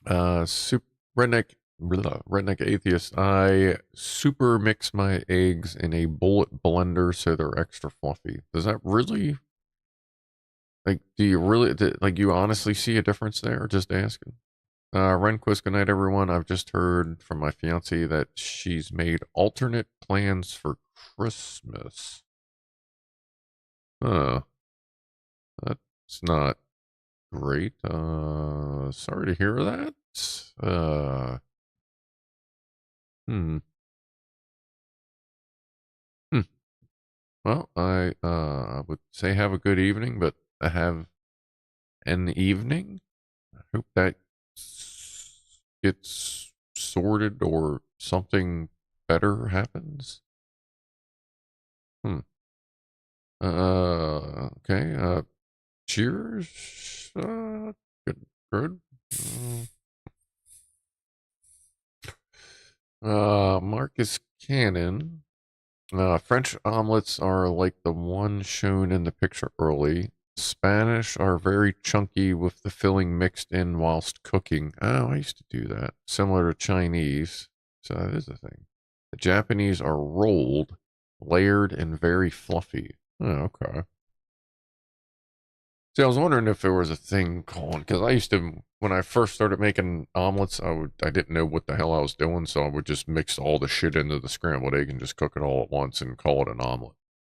Redneck atheist. I super mix my eggs in a bullet blender so they're extra fluffy. Does that really, do you really, you honestly see a difference there? Just asking. Renquist, good night, everyone. I've just heard from my fiance that she's made alternate plans for Christmas. That's not great. Sorry to hear that. Well, I would say have a good evening, but have an evening. I hope that gets sorted or something better happens. Okay. Cheers. Good. Marcus Cannon. French omelets are like the one shown in the picture early. Spanish are very chunky with the filling mixed in whilst cooking. Oh, I used to do that. Similar to Chinese. So that is a thing. The Japanese are rolled, layered, and very fluffy. Oh, okay. See, I was wondering if there was a thing called, because I used to, when I first started making omelets, I didn't know what the hell I was doing, so I would just mix all the shit into the scrambled egg and just cook it all at once and call it an omelet.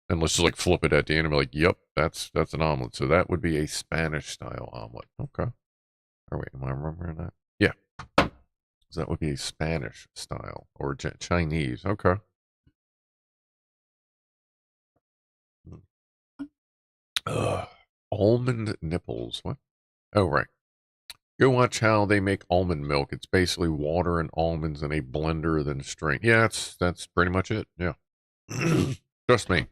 And let's just like flip it at the end and be like, yep, that's an omelet. So that would be a Spanish style omelet. Okay. Oh wait, am I remembering that? Yeah. So that would be a Spanish style or Chinese. Okay. Ugh. Almond nipples. What? Oh, right. Go watch how they make almond milk. It's basically water and almonds in a blender, then strain. Yeah, that's pretty much it. Yeah. Trust me.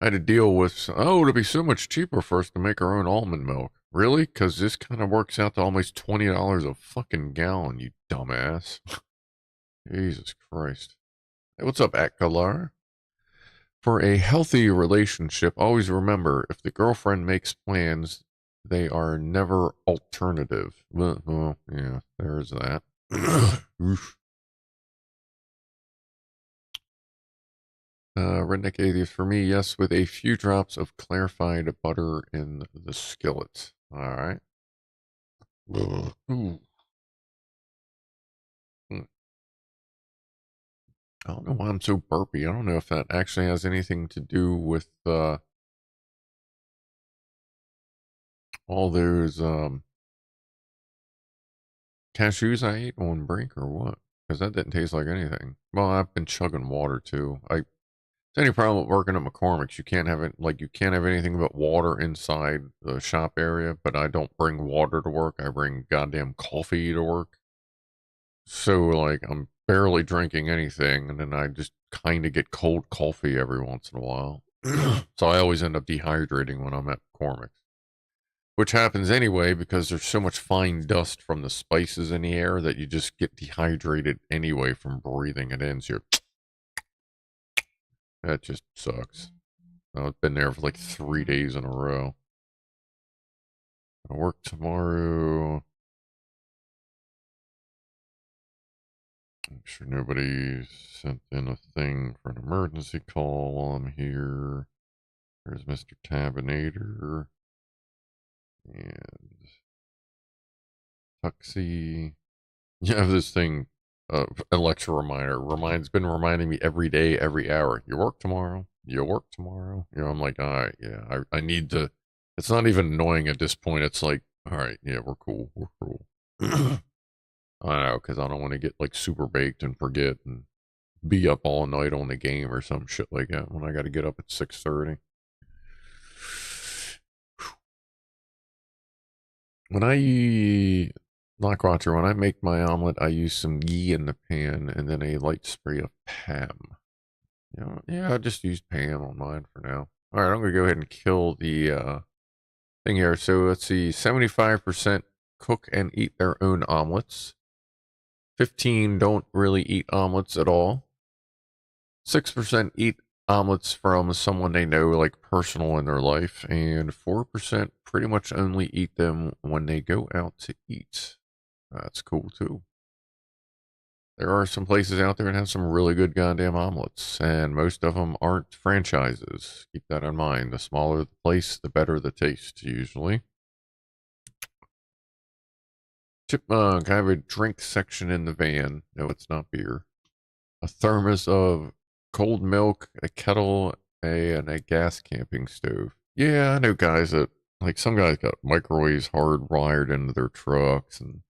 I had to deal with, oh, it'll be so much cheaper for us to make our own almond milk. Really? Because this kind of works out to almost $20 a fucking gallon, you dumbass. Jesus Christ. Hey, what's up, Akalar? For a healthy relationship, always remember, if the girlfriend makes plans, they are never alternative. Well, yeah, there's that. Oof. Redneck Atheist, for me, yes, with a few drops of clarified butter in the skillet. All right. Ooh. I don't know why I'm so burpy. I don't know if that actually has anything to do with all those cashews I ate on break or what? Because that didn't taste like anything. Well, I've been chugging water too. It's any problem with working at McCormick's. You can't have it like you can't have anything but water inside the shop area. But I don't bring water to work. I bring goddamn coffee to work. So like I'm barely drinking anything, and then I just kind of get cold coffee every once in a while. So I always end up dehydrating when I'm at McCormick's. Which happens anyway because there's so much fine dust from the spices in the air that you just get dehydrated anyway from breathing it in. So that just sucks. I've been there for like 3 days in a row. I work tomorrow. I'm sure nobody sent in a thing for an emergency call while I'm here. There's Mr. Tabinator. And Tuxie. You have this thing, Alexa reminder. Been reminding me every day, every hour. You work tomorrow? You work tomorrow? You know, I'm like, all right, yeah, I need to. It's not even annoying at this point. It's like, all right, yeah, we're cool. We're cool. I know, because I don't want to get like super baked and forget and be up all night on the game or some shit like that when I got to get up at 6:30. When when I make my omelet, I use some ghee in the pan and then a light spray of Pam. You know, yeah, I just use Pam on mine for now. All right, I'm gonna go ahead and kill the thing here. So let's see, 75% cook and eat their own omelets. 15 don't really eat omelets at all. 6% eat omelets from someone they know, like personal in their life, and 4% pretty much only eat them when they go out to eat. That's cool too. There are some places out there that have some really good goddamn omelets, and most of them aren't franchises. Keep that in mind. The smaller the place, the better the taste, usually. Chipmunk, I have a drink section in the van. No, it's not beer. A thermos of cold milk, a kettle, and a gas camping stove. Yeah, I know guys that, like, some guys got microwaves hardwired into their trucks, and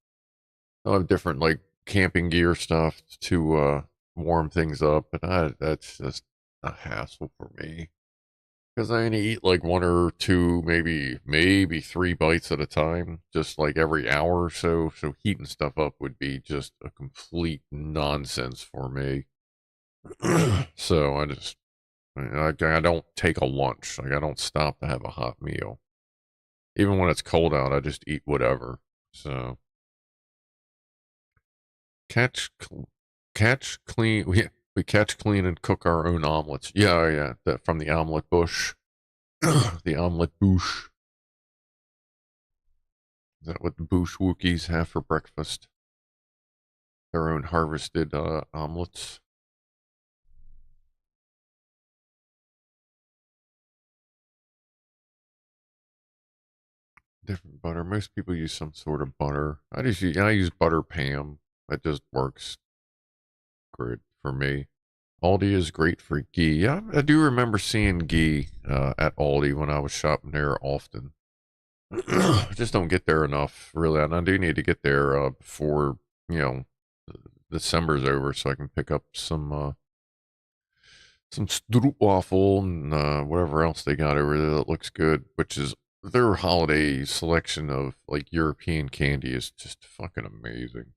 they'll have different, like, camping gear stuff to warm things up, but that's just a hassle for me. Because I only eat like one or two, maybe 3 bites at a time, just like every hour or so. So heating stuff up would be just a complete nonsense for me. So I don't take a lunch. Like I don't stop to have a hot meal. Even when it's cold out, I just eat whatever. So catch clean. We catch, clean, and cook our own omelets. Yeah, yeah, from the omelet bush. The omelet bouche. Is that what the bouche Wookiees have for breakfast? Their own harvested omelets. Different butter. Most people use some sort of butter. I use butter Pam. That just works great for me. Aldi is great for ghee. Yeah, I do remember seeing ghee at Aldi when I was shopping there often. I just don't get there enough, really. And I do need to get there before, you know, December's over so I can pick up some stroopwafel and whatever else they got over there that looks good, which is their holiday selection of like European candy is just fucking amazing.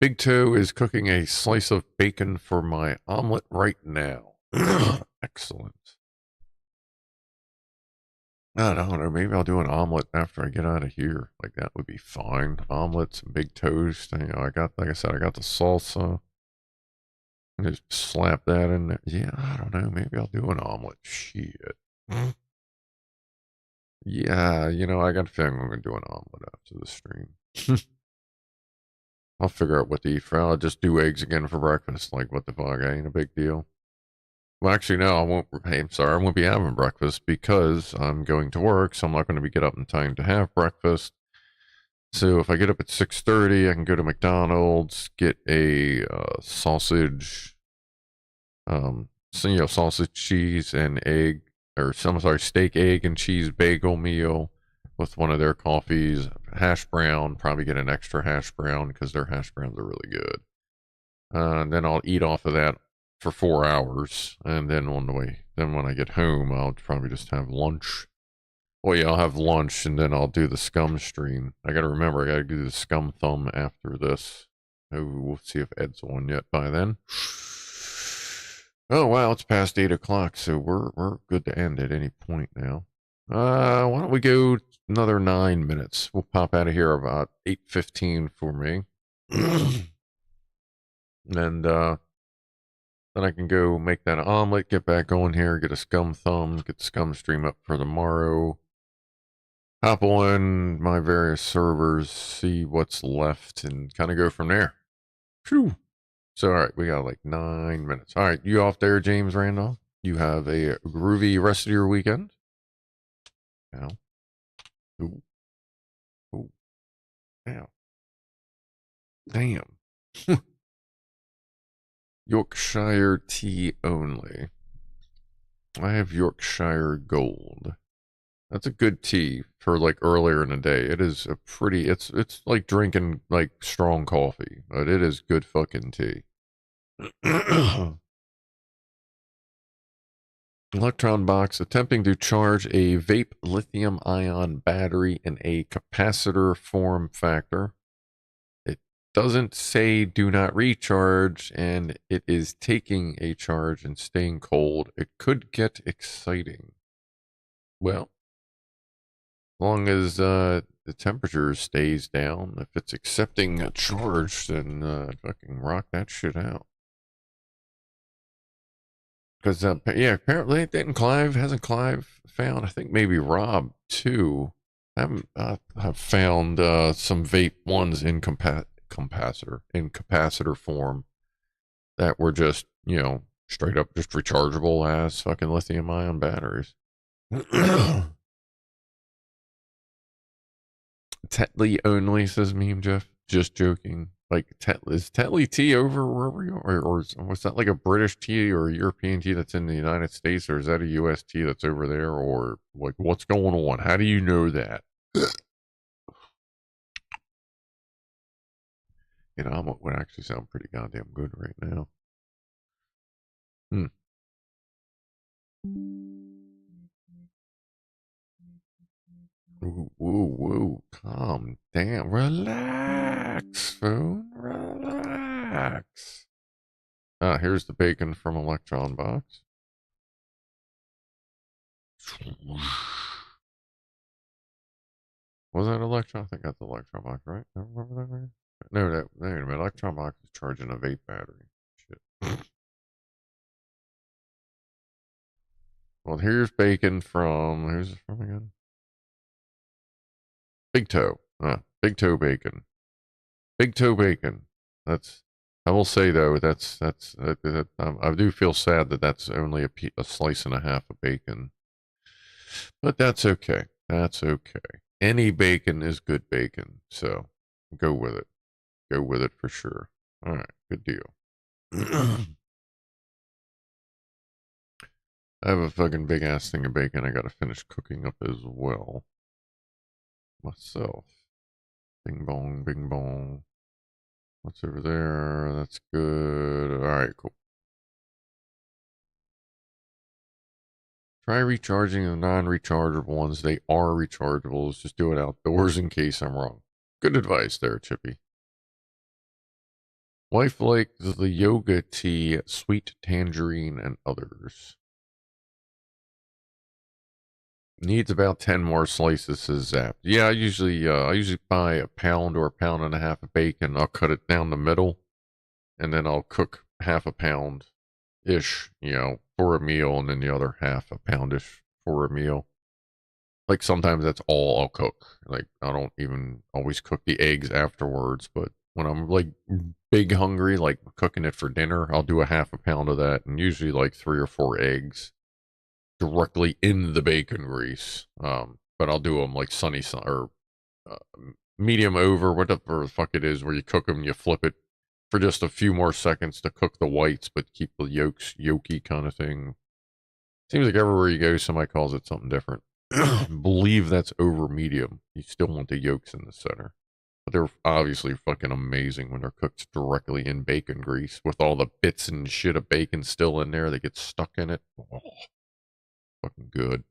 Big Toe is cooking a slice of bacon for my omelet right now. Excellent. I don't know. Maybe I'll do an omelet after I get out of here. Like that would be fine. Omelets and big toast. You know, like I said, I got the salsa. Just slap that in there. Yeah, I don't know. Maybe I'll do an omelet. Shit. Yeah, you know, I got a feeling I'm going to do an omelet after the stream. I'll figure out what to eat for. I'll just do eggs again for breakfast. Like, what the fuck? Ain't a big deal. Well, actually, no, I won't. Hey, I'm sorry. I won't be having breakfast because I'm going to work, so I'm not going to be get up in time to have breakfast. So if I get up at 6:30, I can go to McDonald's, get a sausage, sausage, cheese, and egg, or steak, egg, and cheese bagel meal with one of their coffees, hash brown. Probably get an extra hash brown because their hash browns are really good. And then I'll eat off of that for 4 hours, and then when I get home, I'll probably just have lunch. Well, yeah, I'll have lunch, and then I'll do the scum stream. I gotta remember, I gotta do the scum thumb after this. Oh, we'll see if Ed's on yet by then. Oh wow, it's past 8 o'clock, so we're good to end at any point now. Why don't we go another 9 minutes? We'll pop out of here about 8:15 for me, and then I can go make that omelet, get back on here, get a scum thumb, get the scum stream up for tomorrow. Hop on my various servers, see what's left, and kind of go from there. Phew. So, all right, we got like 9 minutes. All right, you off there, James Randolph? You have a groovy rest of your weekend. Now, ooh, ooh, now, damn. Yorkshire tea only. I have Yorkshire Gold. That's a good tea for like earlier in the day. It is a pretty. It's like drinking like strong coffee, but it is good fucking tea. Electron box attempting to charge a vape lithium ion battery in a capacitor form factor. It doesn't say do not recharge, and it is taking a charge and staying cold. It could get exciting. Well, as long as the temperature stays down, if it's accepting a charge, then fucking rock that shit out. Because yeah, apparently hasn't Clive found? I think maybe Rob too. Have found some vape ones in capacitor form that were just straight up just rechargeable as fucking lithium ion batteries. Tetley only, says Meme Jeff. Just joking. Like, is Tetley tea over wherever you are? Or was that like a British tea or a European tea that's in the United States? Or is that a US tea that's over there? Or, like, what's going on? How do you know that? Omelet would actually sound pretty goddamn good right now. Woo, calm down. Relax, phone. Relax. Here's the bacon from Electron Box. Was that Electron? I think that's the Electron Box, right? I remember that right? No, wait a minute. Electron Box is charging a vape battery. Shit. Well, here's bacon from, who's it from again? Big Toe. Big Toe bacon. Big Toe bacon. That's, I will say though, I do feel sad that that's only a slice and a half of bacon. But that's okay. That's okay. Any bacon is good bacon. So go with it. Go with it for sure. All right. Good deal. I have a fucking big ass thing of bacon I gotta finish cooking up as well. Myself. Bing bong, bing bong. What's over there? That's good. Alright, cool. Try recharging the non-rechargeable ones. They are rechargeables. Just do it outdoors in case I'm wrong. Good advice there, Chippy. Wife likes the yoga tea, sweet tangerine, and others. Needs about 10 more slices, says Zap. Yeah, I usually buy a pound or a pound and a half of bacon. I'll cut it down the middle, and then I'll cook half a pound-ish, for a meal, and then the other half a pound-ish for a meal. Like, sometimes that's all I'll cook. Like, I don't even always cook the eggs afterwards, but when I'm, like, big hungry, like cooking it for dinner, I'll do a half a pound of that, and usually, like, 3 or 4 eggs directly in the bacon grease. But I'll do them like sunny or medium over, whatever the fuck it is, where you cook them, you flip it for just a few more seconds to cook the whites, but keep the yolks yolky kind of thing. Seems like everywhere you go, somebody calls it something different. Believe that's over medium. You still want the yolks in the center. But they're obviously fucking amazing when they're cooked directly in bacon grease with all the bits and shit of bacon still in there that get stuck in it. Oh. Fucking good.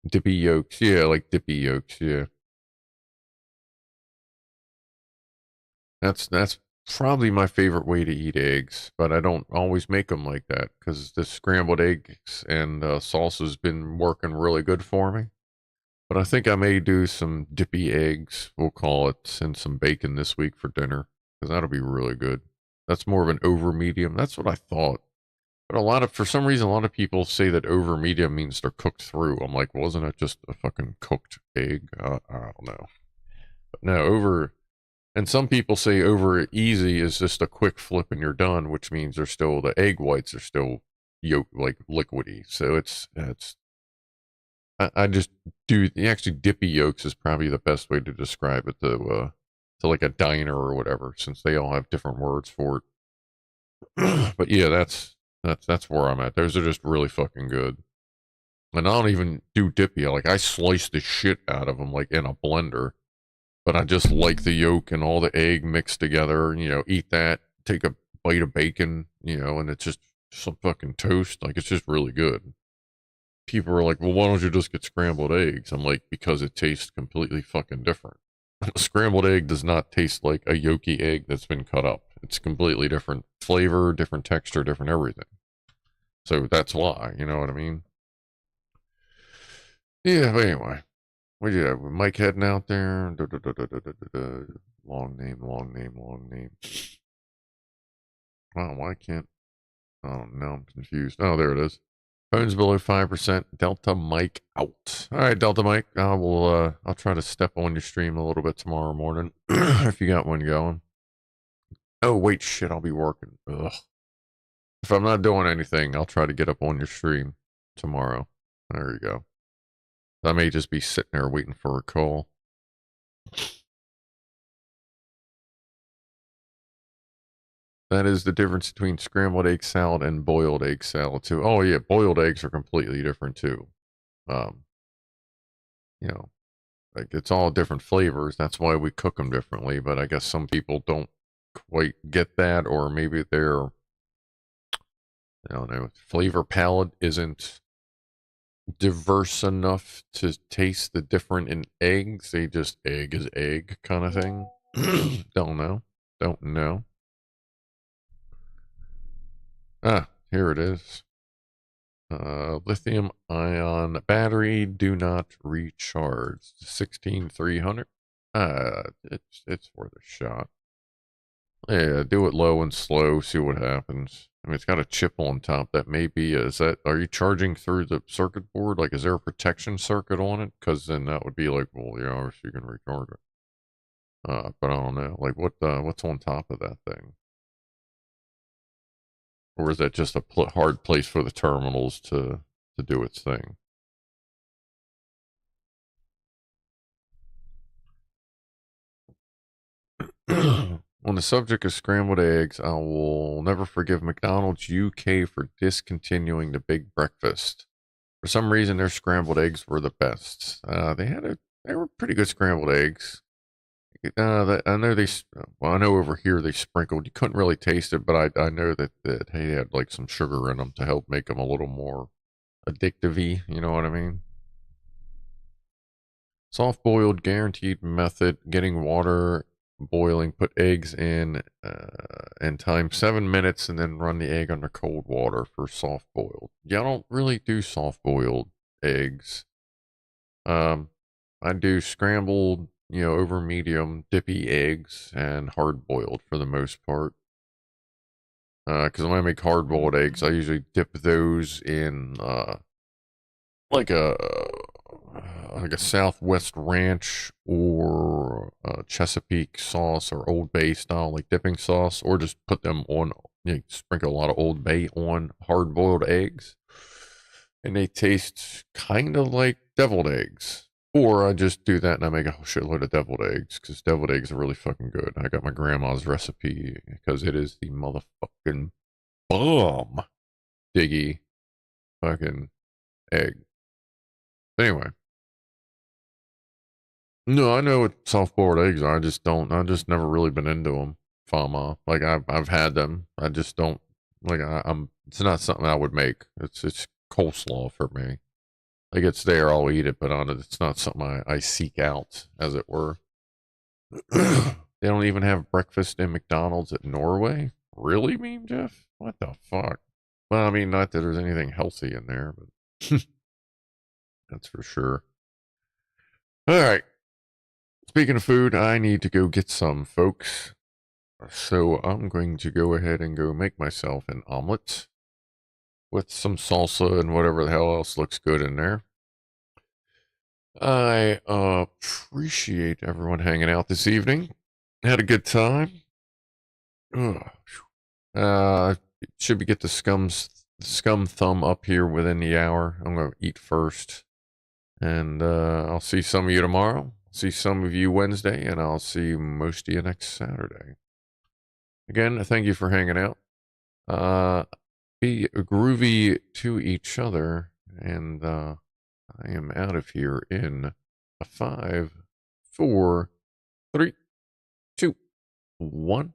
Dippy yolks. Yeah, like dippy yolks. Yeah. That's probably my favorite way to eat eggs, but I don't always make them like that because the scrambled eggs and salsa's been working really good for me. But I think I may do some dippy eggs, we'll call it, and some bacon this week for dinner because that'll be really good. That's more of an over medium. That's what I thought. But for some reason, a lot of people say that over medium means they're cooked through. I'm like, wasn't it just a fucking cooked egg? I don't know. But no, and some people say over easy is just a quick flip and you're done, which means the egg whites are still like liquidy. So I just actually dippy yolks is probably the best way to describe it to like a diner or whatever, since they all have different words for it. But yeah, that's where I'm at. Those are just really fucking good. And I don't even do dippy. I slice the shit out of them like in a blender. But I just like the yolk and all the egg mixed together. Eat that. Take a bite of bacon. And it's just some fucking toast. Like, it's just really good. People are like, well, why don't you just get scrambled eggs? I'm like, because it tastes completely fucking different. A scrambled egg does not taste like a yolky egg that's been cut up. It's completely different flavor, different texture, different everything. So that's why, you know what I mean? Yeah, but anyway. What do you have? Mike heading out there? Long name, long name, long name. Wow, why can't... Oh, now I'm confused. Oh, there it is. Phones below 5%. Delta Mike out. All right, Delta Mike. I'll try to step on your stream a little bit tomorrow morning if you got one going. Oh, wait, shit, I'll be working. Ugh. If I'm not doing anything, I'll try to get up on your stream tomorrow. There you go. I may just be sitting there waiting for a call. That is the difference between scrambled egg salad and boiled egg salad too. Oh yeah, boiled eggs are completely different too. Like it's all different flavors. That's why we cook them differently. But I guess some people don't quite get that, or maybe their, I don't know, flavor palette isn't diverse enough to taste the different in eggs. They just egg is egg kind of thing. Don't know. Here it is. Lithium ion battery, do not recharge. 16300. It's worth a shot. Yeah, do it low and slow, see what happens. I mean, it's got a chip on top that may be, are you charging through the circuit board? Like, is there a protection circuit on it? Because then that would be like, well, yeah, you can recharge it. But I don't know. Like, what's on top of that thing? Or is that just a hard place for the terminals to do its thing? On the subject of scrambled eggs, I will never forgive McDonald's UK for discontinuing the big breakfast. For some reason, their scrambled eggs were the best. They were pretty good scrambled eggs. I know well, I know over here they sprinkled. You couldn't really taste it, but I know that they had like some sugar in them to help make them a little more addictive-y. You know what I mean? Soft boiled, guaranteed method. Getting water boiling, put eggs in, and time 7 minutes, and then run the egg under cold water for soft boiled. Yeah, I don't really do soft boiled eggs. I do scrambled, over medium, dippy eggs and hard boiled for the most part. Because when I make hard boiled eggs, I usually dip those in like a Southwest Ranch or Chesapeake sauce or Old Bay style, like dipping sauce, or just put them on. Sprinkle a lot of Old Bay on hard boiled eggs, and they taste kind of like deviled eggs. Or I just do that and I make a shitload of deviled eggs because deviled eggs are really fucking good. I got my grandma's recipe because it is the motherfucking bomb diggy fucking egg. Anyway. No, I know what soft boiled eggs are. I just don't. I just never really been into them. Like I've had them. I just don't like. I'm. It's not something I would make. It's coleslaw for me. Like it's there, I'll eat it, but on it, it's not something I seek out, as it were. They don't even have breakfast in McDonald's at Norway. Really, Meme Jeff? What the fuck? Well, I mean, not that there's anything healthy in there, but that's for sure. All right. Speaking of food, I need to go get some, folks. So I'm going to go ahead and go make myself an omelet with some salsa and whatever the hell else looks good in there. I appreciate everyone hanging out this evening. Had a good time. Should we get the scum thumb up here within the hour? I'm gonna eat first, and I'll see some of you tomorrow. See some of you Wednesday, and I'll see most of you next Saturday. Again, thank you for hanging out. Be groovy to each other, and I am out of here in a 5, 4, 3, 2, 1.